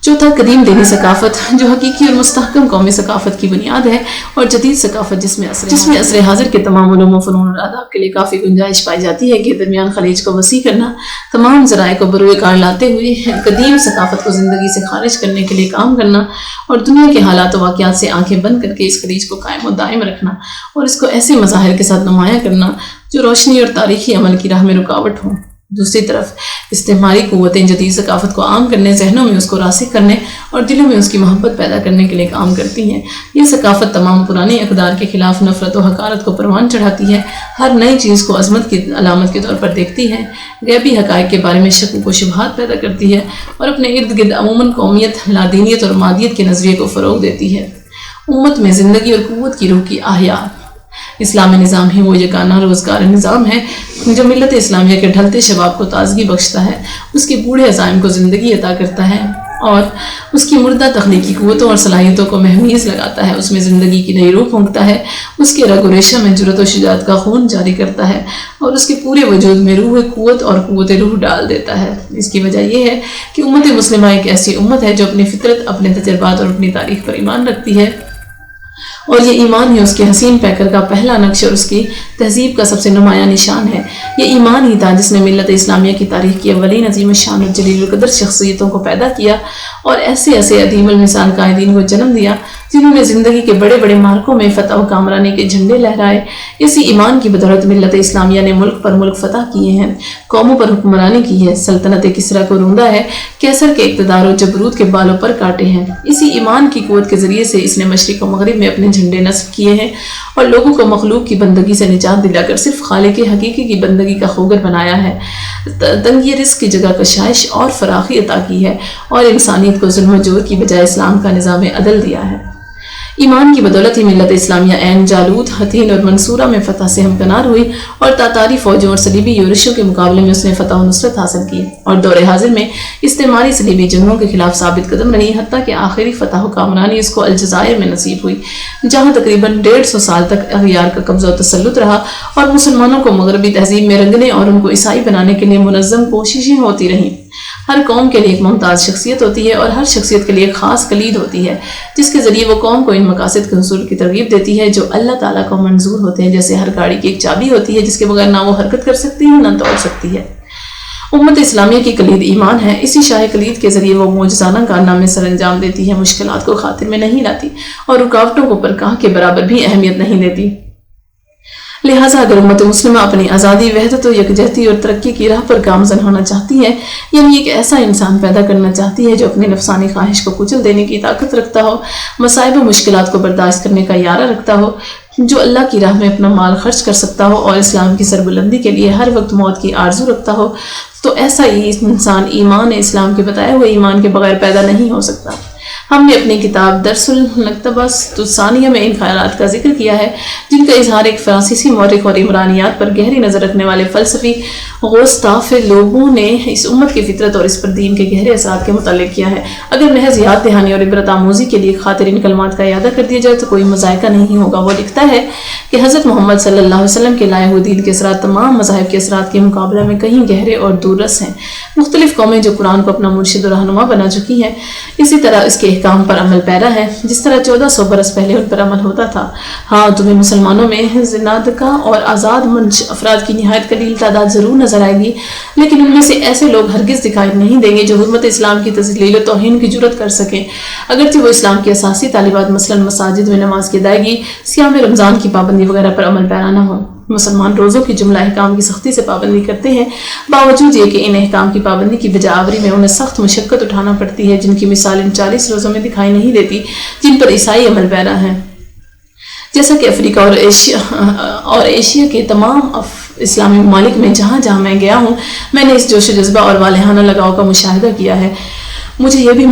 چوتھا، قدیم دینی ثقافت جو حقیقی اور مستحکم قومی ثقافت کی بنیاد ہے، اور جدید ثقافت جس میں عصر حاضر کے تمام علوم و فنون اور آداب کے لیے کافی گنجائش پائی جاتی ہے کہ درمیان خلیج کو وسیع کرنا، تمام ذرائع کو بروئے کار لاتے ہوئے قدیم ثقافت کو زندگی سے خارج کرنے کے لیے کام کرنا اور دنیا کے حالات و واقعات سے آنکھیں بند کر کے اس خلیج کو قائم و دائم رکھنا اور اس کو ایسے مظاہر کے ساتھ نمایاں کرنا جو روشنی اور تاریخی عمل کی راہ میں رکاوٹ ہوں۔ دوسری طرف استعماری قوتیں جدید ثقافت کو عام کرنے، ذہنوں میں اس کو راسخ کرنے اور دلوں میں اس کی محبت پیدا کرنے کے لیے کام کرتی ہیں۔ یہ ثقافت تمام پرانی اقدار کے خلاف نفرت و حقارت کو پروان چڑھاتی ہے، ہر نئی چیز کو عظمت کی علامت کے طور پر دیکھتی ہے، غیبی حقائق کے بارے میں شک و شبہات پیدا کرتی ہے اور اپنے ارد گرد عموماً قومیت، لادینیت اور مادیت کے نظریے کو فروغ دیتی ہے۔ امت میں زندگی اور قوت کی روح کی احیاء۔ اسلامی نظام ہی وہ یگانہ روزگار نظام ہے جو ملت اسلامیہ کے ڈھلتے شباب کو تازگی بخشتا ہے، اس کے بوڑھے عزائم کو زندگی عطا کرتا ہے اور اس کی مردہ تخلیقی قوتوں اور صلاحیتوں کو مہمیز لگاتا ہے، اس میں زندگی کی نئی روح پھونکتا ہے، اس کے رگ و ریشہ میں جرأت و شجاعت کا خون جاری کرتا ہے اور اس کے پورے وجود میں روح قوت اور قوت روح ڈال دیتا ہے۔ اس کی وجہ یہ ہے کہ امت مسلمہ ایک ایسی امت ہے جو اپنی فطرت، اپنے تجربات اور اپنی تاریخ پر ایمان رکھتی ہے، اور یہ ایمان ہی اس کے حسین پیکر کا پہلا نقش اور اس کی تہذیب کا سب سے نمایاں نشان ہے۔ یہ ایمان ہی تھا جس نے ملت اسلامیہ کی تاریخ کی اولین عظیم الشان اور جلیل القدر شخصیتوں کو پیدا کیا اور ایسے ایسے عظیم المثال قائدین کو جنم دیا جنہوں نے زندگی کے بڑے بڑے مارکوں میں فتح و کامرانی کے جھنڈے لہرائے۔ اسی ایمان کی بدولت ملت اسلامیہ نے ملک پر ملک فتح کیے ہیں، قوموں پر حکمرانی کی ہے، سلطنت کسریٰ کو روندا ہے، کیسر کے اقتدار و جبروت کے بالوں پر کاٹے ہیں۔ اسی ایمان کی قوت کے ذریعے سے اس نے مشرق و مغرب میں اپنے جھنڈے نصب کیے ہیں اور لوگوں کو مخلوق کی بندگی سے نجات دلا کر صرف خالق حقیقی کی بندگی کا خوگر بنایا ہے، تنگی رزق کی جگہ کشائش اور فراخی عطا کی ہے اور انسانیت کو ظلم و جور کی بجائے اسلام کا نظام عدل دیا ہے۔ ایمان کی بدولت ہی ملت اسلامیہ عین جالوت، حطین اور منصورہ میں فتح سے ہمکنار ہوئی اور تاتاری فوجوں اور صلیبی یورشوں کے مقابلے میں اس نے فتح و نصرت حاصل کی اور دور حاضر میں استعماری صلیبی جنگوں کے خلاف ثابت قدم رہی، حتیٰ کہ آخری فتح و کامرانی اس کو الجزائر میں نصیب ہوئی، جہاں تقریباً 150 سال تک اغیار کا قبضہ و تسلط رہا اور مسلمانوں کو مغربی تہذیب میں رنگنے اور ان کو عیسائی بنانے کے لیے منظم کوششیں ہوتی رہیں۔ ہر قوم کے لیے ایک ممتاز شخصیت ہوتی ہے اور ہر شخصیت کے لیے ایک خاص کلید ہوتی ہے جس کے ذریعے وہ قوم کو ان مقاصد کے حصول کی ترغیب دیتی ہے جو اللہ تعالیٰ کو منظور ہوتے ہیں۔ جیسے ہر گاڑی کی ایک چابی ہوتی ہے جس کے بغیر نہ وہ حرکت کر سکتی ہے نہ توڑ سکتی ہے۔ امت اسلامیہ کی کلید ایمان ہے، اسی شاہ کلید کے ذریعے وہ معجزانہ کارنامے سر انجام دیتی ہے، مشکلات کو خاطر میں نہیں لاتی اور رکاوٹوں کو پرکاہ کے برابر بھی اہمیت نہیں دیتی۔ لہٰذا اگر امت مسلمہ اپنی آزادی، وحدت و یکجہتی اور ترقی کی راہ پر گامزن ہونا چاہتی ہے، یعنی ایک ایسا انسان پیدا کرنا چاہتی ہے جو اپنی نفسانی خواہش کو کچل دینے کی طاقت رکھتا ہو، مصائب و مشکلات کو برداشت کرنے کا یارہ رکھتا ہو، جو اللہ کی راہ میں اپنا مال خرچ کر سکتا ہو اور اسلام کی سربلندی کے لیے ہر وقت موت کی آرزو رکھتا ہو، تو ایسا ہی انسان ایمان اسلام کے بتائے ہوئے ایمان کے بغیر پیدا نہیں ہو سکتا۔ ہم نے اپنی کتاب درس المکتبۃ الثانیہ میں ان خیالات کا ذکر کیا ہے جن کا اظہار ایک فرانسیسی مورخ اور عمرانیات پر گہری نظر رکھنے والے فلسفی گوستاف لوبوں نے اس امت کی فطرت اور اس پر دین کے گہرے اثرات کے متعلق کیا ہے۔ اگر محض یاد دہانی اور عبرت آموزی کے لیے خاطر ان کلمات کا اعادہ کر دیا جائے تو کوئی مذائقہ نہیں ہوگا۔ وہ لکھتا ہے کہ حضرت محمد صلی اللہ علیہ وسلم کے لائے ہوئے دین کے اثرات تمام مذاہب کے اثرات کے مقابلہ میں کہیں گہرے اور دور رس ہیں۔ مختلف قومیں جو قرآن کو اپنا مرشد و رہنما بنا چکی ہیں، اسی طرح اس کے احکام پر عمل پیرا ہے جس طرح 1400 برس پہلے ان پر عمل ہوتا تھا۔ ہاں، تمہیں مسلمانوں میں زنادقہ اور آزاد منش افراد کی نہایت قلیل تعداد ضرور نظر آئے گی، لیکن ان میں سے ایسے لوگ ہرگز دکھائی نہیں دیں گے جو حرمت اسلام کی تذلیل و توہین کی جرأت کر سکیں، اگرچہ وہ اسلام کی اساسی تعلیمات مثلاً مساجد میں نماز کی ادائیگی، صیام رمضان کی پابندی وغیرہ پر عمل پیرا نہ ہوں۔ مسلمان روزوں کی جملہ احکام کی سختی سے پابندی کرتے ہیں، باوجود یہ کہ ان احکام کی پابندی کی بجا آوری میں انہیں سخت مشقت اٹھانا پڑتی ہے جن کی مثال ان 40 روزوں میں دکھائی نہیں دیتی جن پر عیسائی عمل پیرا ہیں۔ جیسا کہ افریقہ اور ایشیا کے تمام اسلامی ممالک میں جہاں جہاں میں گیا ہوں، میں نے اس جوش و جذبہ اور والہانہ لگاؤ کا مشاہدہ کیا ہے۔ مجھے یہ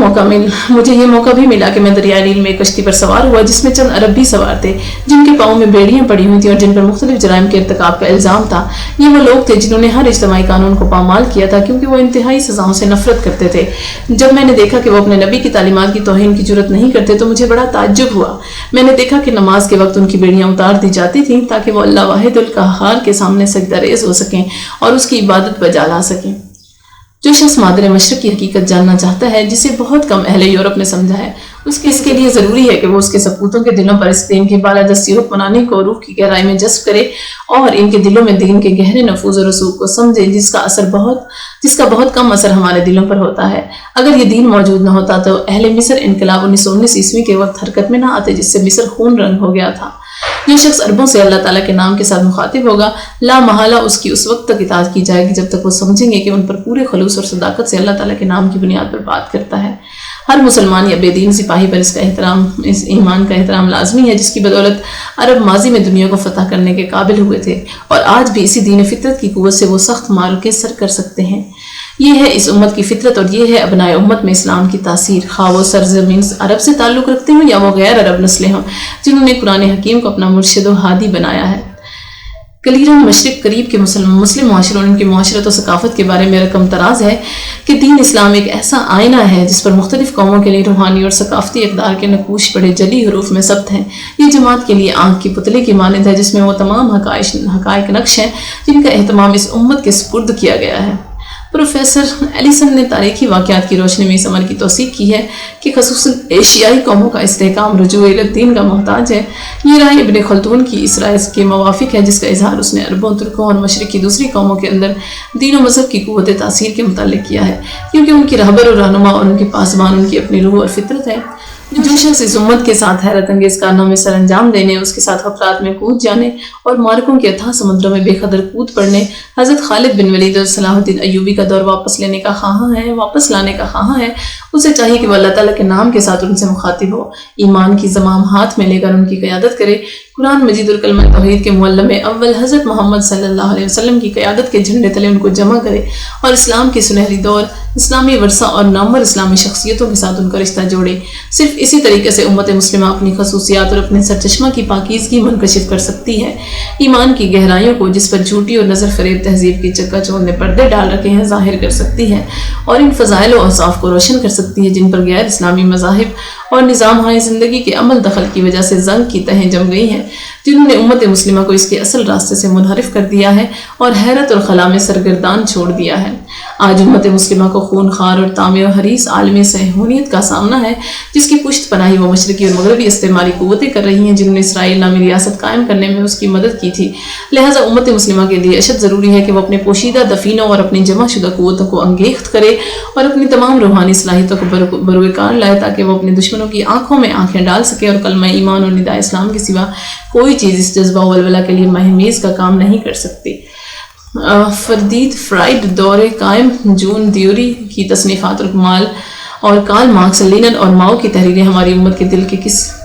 موقع بھی ملا کہ میں دریائے نیل میں ایک کشتی پر سوار ہوا جس میں چند عرب بھی سوار تھے جن کے پاؤں میں بیڑیاں پڑی ہوئی تھیں اور جن پر مختلف جرائم کے ارتکاب کا الزام تھا۔ یہ وہ لوگ تھے جنہوں نے ہر اجتماعی قانون کو پامال کیا تھا کیونکہ وہ انتہائی سزاؤں سے نفرت کرتے تھے۔ جب میں نے دیکھا کہ وہ اپنے نبی کی تعلیمات کی توہین کی جرأت نہیں کرتے تو مجھے بڑا تعجب ہوا۔ میں نے دیکھا کہ نماز کے وقت ان کی بیڑیاں اتار دی جاتی تھیں تاکہ وہ اللہ واحد القہار کے سامنے سجدہ ریز ہو سکیں اور اس کی عبادت بجا لا سکیں۔ جو شخص مادر مشرق کی حقیقت جاننا چاہتا ہے جسے بہت کم اہل یورپ نے سمجھا ہے، اس کے لیے ضروری ہے کہ وہ اس کے سپوتوں کے دلوں پر اس دین کی بالادستی حکمرانی کو روح کی گہرائی میں جذب کرے اور ان کے دلوں میں دین کے گہرے نفوذ و رسوخ کو سمجھے جس کا بہت کم اثر ہمارے دلوں پر ہوتا ہے۔ اگر یہ دین موجود نہ ہوتا تو اہل مصر انقلاب 1919 عیسوی کے وقت حرکت میں نہ آتے جس سے مصر خون رنگ ہو گیا تھا۔ جو شخص عربوں سے اللہ تعالیٰ کے نام کے ساتھ مخاطب ہوگا، لا محالہ اس کی اس وقت تک اطاعت کی جائے گی جب تک وہ سمجھیں گے کہ ان پر پورے خلوص اور صداقت سے اللہ تعالیٰ کے نام کی بنیاد پر بات کرتا ہے۔ ہر مسلمان یا بے دین سپاہی پر اس ایمان کا احترام لازمی ہے جس کی بدولت عرب ماضی میں دنیا کو فتح کرنے کے قابل ہوئے تھے اور آج بھی اسی دین فطرت کی قوت سے وہ سخت معرکے سر کر سکتے ہیں۔ یہ ہے اس امت کی فطرت اور یہ ہے ابنائے امت میں اسلام کی تاثیر، خواہ وہ سرزمین عرب سے تعلق رکھتے ہوں یا وہ غیر عرب نسلیں ہوں جنہوں نے قرآن حکیم کو اپنا مرشد و ہادی بنایا ہے۔ کلیران مشرق قریب کے مسلم معاشروں اور ان کی معاشرت و ثقافت کے بارے میں رقم تراز ہے کہ دین اسلام ایک ایسا آئینہ ہے جس پر مختلف قوموں کے لیے روحانی اور ثقافتی اقدار کے نقوش بڑے جلی حروف میں ثبت ہیں۔ یہ جماعت کے لیے آنکھ کی پتلے کی مانند ہے جس میں وہ تمام حقائق نقش ہیں جن کا اہتمام اس امت کے سپرد کیا گیا ہے۔ پروفیسر ایلیسن نے تاریخی واقعات کی روشنی میں اس عمل کی توثیق کی ہے کہ خصوصاً ایشیائی قوموں کا استحکام رجوع الدین کا محتاج ہے۔ یہ رائے ابن خلدون کی اس رائے کے موافق ہے جس کا اظہار اس نے عربوں، ترکوں اور مشرق کی دوسری قوموں کے اندر دین و مذہب کی قوت تاثیر کے متعلق کیا ہے، کیونکہ ان کی رہبر اور رہنما اور ان کے پاسبان ان کی اپنی روح اور فطرت ہے۔ جو شخص اس امت کے ساتھ حیرت انگیز کارنامے سر انجام دینے، اس کے ساتھ خطرات میں کود جانے اور مارکوں کے اتھاہ سمندروں میں بے قدر کود پڑنے حضرت خالد بن ولید اور صلاح الدین ایوبی کا دور واپس لانے کا خواہاں ہے، اسے چاہیے کہ وہ اللہ تعالیٰ کے نام کے ساتھ ان سے مخاطب ہو، ایمان کی زمام ہاتھ میں لے کر ان کی قیادت کرے، قرآن مجید اور کلمہ توحید کے معلم اول حضرت محمد صلی اللہ علیہ وسلم کی قیادت کے جھنڈے تلے ان کو جمع کرے اور اسلام کے سنہری دور، اسلامی ورثہ اور نامور اسلامی شخصیتوں کے ساتھ ان کا رشتہ جوڑے۔ صرف اسی طریقے سے امت مسلمہ اپنی خصوصیات اور اپنے سرچشمہ کی پاکیزگی منکشف کر سکتی ہے، ایمان کی گہرائیوں کو جس پر جھوٹی اور نظر فریب تہذیب کی چکا چوندھ نے پردے ڈال رکھے ہیں ظاہر کر سکتی ہے، اور ان فضائل و اوصاف کو روشن کر سکتی ہے جن پر غیر اسلامی مذاہب اور نظام ہائے زندگی کے عمل دخل کی وجہ سے زنگ کی تہیں جم گئی ہیں، جنہوں نے امت مسلمہ کو اس کے اصل راستے سے منحرف کر دیا ہے اور حیرت اور خلا میں سرگردان چھوڑ دیا ہے۔ آج امت مسلمہ کو خون خوار اور طامع و حریص عالمی صہیونیت کا سامنا ہے، جس کی پشت پناہی وہ مشرقی اور مغربی استعماری قوتیں کر رہی ہیں جنہوں نے اسرائیل نامی ریاست قائم کرنے میں اس کی مدد کی تھی۔ لہٰذا امت مسلمہ کے لیے اشد ضروری ہے کہ وہ اپنے پوشیدہ دفینوں اور اپنی جمع شدہ قوتوں کو انگیخت کرے اور اپنی تمام روحانی صلاحیتوں کو بروئے کار لائے تاکہ وہ اپنے دشمنوں کی آنکھوں میں آنکھیں ڈال سکے اور کلمہ ایمان اور نداء اسلام کے سوا کوئی چیز اس جذبہ و ولولہ کے لیے مہمیز کا کام نہیں کر سکتی۔ فردید فرائڈ دور قائم جون دیوری کی تصنیفات اور کارل مارکس، لینن اور ماؤ کی تحریریں ہماری امت کے دل کے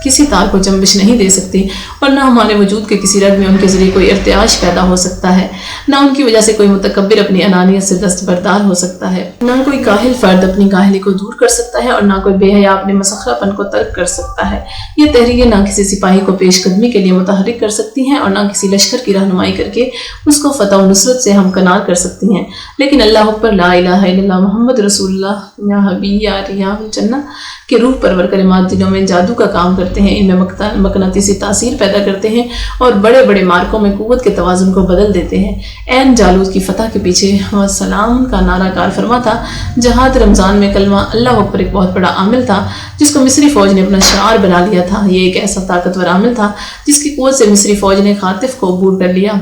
کسی تار کو جنبش نہیں دے سکتی، اور نہ ہمارے وجود کے کسی رگ میں ان کے ذریعے کوئی ارتعاش پیدا ہو سکتا ہے، نہ ان کی وجہ سے کوئی متکبر اپنی انانیت سے دستبردار ہو سکتا ہے، نہ کوئی کاہل فرد اپنی کاہلی کو دور کر سکتا ہے، اور نہ کوئی بے حیا اپنے مسخرہ پن کو ترک کر سکتا ہے۔ یہ تحریریں نہ کسی سپاہی کو پیش قدمی کے لیے متحرک کر سکتی ہیں اور نہ کسی لشکر کی رہنمائی کر کے اس کو فتح و نصرت سے ہمکنار کر سکتی ہیں، لیکن اللہ اکبر، لا الہ الا اللہ، محمد رسول اللہ، یا حبیب یا ریاح الجنہ کے روح پرور کلمات دلوں میں جادو کا کام کرتے ہیں، ان میں مقناطیسی تاثیر پیدا کرتے ہیں اور بڑے بڑے مارکوں میں قوت کے توازن کو بدل دیتے ہیں۔ عین جالوت کی فتح کے پیچھے وسلام کا نعرہ کار فرما تھا۔ جہاد رمضان میں کلمہ اللہ اکبر ایک بہت بڑا عامل تھا جس کو مصری فوج نے اپنا شعار بنا لیا تھا۔ یہ ایک ایسا طاقتور عامل تھا جس کی قوت سے مصری فوج نے خاطف کو عبور کر لیا،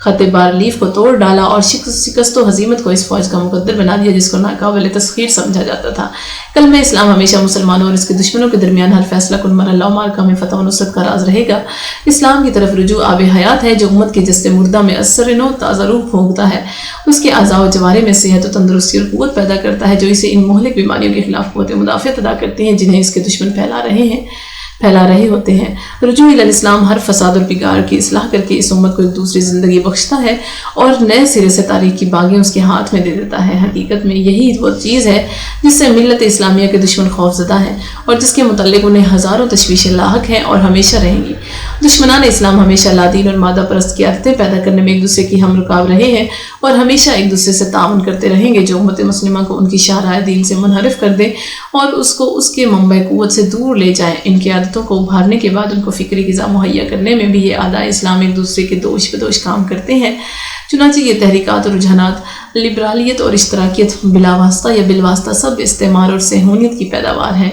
خط بارلیف کو توڑ ڈالا اور شکست و ہزیمت کو اس فوج کا مقدر بنا دیا جس کو ناقابل تسخیر سمجھا جاتا تھا۔ کلمہ اسلام ہمیشہ مسلمانوں اور اس کے دشمنوں کے درمیان ہر فیصلہ کن مرحلہ و مارکہ میں فتح و نصرت کا راز رہے گا۔ اسلام کی طرف رجوع آب حیات ہے جو امت کے جسد مردہ میں اثر نو تازہ روح پھونکتا ہے، اس کے اعضاء و جوارے میں صحت و تندرستی اور قوت پیدا کرتا ہے جو اسے ان مہلک بیماریوں کے خلاف قوت مدافعت ادا کرتی ہیں جنہیں اس کے دشمن پھیلا رہے ہوتے ہیں۔ رجوع الاسلام ہر فساد اور بگاڑ کی اصلاح کر کے اس امت کو ایک دوسری زندگی بخشتا ہے اور نئے سرے سے تاریخ کی باغیں اس کے ہاتھ میں دے دیتا ہے۔ حقیقت میں یہی وہ چیز ہے جس سے ملت اسلامیہ کے دشمن خوف زدہ ہیں اور جس کے متعلق انہیں ہزاروں تشویشیں لاحق ہیں اور ہمیشہ رہیں گی۔ دشمنان اسلام ہمیشہ لادین اور مادہ پرست کی عادتیں پیدا کرنے میں ایک دوسرے کی ہم رکاب رہے ہیں اور ہمیشہ ایک دوسرے سے تعاون کرتے رہیں گے جو امت مسلمہ کو ان کی شاہراہ دین سے منحرف کر دے اور اس کو اس کے منبع قوت سے دور لے جائیں۔ ان کی عادتوں کو ابھارنے کے بعد ان کو فکری غذا مہیا کرنے میں بھی یہ اعداء اسلام ایک دوسرے کے دوش بدوش کام کرتے ہیں۔ چنانچہ یہ تحریکات اور رجحانات لبرالیت اور اشتراکیت بلا واسطہ یا بالواسطہ سب استعمار اور صہیونیت کی پیداوار ہیں۔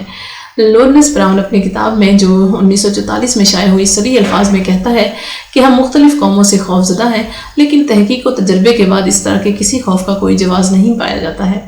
لورنس براؤن اپنی کتاب میں جو 1944 میں شائع ہوئی صریح الفاظ میں کہتا ہے کہ ہم مختلف قوموں سے خوف زدہ ہیں، لیکن تحقیق و تجربے کے بعد اس طرح کے کسی خوف کا کوئی جواز نہیں پایا جاتا ہے۔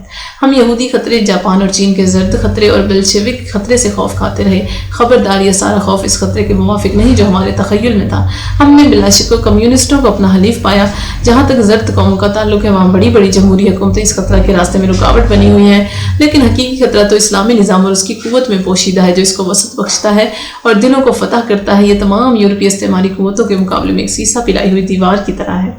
ہم یہودی خطرے، جاپان اور چین کے زرد خطرے اور بلشوک خطرے سے خوف کھاتے رہے۔ خبردار، یہ سارا خوف اس خطرے کے موافق نہیں جو ہمارے تخیل میں تھا۔ ہم نے بلا شک کمیونسٹوں کو اپنا حلیف پایا۔ جہاں تک زرد قوموں کا تعلق ہے وہاں بڑی بڑی جمہوری حکومتیں اس خطرہ کے راستے میں رکاوٹ بنی ہوئی ہیں، لیکن حقیقی خطرہ تو اسلامی نظام اور اس کی قوت میں پوشیدہ ہے جو اس کو وسعت بخشتا ہے اور دلوں کو فتح کرتا ہے۔ یہ تمام یورپی استعماری قوتوں کے مقابلے میں ایک سیسا پلائی ہوئی دیوار کی طرح ہے۔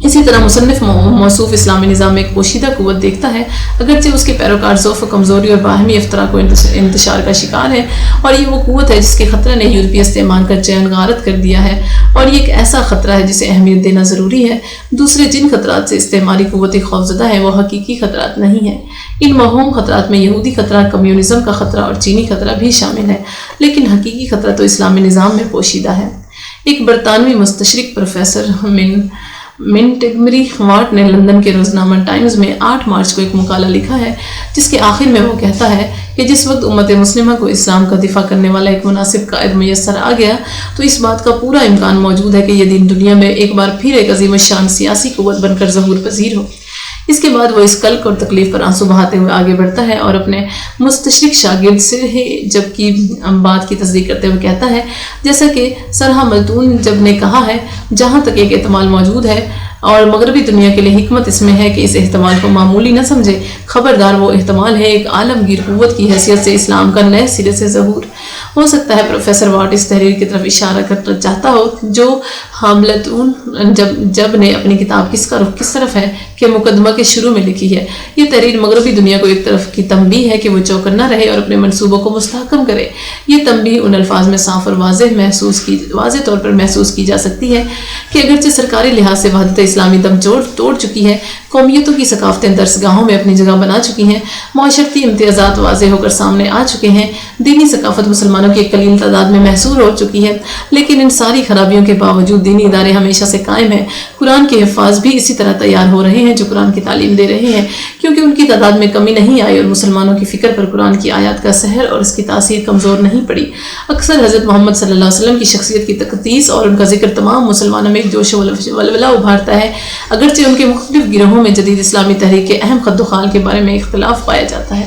اسی طرح مصنف موصوف اسلامی نظام میں ایک پوشیدہ قوت دیکھتا ہے، اگرچہ اس کے پیروکار ضعف و کمزوری اور باہمی افتراق و انتشار کا شکار ہے، اور یہ وہ قوت ہے جس کے خطرہ نے یورپی استعمار کا چین غارت کر دیا ہے، اور یہ ایک ایسا خطرہ ہے جسے اہمیت دینا ضروری ہے۔ دوسرے جن خطرات سے استعماری قوت خوفزدہ ہے وہ حقیقی خطرات نہیں ہیں۔ ان موہوم خطرات میں یہودی خطرہ، کمیونزم کا خطرہ اور چینی خطرہ بھی شامل ہے، لیکن حقیقی خطرہ تو اسلامی نظام میں پوشیدہ ہے۔ ایک برطانوی مستشرق پروفیسر منٹگمری واٹ نے لندن کے روزنامہ ٹائمز میں 8 مارچ کو ایک مقالہ لکھا ہے جس کے آخر میں وہ کہتا ہے کہ جس وقت امت مسلمہ کو اسلام کا دفاع کرنے والا ایک مناسب قائد میسر آ گیا تو اس بات کا پورا امکان موجود ہے کہ یہ دین دنیا میں ایک بار پھر ایک عظیم الشان سیاسی قوت بن کر ظہور پذیر ہو۔ اس کے بعد وہ اس کلک اور تکلیف پر آنسو بہاتے ہوئے آگے بڑھتا ہے اور اپنے مستشرق شاگرد سے جب کی بات کی تصدیق کرتے ہوئے کہتا ہے، جیسا کہ سرہ ملتون جب نے کہا ہے، جہاں تک ایک احتمال موجود ہے اور مغربی دنیا کے لیے حکمت اس میں ہے کہ اس احتمال کو معمولی نہ سمجھے، خبردار وہ احتمال ہے ایک عالمگیر قوت کی حیثیت سے اسلام کا نئے سرے سے ظہور۔ ہو سکتا ہے پروفیسر واٹ اس تحریر کی طرف اشارہ کرنا چاہتا ہو جو ہاملتون جب نے اپنی کتاب کس کا رخ کس طرف ہے کہ مقدمہ کے شروع میں لکھی ہے۔ یہ تحریر مغربی دنیا کو ایک طرف کی تنبیہ ہے کہ وہ چوکنا رہے اور اپنے منصوبوں کو مستحکم کرے۔ یہ تنبیہ ان الفاظ میں صاف اور واضح طور پر محسوس کی جا سکتی ہے کہ اگرچہ سرکاری لحاظ سے وحدت اسلامی دم توڑ چکی ہے، قومیتوں کی ثقافتیں درسگاہوں میں اپنی جگہ بنا چکی ہیں، معاشرتی امتیازات واضح ہو کر سامنے آ چکے ہیں، دینی ثقافت مسلمانوں کی ایک قلیل تعداد میں محصور ہو چکی ہے، لیکن ان ساری خرابیوں کے باوجود دینی ادارے ہمیشہ سے قائم ہیں۔ قرآن کے حفاظ بھی اسی طرح تیار ہو رہے ہیں جو قرآن کی تعلیم دے رہے ہیں، کیونکہ ان کی تعداد میں کمی نہیں آئی اور مسلمانوں کی فکر پر قرآن کی آیات کا سحر اور اس کی تاثیر کمزور نہیں پڑی۔ اکثر حضرت محمد صلی اللہ علیہ وسلم کی شخصیت کی تقدیس اور ان کا ذکر تمام مسلمانوں میں ایک جوش و ولولہ ابھارتا ہے، اگرچہ ان کے مختلف گروہوں میں جدید اسلامی تحریک کے اہم خد و خال کے بارے میں اختلاف پایا جاتا ہے۔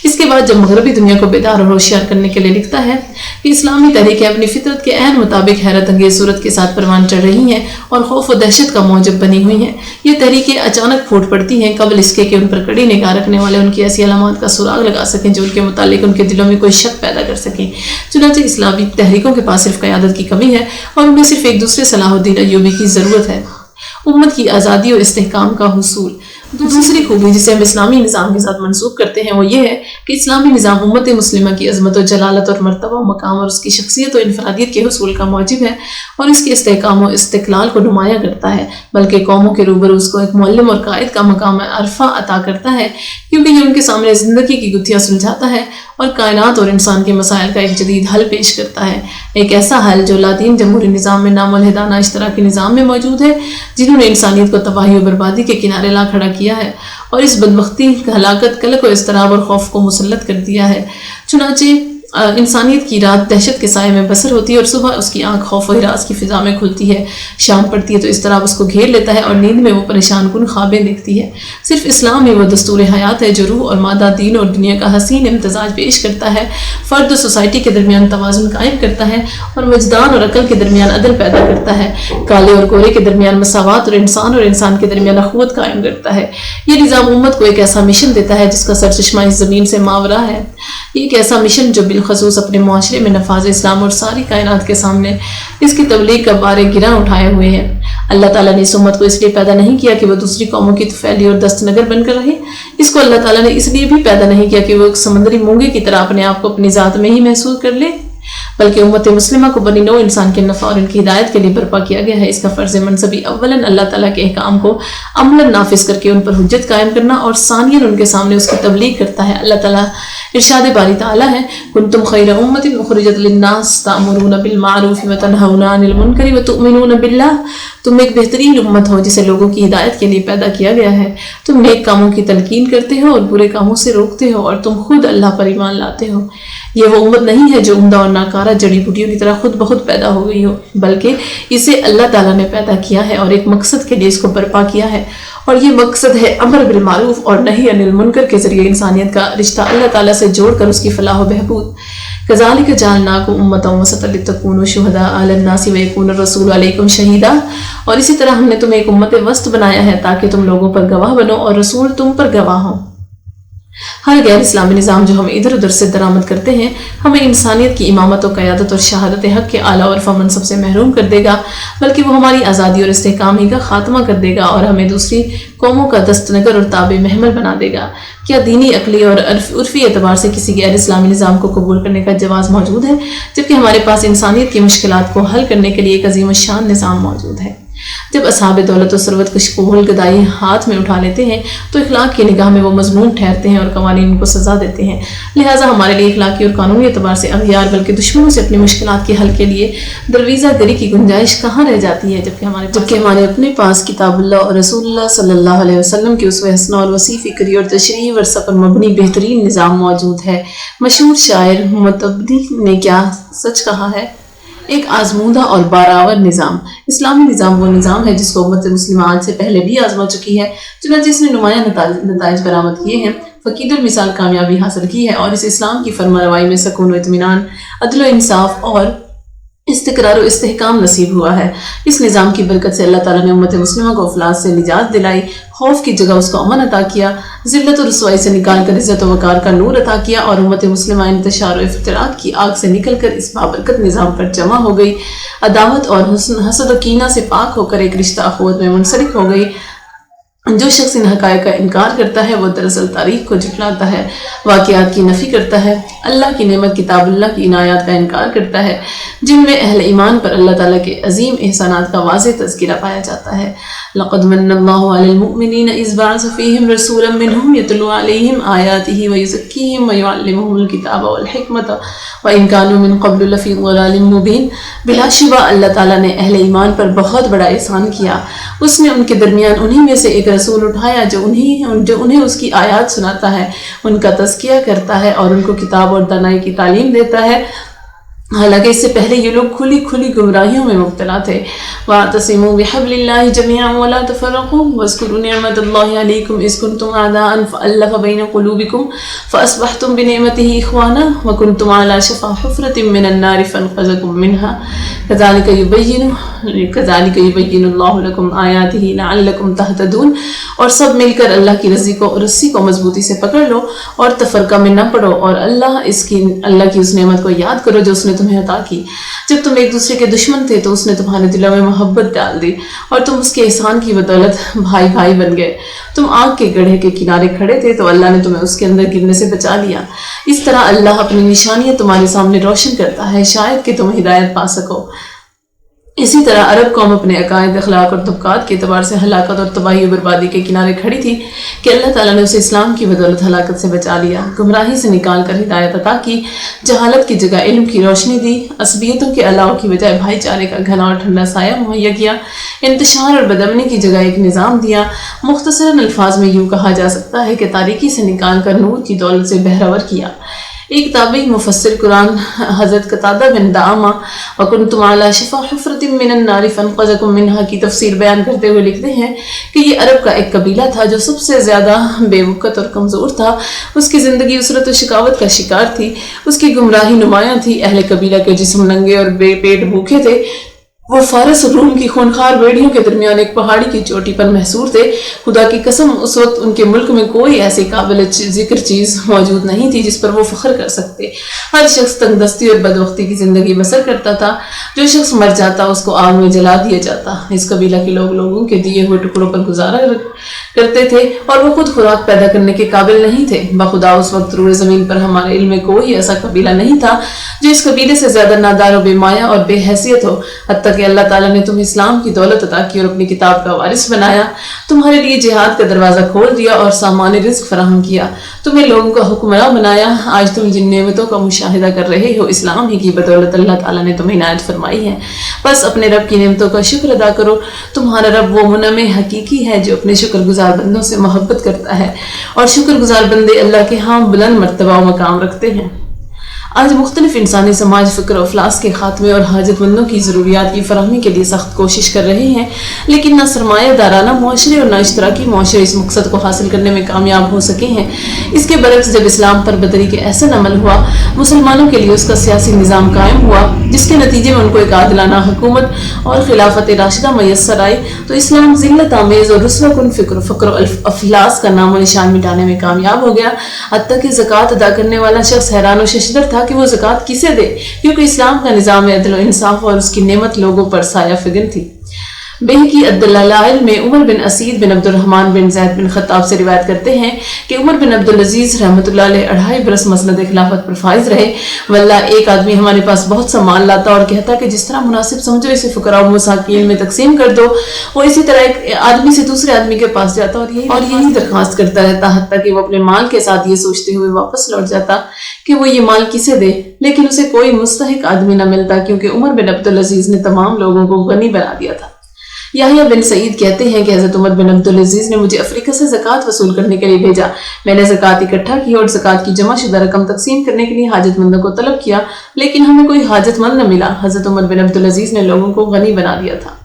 اس کے بعد جب مغربی دنیا کو بیدار اور ہوشیار کرنے کے لیے لکھتا ہے کہ اسلامی تحریکیں اپنی فطرت کے عین مطابق حیرت انگیز صورت کے ساتھ پروان چڑھ رہی ہیں اور خوف و دہشت کا موجب بنی ہوئی ہیں، یہ تحریکیں اچانک پھوٹ پڑتی ہیں قبل اس کے کہ ان پر کڑی نگاہ رکھنے والے ان کی ایسی علامات کا سراغ لگا سکیں جو ان کے متعلق ان کے دلوں میں کوئی شک پیدا کر سکیں۔ چنانچہ اسلامی تحریکوں کے پاس صرف قیادت کی کمی ہے اور انہیں صرف ایک دوسرے صلاح الدین ایوبی کی ضرورت ہے۔ امت کی آزادی اور استحکام کا حصول۔ دوسری خوبی جسے ہم اسلامی نظام کے ساتھ منسوب کرتے ہیں وہ یہ ہے کہ اسلامی نظام امت مسلمہ کی عظمت و جلالت اور مرتبہ و مقام اور اس کی شخصیت و انفرادیت کے حصول کا موجب ہے اور اس کے استحکام و استقلال کو نمایاں کرتا ہے، بلکہ قوموں کے روبرو اس کو ایک معلم اور قائد کا مقام عرفہ عطا کرتا ہے، کیونکہ یہ ان کے سامنے زندگی کی گتھیاں سلجھاتا ہے اور کائنات اور انسان کے مسائل کا ایک جدید حل پیش کرتا ہے، ایک ایسا حل جو لاطین جمہوری نظام میں ناملحدانہ اشتراکی نظام میں موجود ہے، جنہوں نے انسانیت کو تباہی و بربادی کے کنارے لا کھڑا کیا ہے اور اس بدبختی، ہلاکت، قلق و اضطراب اور خوف کو مسلط کر دیا ہے۔ چنانچہ انسانیت کی رات دہشت کے سائے میں بسر ہوتی ہے اور صبح اس کی آنکھ خوف و ہراس کی فضا میں کھلتی ہے، شام پڑتی ہے تو اضطراب اس کو گھیر لیتا ہے اور نیند میں وہ پریشان کن خوابیں دیکھتی ہے۔ صرف اسلام ہی وہ دستور حیات ہے جو روح اور مادہ، دین اور دنیا کا حسین امتزاج پیش کرتا ہے، فرد و سوسائٹی کے درمیان توازن قائم کرتا ہے اور وجدان اور عقل کے درمیان عدل پیدا کرتا ہے، کالے اور گورے کے درمیان مساوات اور انسان کے درمیان اخوت قائم کرتا ہے۔ یہ نظام امت کو ایک ایسا مشن دیتا ہے جس کا سرچشمہ اس زمین سے ماورا ہے، ایک ایسا مشن جو بالخصوص اپنے معاشرے میں نفاذ اسلام اور ساری کائنات کے سامنے اس کی تبلیغ کا بار گراں اٹھائے ہوئے ہیں۔ اللہ تعالیٰ نے اس امت کو اس لیے پیدا نہیں کیا کہ وہ دوسری قوموں کی طفیلی اور دست نگر بن کر رہے، اس کو اللہ تعالیٰ نے اس لیے بھی پیدا نہیں کیا کہ وہ ایک سمندری مونگے کی طرح اپنے آپ کو اپنی ذات میں ہی محسوس کر لے، بلکہ امت مسلمہ کو بنی نوع انسان کے نفع اور ان کی ہدایت کے لیے برپا کیا گیا ہے۔ اس کا فرض منصبی اولاً اللہ تعالیٰ کے احکام کو عملاً نافذ کر کے ان پر حجت قائم کرنا اور ثانیاً ان کے سامنے اس کی تبلیغ کرتا ہے۔ اللہ تعالیٰ ارشاد باری تعالیٰ ہے، کنتم خیر امت اخرجت للناس تأمرون بالمعروف وتنہون عن المنکر وتؤمنون باللہ، تم ایک بہترین امت ہو جسے لوگوں کی ہدایت کے لیے پیدا کیا گیا ہے، تم نیک کاموں کی تلقین کرتے ہو اور برے کاموں سے روکتے ہو اور تم خود اللہ پر ایمان لاتے ہو۔ یہ وہ امت نہیں ہے جو عمدہ اور ناکارہ جڑی بوٹیوں کی طرح خود بخود پیدا ہو گئی ہو، بلکہ اسے اللہ تعالیٰ نے پیدا کیا ہے اور ایک مقصد کے لیے اس کو برپا کیا ہے، اور یہ مقصد ہے امر بالمعروف اور نہی عن المنکر کے ذریعے انسانیت کا رشتہ اللہ تعالیٰ سے جوڑ کر اس کی فلاح و بہبود۔ کذالک جعلناکم امۃ وسطا لتکونوا شہداء علی الناس ویکون الرسول علیکم شہیدا، اور اسی طرح ہم نے تمہیں ایک امت وسط بنایا ہے تاکہ تم لوگوں پر گواہ بنو اور رسول تم پر گواہ ہوں۔ ہر غیر اسلامی نظام جو ہم ادھر ادھر سے درآمد کرتے ہیں ہمیں انسانیت کی امامت و قیادت اور شہادت حق کے اعلیٰ اور منصب سے محروم کر دے گا، بلکہ وہ ہماری آزادی اور استحکام ہی کا خاتمہ کر دے گا اور ہمیں دوسری قوموں کا دست نگر اور تابع محمل بنا دے گا۔ کیا دینی، عقلی اور عرفی اعتبار سے کسی غیر اسلامی نظام کو قبول کرنے کا جواز موجود ہے، جبکہ ہمارے پاس انسانیت کی مشکلات کو حل کرنے کے لیے ایک عظیم الشان نظام موجود ہے؟ جب اصحاب دولت و ثروت کشکول گدائی ہاتھ میں اٹھا لیتے ہیں تو اخلاق کی نگاہ میں وہ مضمون ٹھہرتے ہیں اور قوانین ان کو سزا دیتے ہیں۔ لہٰذا ہمارے لیے اخلاقی اور قانونی اعتبار سے اغیار بلکہ دشمنوں سے اپنی مشکلات کے حل کے لیے درویزہ گری کی گنجائش کہاں رہ جاتی ہے، جبکہ ہمارے اپنے پاس کتاب اللہ اور رسول اللہ صلی اللہ علیہ وسلم کی اسوہ حسنہ اور وسیع فکری اور تشریعی ورثہ پر مبنی بہترین نظام موجود ہے۔ مشہور شاعر متبدی نے کیا سچ کہا ہے؟ ایک آزمودہ اور باراور نظام۔ اسلامی نظام وہ نظام ہے جس کو امت مسلمہ آج سے پہلے بھی آزما چکی ہے، چنانچہ اس نے نمایاں نتائج برآمد کیے ہیں، فقید المثال کامیابی حاصل کی ہے، اور اس اسلام کی فرمانروائی میں سکون و اطمینان، عدل و انصاف اور استقرار و استحکام نصیب ہوا ہے۔ اس نظام کی برکت سے اللہ تعالیٰ نے امت مسلمہ کو افلاس سے نجات دلائی، خوف کی جگہ اس کو امن عطا کیا، ذلت و رسوائی سے نکال کر عزت و وقار کا نور عطا کیا، اور امت مسلمہ انتشار و افتراق کی آگ سے نکل کر اس بابرکت نظام پر جمع ہو گئی، عداوت اور حسد و کینہ سے پاک ہو کر ایک رشتہ اخوت میں منسلک ہو گئی۔ جو شخص ان حقائق کا انکار کرتا ہے وہ دراصل تاریخ کو جھٹلاتا ہے، واقعات کی نفی کرتا ہے، اللہ کی نعمت کتاب اللہ کی عنایات کا انکار کرتا ہے، جن میں اہل ایمان پر اللہ تعالیٰ کے عظیم احسانات کا واضح تذکرہ پایا جاتا ہے۔ لقد من اللہ علی المؤمنین اذ بعث فیہم رسولا منہم یتلو علیہم آیاتہ ویزکیہم ویعلمہم الکتاب والحکمت وان کانوا من قبل لفی ضلال مبین۔ بلا شبہ اللہ تعالیٰ نے اہل ایمان پر بہت بڑا احسان کیا، اس نے ان کے درمیان انہی میں سے ایک رسول اٹھایا جو انہیں اس کی آیات سناتا ہے، ان کا تزکیہ کرتا ہے اور ان کو کتاب اور دانائی کی تعلیم دیتا ہے، حالانکہ اس سے پہلے یہ لوگ کھلی کھلی گمراہیوں میں مبتلا تھے۔ وَاعْتَصِمُوا بِحَبْلِ اللَّهِ جَمِيعًا وَلَا تَفَرَّقُوا وَاذْكُرُوا نِعْمَةَ اللَّهِ عَلَيْكُمْ إِذْ كُنْتُمْ أَعْدَاءً فَأَلَّفَ بَيْنَ قُلُوبِكُمْ فَأَصْبَحْتُمْ بِنِعْمَتِهِ إِخْوَانًا وَكُنْتُمْ عَلَى شَفَا حُفْرَةٍ مِّنَ النَّارِ فَأَنقَذَكُم مِّنْهَا كَذَلِكَ يُبَيِّنُ اللَّهُ لَكُمْ آيَاتِهِ لَعَلَّكُمْ تَهْتَدُونَ۔ اور سب مل کر اللہ کی رسی کو مضبوطی سے پکڑ لو اور تفرقہ میں نہ پڑو، اور اللہ کی اس نعمت کو یاد کرو جو اس نے تمہیں عطا کی۔ جب تم ایک دوسرے کے دشمن تھے تو اس نے تمہارے دلوں میں محبت ڈال دی اور تم اس کے احسان کی بدولت بھائی بھائی بن گئے۔ تم آگ کے گڑھے کے کنارے کھڑے تھے تو اللہ نے تمہیں اس کے اندر گرنے سے بچا لیا۔ اس طرح اللہ اپنی نشانیاں تمہارے سامنے روشن کرتا ہے شاید کہ تم ہدایت پا سکو۔ اسی طرح عرب قوم اپنے عقائد، اخلاق اور طبقات کے اعتبار سے ہلاکت اور تباہی و بربادی کے کنارے کھڑی تھی کہ اللہ تعالیٰ نے اسے اسلام کی بدولت ہلاکت سے بچا لیا، گمراہی سے نکال کر ہدایت عطا کی، جہالت کی جگہ علم کی روشنی دی، عصبیتوں کے علاوہ کی بجائے بھائی چارے کا گھنا اور ٹھنڈا سایہ مہیا کیا، انتشار اور بدامنی کی جگہ ایک نظام دیا۔ مختصراً الفاظ میں یوں کہا جا سکتا ہے کہ تاریکی سے نکال کر نور کی دولت سے بہرور کیا۔ ایک تابعی مفسر قرآن حضرت قتادہ بن دعامہ وَكُنْتُمْ عَلَى شَفَا حُفْرَةٍ مِّنَ النَّارِ فَانْقَذَكُم مِّنْهَا کی تفسیر بیان کرتے ہوئے لکھتے ہیں کہ یہ عرب کا ایک قبیلہ تھا جو سب سے زیادہ بے وقت اور کمزور تھا، اس کی زندگی اسرت و شکاوت کا شکار تھی، اس کی گمراہی نمایاں تھی، اہل قبیلہ کے جسم ننگے اور بے پیٹ بھوکے تھے، وہ فارس اور روم کی خونخوار بیڑیوں کے درمیان ایک پہاڑی کی چوٹی پر محصور تھے۔ خدا کی قسم اس وقت ان کے ملک میں کوئی ایسی قابل ذکر چیز موجود نہیں تھی جس پر وہ فخر کر سکتے۔ ہر شخص تنگ دستی اور بدبختی کی زندگی بسر کرتا تھا، جو شخص مر جاتا اس کو آگ میں جلا دیا جاتا۔ اس قبیلہ کے لوگوں کے دیے ہوئے ٹکڑوں پر گزارا کرتے تھے اور وہ خود خوراک پیدا کرنے کے قابل نہیں تھے۔ بخدا اس وقت روئے زمین پر ہمارے علم میں کوئی ایسا قبیلہ نہیں تھا جو اس قبیلے سے زیادہ نادار و بے مایہ اور بے حیثیت ہو، حتیٰ کہ اللہ تعالیٰ نے تمہیں اسلام کی دولت عطا کی اور اپنی کتاب کا وارث بنایا، تمہارے لیے جہاد کا دروازہ کھول دیا اور سامان رزق فراہم کیا، تمہیں لوگوں کا حکمراں بنایا۔ آج تم جن نعمتوں کا مشاہدہ کر رہے ہو اسلام ہی کی بدولت اللہ تعالیٰ نے تمہیں عنایت فرمائی ہے۔ بس اپنے رب کی نعمتوں کا شکر ادا کرو، تمہارا رب وہ منعم حقیقی ہے جو اپنے شکر گزار بندوں سے محبت کرتا ہے، اور شکر گزار بندے اللہ کے ہاں بلند مرتبہ و مقام رکھتے ہیں۔ آج مختلف انسانی سماج فقر و افلاس کے خاتمے اور حاجت مندوں کی ضروریات کی فراہمی کے لیے سخت کوشش کر رہے ہیں، لیکن نہ سرمایہ دارانہ معاشرے اور نہ اشتراکی معاشرے اس مقصد کو حاصل کرنے میں کامیاب ہو سکے ہیں۔ اس کے برعکس جب اسلام پر بدری کے احسن عمل ہوا، مسلمانوں کے لیے اس کا سیاسی نظام قائم ہوا، جس کے نتیجے میں ان کو ایک عادلانہ حکومت اور خلافت راشدہ میسر آئی، تو اسلام ذلت آمیز اور رسوا کن فقر و افلاس کا نام و نشان مٹانے میں کامیاب ہو گیا۔ حتیٰ کہ زکوٰۃ ادا کرنے والا شخص حیران و ششدر تھا کہ وہ زکوٰۃ کسے دے، کیونکہ اسلام کا نظام عدل و انصاف اور اس کی نعمت لوگوں پر سایہ فگن تھی۔ بہقی الدلائل میں عمر بن اسید بن عبد الرحمن بن زید بن خطاب سے روایت کرتے ہیں کہ عمر بن عبدالعزیز رحمۃ اللہ علیہ 2.5 برس مسند خلافت پر فائز رہے۔ واللہ ایک آدمی ہمارے پاس بہت سا مال لاتا اور کہتا کہ جس طرح مناسب سمجھو اسے فقراء و مساکین میں تقسیم کر دو، وہ اسی طرح ایک آدمی سے دوسرے آدمی کے پاس جاتا اور یہی درخواست کرتا رہتا، حتیٰ کہ وہ اپنے مال کے ساتھ یہ سوچتے ہوئے واپس لوٹ جاتا کہ وہ یہ مال کسے دے، لیکن اسے کوئی مستحق آدمی نہ ملتا، کیونکہ عمر بن عبدالعزیز نے تمام لوگوں کو غنی بنا دیا تھا۔ یحییٰ بن سعید کہتے ہیں کہ حضرت عمر بن عبدالعزیز نے مجھے افریقہ سے زکوٰۃ وصول کرنے کے لیے بھیجا۔ میں نے زکوٰۃ اکٹھا کی اور زکوٰۃ کی جمع شدہ رقم تقسیم کرنے کے لیے حاجت مندوں کو طلب کیا، لیکن ہمیں کوئی حاجت مند نہ ملا۔ حضرت عمر بن عبدالعزیز نے لوگوں کو غنی بنا دیا تھا۔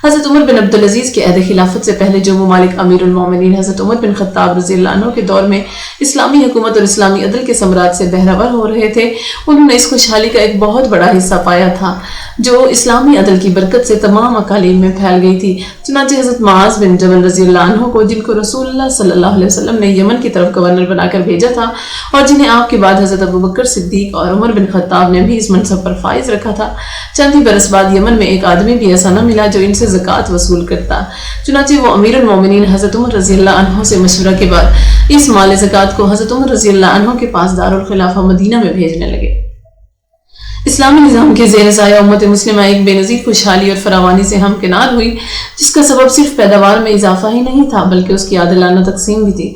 حضرت عمر بن عبدالعزیز کے عہد خلافت سے پہلے جو ممالک امیر المومنین حضرت عمر بن خطاب رضی اللہ عنہ کے دور میں اسلامی حکومت اور اسلامی عدل کے ثمرات سے بہرہور ہو رہے تھے، انہوں نے اس خوشحالی کا ایک بہت بڑا حصہ پایا تھا جو اسلامی عدل کی برکت سے تمام اقالیم میں پھیل گئی تھی۔ چنانچہ حضرت معاذ بن جبل رضی اللہ عنہ کو، جن کو رسول اللہ صلی اللہ علیہ وسلم نے یمن کی طرف گورنر بنا کر بھیجا تھا اور جنہیں آپ کے بعد حضرت ابوبکر صدیق اور عمر بن خطاب نے بھی اس منصب پر فائز رکھا تھا، چند ہی برس بعد یمن میں ایک آدمی بھی ایسا نہ ملا جو ان سے زکوٰۃ وصول کرتا۔ چنانچہ وہ امیر المومنین حضرت عمر رضی اللہ عنہ سے مشورہ کے بعد اس مال زکوٰۃ کو حضرت عمر رضی اللہ عنہ کے پاس دارالخلافہ مدینہ میں بھیجنے لگے۔ اسلامی نظام کے زیر سایہ امت مسلمہ ایک بے نظیر خوشحالی اور فراوانی سے ہمکنار ہوئی، جس کا سبب صرف پیداوار میں اضافہ ہی نہیں تھا بلکہ اس کی عادلانہ تقسیم بھی تھی۔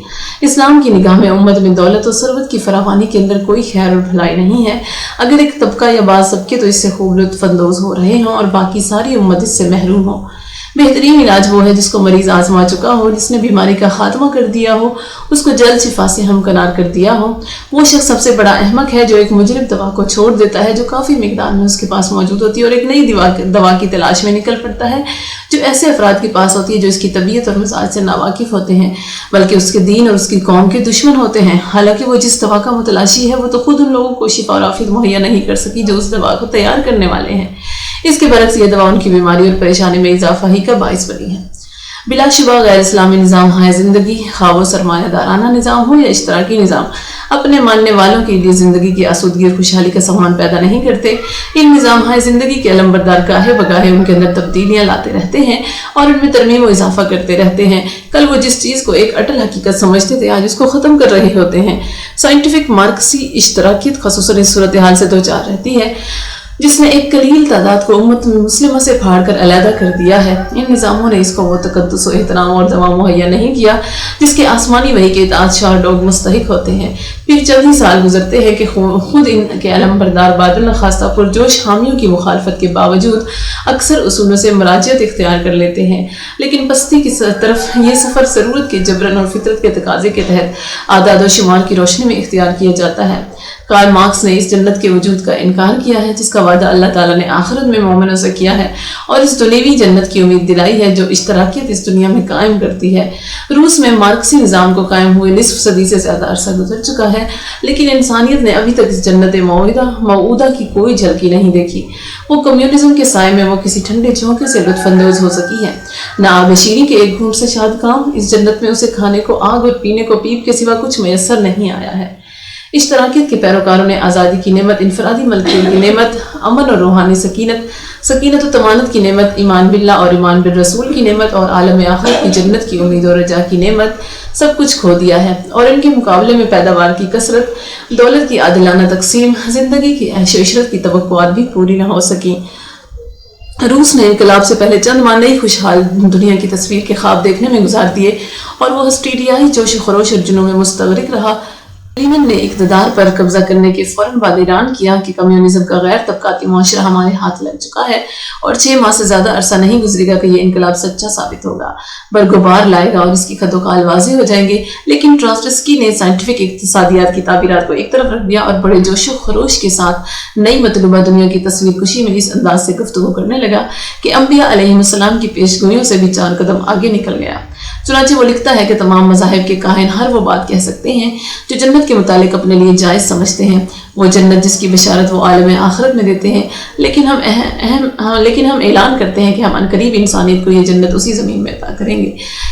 اسلام کی نگاہ میں امت میں دولت و ثروت کی فراوانی کے اندر کوئی خیر اور بھلائی نہیں ہے۔ اگر ایک طبقہ یا بعض طبقے تو اس سے خوب لطف اندوز ہو رہے ہوں اور باقی ساری امت اس سے محروم ہو۔ بہترین علاج وہ ہے جس کو مریض آزما چکا ہو، جس نے بیماری کا خاتمہ کر دیا ہو، اس کو جلد شفا سے ہمکنار کر دیا ہو۔ وہ شخص سب سے بڑا احمق ہے جو ایک مجرب دوا کو چھوڑ دیتا ہے جو کافی مقدار میں اس کے پاس موجود ہوتی ہے اور ایک نئی دوا کی تلاش میں نکل پڑتا ہے جو ایسے افراد کے پاس ہوتی ہے جو اس کی طبیعت اور مزاج سے ناواقف ہوتے ہیں، بلکہ اس کے دین اور اس کی قوم کے دشمن ہوتے ہیں۔ حالانکہ وہ جس دوا کا متلاشی ہے وہ تو خود ان لوگوں کو شفا اور عافیت مہیا نہیں کر سکی جو اس دوا کو تیار کرنے والے ہیں۔ اس کے برعکس یہ دوا ان کی بیماری اور پریشانی میں اضافہ ہی کا باعث بنی ہے۔ بلا شبہ غیر اسلامی نظام ہائے زندگی، خواہ وہ سرمایہ دارانہ نظام ہو یا اشتراکی نظام، اپنے ماننے والوں کے لیے زندگی کی آسودگی اور خوشحالی کا سامان پیدا نہیں کرتے۔ ان نظام ہائے زندگی کے علمبردار گاہے بگاہے ان کے اندر تبدیلیاں لاتے رہتے ہیں اور ان میں ترمیم و اضافہ کرتے رہتے ہیں۔ کل وہ جس چیز کو ایک اٹل حقیقت سمجھتے تھے آج اس کو ختم کر رہے ہوتے ہیں۔ سائنٹیفک مارکسی اشتراکیت خصوصاً اس صورتحال سے دوچار رہتی ہے جس نے ایک قلیل تعداد کو امت مسلمہ سے پھاڑ کر علیحدہ کر دیا ہے۔ ان نظاموں نے اس کو وہ تقدس و احترام اور دوا مہیا نہیں کیا جس کے آسمانی وحی کے اطاعت شاہ لوگ مستحق ہوتے ہیں۔ پھر چند ہی سال گزرتے ہیں کہ خود ان کے علمبردار بادل خواستہ پرجوش حامیوں کی مخالفت کے باوجود اکثر اصولوں سے مراجعت اختیار کر لیتے ہیں، لیکن پستی کی طرف یہ سفر ضرورت کے جبرن اور فطرت کے تقاضے کے تحت اعداد و شمار کی روشنی میں اختیار کیا جاتا ہے۔ کارل مارکس نے اس جنت کے وجود کا انکار کیا ہے جس کا وعدہ اللہ تعالیٰ نے آخرت میں مومنوں سے کیا ہے اور اس دنیوی جنت کی امید دلائی ہے جو اشتراکیت اس دنیا میں قائم کرتی ہے۔ روس میں مارکسی نظام کو قائم ہوئے نصف صدی سے زیادہ عرصہ گزر چکا ہے، لیکن انسانیت نے ابھی تک اس جنت موعودہ کی کوئی جھلکی نہیں دیکھی۔ وہ کمیونزم کے سائے میں وہ کسی ٹھنڈے جھونکے سے لطف اندوز ہو سکی ہے، نہ آب شیریں کے ایک گھونٹ سے شاد کام۔ اس جنت میں اسے کھانے کو آگ اور پینے کو پیپ کے سوا کچھ میسر نہیں آیا ہے۔ اشتراکیت کے پیروکاروں نے آزادی کی نعمت، انفرادی ملکیت کی نعمت، امن اور روحانی سکینت و طمانت کی نعمت، ایمان باللہ اور ایمان بالرسول کی نعمت اور عالم آخرت کی جنت کی امید و رجا کی نعمت سب کچھ کھو دیا ہے، اور ان کے مقابلے میں پیداوار کی کثرت، دولت کی عادلانہ تقسیم، زندگی کی عیش و عشرت کی توقعات بھی پوری نہ ہو سکیں۔ روس نے انقلاب سے پہلے چند ماہ نئی خوشحال دنیا کی تصویر کے خواب دیکھنے میں گزار دیے اور وہ ہسٹیریائی جوش و خروش اور جنون میں مستغرق رہا۔ لیمن نے اقتدار پر قبضہ کرنے کے فوراً بعد اعلان کیا کہ کمیونزم کا غیر طبقاتی معاشرہ ہمارے ہاتھ لگ چکا ہے اور 6 ماہ سے زیادہ عرصہ نہیں گزرے گا کہ یہ انقلاب سچا ثابت ہوگا، برگبار لائے گا اور اس کی خد و خال واضح ہو جائیں گے۔ لیکن ٹراسٹسکی نے سائنٹیفک اقتصادیات کی تعبیرات کو ایک طرف رکھ دیا اور بڑے جوش و خروش کے ساتھ نئی مطلوبہ دنیا کی تصویر کشی میں اس انداز سے گفتگو کرنے لگا کہ انبیاء علیہ السلام کی پیش گوئیوں سے بھی 4 قدم آگے نکل گیا۔ چنانچہ وہ لکھتا ہے کہ تمام مذاہب کے کاہن ہر وہ بات کہہ سکتے ہیں جو جنت کے متعلق اپنے لیے جائز سمجھتے ہیں، وہ جنت جس کی بشارت وہ عالم آخرت میں دیتے ہیں، لیکن ہم اعلان کرتے ہیں کہ ہم عنقریب انسانیت کو یہ جنت اسی زمین میں عطا کریں گے،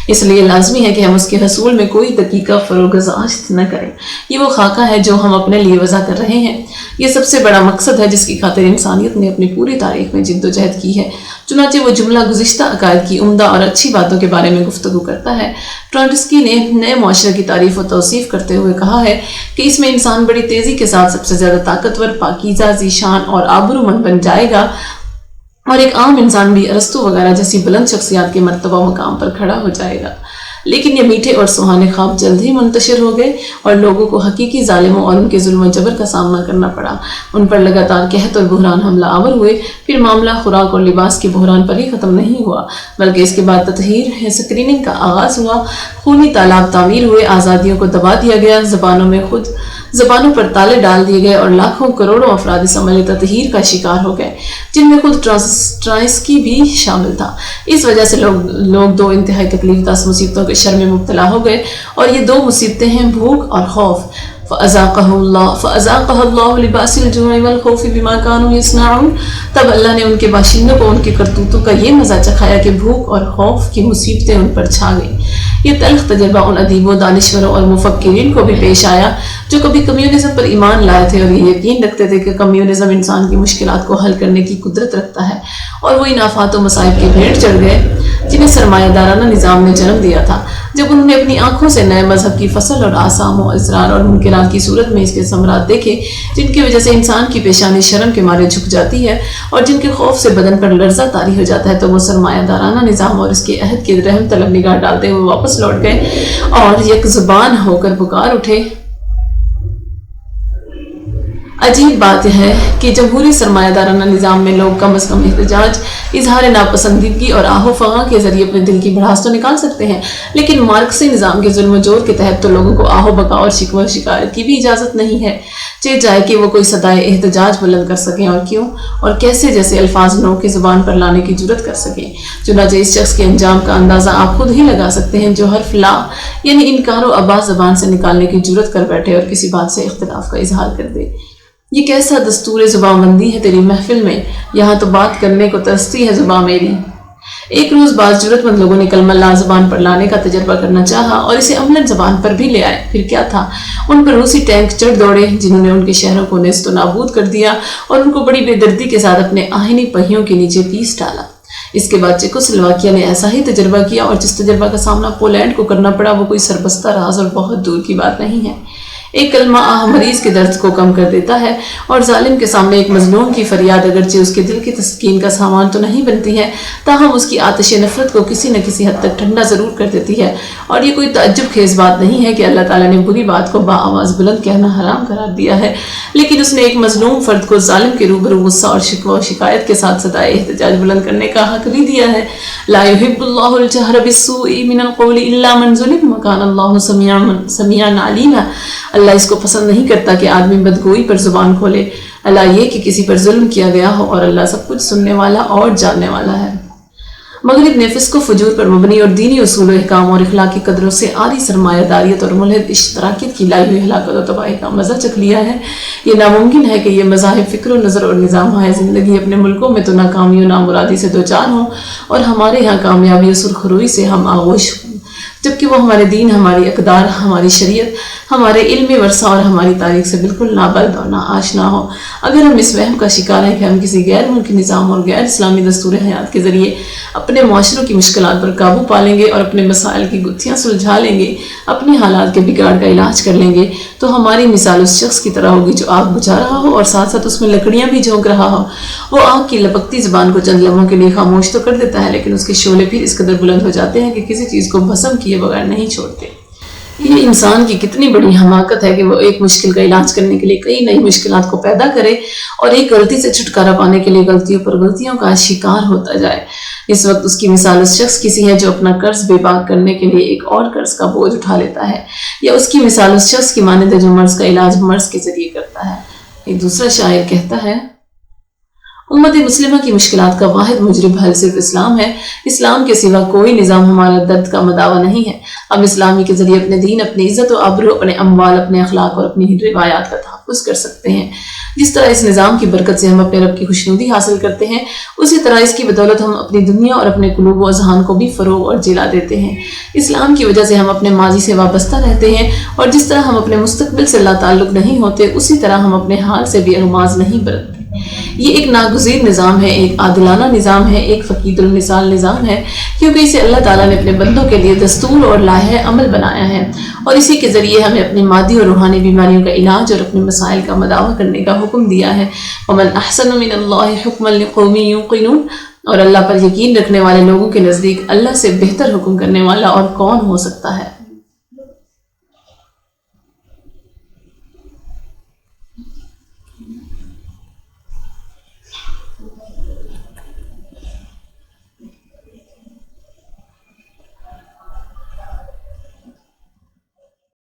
اس لیے لازمی ہے کہ ہم اس کے حصول میں کوئی دقیقہ فروگزاشت نہ کریں۔ یہ وہ خاکہ ہے جو ہم اپنے لیے وضع کر رہے ہیں، یہ سب سے بڑا مقصد ہے جس کی خاطر انسانیت نے اپنی پوری تاریخ میں جد و جہد کی ہے۔ چنانچہ وہ جملہ گزشتہ عقائد کی عمدہ اور اچھی باتوں کے بارے میں گفتگو کرتا ہے۔ ٹراسٹسکی نے نئے معاشرے کی تعریف و توصیف کرتے ہوئے کہا ہے کہ اس میں انسان بڑی تیزی کے ساتھ سب سے زیادہ طاقتور، پاکیزہ، ذیشان اور آبرومند بن جائے گا اور ایک عام انسان بھی ارسطو وغیرہ جیسی بلند شخصیات کے مرتبہ مقام پر کھڑا ہو جائے گا۔ لیکن یہ میٹھے اور سہانے خواب جلد ہی منتشر ہو گئے اور لوگوں کو حقیقی ظالموں اور ان کے ظلم و جبر کا سامنا کرنا پڑا۔ ان پر لگاتار قحط اور بحران حملہ آور ہوئے۔ پھر معاملہ خوراک اور لباس کے بحران پر ہی ختم نہیں ہوا، بلکہ اس کے بعد تطہیر سکریننگ کا آغاز ہوا، خونی تالاب تعمیر ہوئے، آزادیوں کو دبا دیا گیا، زبانوں پر تالے ڈال دیے گئے اور لاکھوں کروڑوں افراد اس عملی تطہیر کا شکار ہو گئے، جن میں خود ٹراسٹسکی بھی شامل تھا۔ اس وجہ سے لوگ 2 انتہائی تکلیف دہ مصیبتوں کے شر میں مبتلا ہو گئے، اور یہ 2 مصیبتیں ہیں بھوک اور خوف۔ فَأَذَاقَهَا اللَّهُ لِبَاسَ الْجُوعِ وَالْخَوْفِ بِمَا كَانُوا يَصْنَعُونَ۔ تب اللہ نے ان کے باشندوں کو ان کے کرتوتوں کا یہ مزہ چکھایا کہ بھوک اور خوف کی مصیبتیں ان پر چھا گئیں۔ یہ تلخ تجربہ ان ادیبوں، دانشوروں اور مفکرین کو بھی پیش آیا جو کبھی کمیونزم پر ایمان لائے تھے اور یہ یقین رکھتے تھے کہ کمیونزم انسان کی مشکلات کو حل کرنے کی قدرت رکھتا ہے، اور وہ ان آفات و مصائب کے بھیڑ چڑھ گئے جنہیں سرمایہ دارانہ نظام نے جنم دیا تھا۔ جب انہوں نے اپنی آنکھوں سے نئے مذہب کی فصل اور آثام و اسرار اور منکرات کی صورت میں اس کے ثمرات دیکھے، جن کی وجہ سے انسان کی پیشانی شرم کے مارے جھک جاتی ہے اور جن کے خوف سے بدن پر لرزہ طاری ہو جاتا ہے، تو وہ سرمایہ دارانہ نظام اور اس کے عہد کی رحم طلب نگاہ ڈالتے ہوئے واپس لوٹ گئے اور یک زبان ہو کر پکار اٹھے۔ عجیب بات ہے کہ جمہوری سرمایہ دارانہ نظام میں لوگ کم از کم احتجاج، اظہار ناپسندیدگی اور آہ و فغاں کے ذریعے اپنے دل کی بھڑاس تو نکال سکتے ہیں، لیکن مارکسی نظام کے ظلم و جور کے تحت تو لوگوں کو آہ و بکا اور شکوہ و شکایت کی بھی اجازت نہیں ہے، چاہے کہ وہ کوئی صدائے احتجاج بلند کر سکیں اور کیوں اور کیسے جیسے الفاظ لوگوں کی زبان پر لانے کی جرت کر سکیں۔ چنانچہ اس شخص کے انجام کا اندازہ آپ خود ہی لگا سکتے ہیں جو حرف لا یعنی انکار و ابا زبان سے نکالنے کی جرت کر بیٹھے اور کسی بات سے اختلاف کا اظہار کر دے۔ یہ کیسا دستور زبان بندی ہے تیری محفل میں، یہاں تو بات کرنے کو ترستی ہے زبان میری۔ ایک روز بعض جرت مند لوگوں نے کلمہ لا زبان پر لانے کا تجربہ کرنا چاہا اور اسے عملاً زبان پر بھی لے آئے۔ پھر کیا تھا، ان پر روسی ٹینک چڑھ دوڑے جنہوں نے ان کے شہروں کو نیست و نابود کر دیا اور ان کو بڑی بے دردی کے ساتھ اپنے آہنی پہیوں کے نیچے پیس ڈالا۔ اس کے بعد چیکوسلواکیہ نے ایسا ہی تجربہ کیا، اور جس تجربہ کا سامنا پولینڈ کو کرنا پڑا وہ کوئی سربستہ راز اور بہت دور کی بات نہیں ہے۔ ایک کلمہ آہ مریض کے درد کو کم کر دیتا ہے، اور ظالم کے سامنے ایک مظلوم کی فریاد اگرچہ اس کے دل کی تسکین کا سامان تو نہیں بنتی ہے، تاہم اس کی آتش نفرت کو کسی نہ کسی حد تک ٹھنڈا ضرور کر دیتی ہے۔ اور یہ کوئی تعجب خیز بات نہیں ہے کہ اللہ تعالیٰ نے بری بات کو بآواز بلند کہنا حرام قرار دیا ہے، لیکن اس نے ایک مظلوم فرد کو ظالم کے روبرو غصہ اور شکوہ و شکایت کے ساتھ صدائے احتجاج بلند کرنے کا حق بھی دیا ہے۔ لا يحب الله الجهر بالسوء من القول الا من ظلم وكان الله سميعا عليما۔ اللہ اس کو پسند نہیں کرتا کہ آدمی بدگوئی پر زبان کھولے، اللہ یہ کہ کسی پر ظلم کیا گیا ہو، اور اللہ سب کچھ سننے والا اور جاننے والا ہے۔ مغرب نے فسق و فجور پر مبنی اور دینی اصول و احکام اور اخلاقی قدروں سے عاری سرمایہ داریت اور ملحد اشتراکیت کی لائی ہوئی ہلاکت و تباہی کا مزہ چکھ لیا ہے۔ یہ ناممکن ہے کہ یہ مذاہب فکر و نظر اور نظام ہے زندگی اپنے ملکوں میں تو ناکامی و نامرادی سے دوچار ہوں، اور ہمارے ہاں کامیابی و سرخروئی سے ہم آغوش ہوں، جبکہ وہ ہمارے دین، ہماری اقدار، ہماری شریعت، ہمارے علمی ورثہ اور ہماری تاریخ سے بالکل نابلد اور ناآشنا ہو۔ اگر ہم اس وہم کا شکار ہیں کہ ہم کسی غیر ملکی نظام اور غیر اسلامی دستور حیات کے ذریعے اپنے معاشروں کی مشکلات پر قابو پا لیں گے اور اپنے مسائل کی گتھیاں سلجھا لیں گے، اپنے حالات کے بگاڑ کا علاج کر لیں گے، تو ہماری مثال اس شخص کی طرح ہوگی جو آگ بجھا رہا ہو اور ساتھ ساتھ اس میں لکڑیاں بھی جھونک رہا ہو۔ وہ آگ کی لپکتی زبان کو چند لمحوں کے لیے خاموش تو کر دیتا ہے، لیکن اس کے شعلے پھر اس قدر بلند ہو جاتے ہیں کہ کسی چیز کو بھسم کیے بغیر نہیں چھوڑتے۔ یہ انسان کی کتنی بڑی حماقت ہے کہ وہ ایک مشکل کا علاج کرنے کے لیے کئی نئی مشکلات کو پیدا کرے اور ایک غلطی سے چھٹکارا پانے کے لیے غلطیوں پر غلطیوں کا شکار ہوتا جائے۔ اس وقت اس کی مثال اس شخص کسی ہے جو اپنا قرض بے باک کرنے کے لیے ایک اور قرض کا بوجھ اٹھا لیتا ہے، یا اس کی مثال اس شخص کی مانند ہے جو مرض کا علاج مرض کے ذریعے کرتا ہے۔ ایک دوسرا شاعر کہتا ہے، امت مسلمہ کی مشکلات کا واحد مجرب حل صرف اسلام ہے۔ اسلام کے سوا کوئی نظام ہمارا درد کا مداوا نہیں ہے۔ ہم اسلامی کے ذریعے اپنے دین، اپنی عزت و آبرو، اپنے اموال، اپنے اخلاق اور اپنی روایات کا تحفظ کر سکتے ہیں۔ جس طرح اس نظام کی برکت سے ہم اپنے رب کی خوشنودی حاصل کرتے ہیں، اسی طرح اس کی بدولت ہم اپنی دنیا اور اپنے قلوب و اذہان کو بھی فروغ اور جلا دیتے ہیں۔ اسلام کی وجہ سے ہم اپنے ماضی سے وابستہ رہتے ہیں، اور جس طرح ہم اپنے مستقبل سے لا تعلق نہیں ہوتے، اسی طرح ہم اپنے حال سے بھی اغماض نہیں برتتے۔ یہ ایک ناگزیر نظام ہے، ایک عادلانہ نظام ہے، ایک فقید المثال نظام ہے، کیونکہ اسے اللہ تعالیٰ نے اپنے بندوں کے لیے دستور اور لائحہ عمل بنایا ہے، اور اسی کے ذریعے ہمیں اپنی مادی اور روحانی بیماریوں کا علاج اور اپنے مسائل کا مداوا کرنے کا حکم دیا ہے۔ وَمَنْ أَحْسَنُ مِنَ اللَّهِ حُكْمًا لِقَوْمٍ يُوقِنُونَ، اور اللہ پر یقین رکھنے والے لوگوں کے نزدیک اللہ سے بہتر حکم کرنے والا اور کون ہو سکتا ہے۔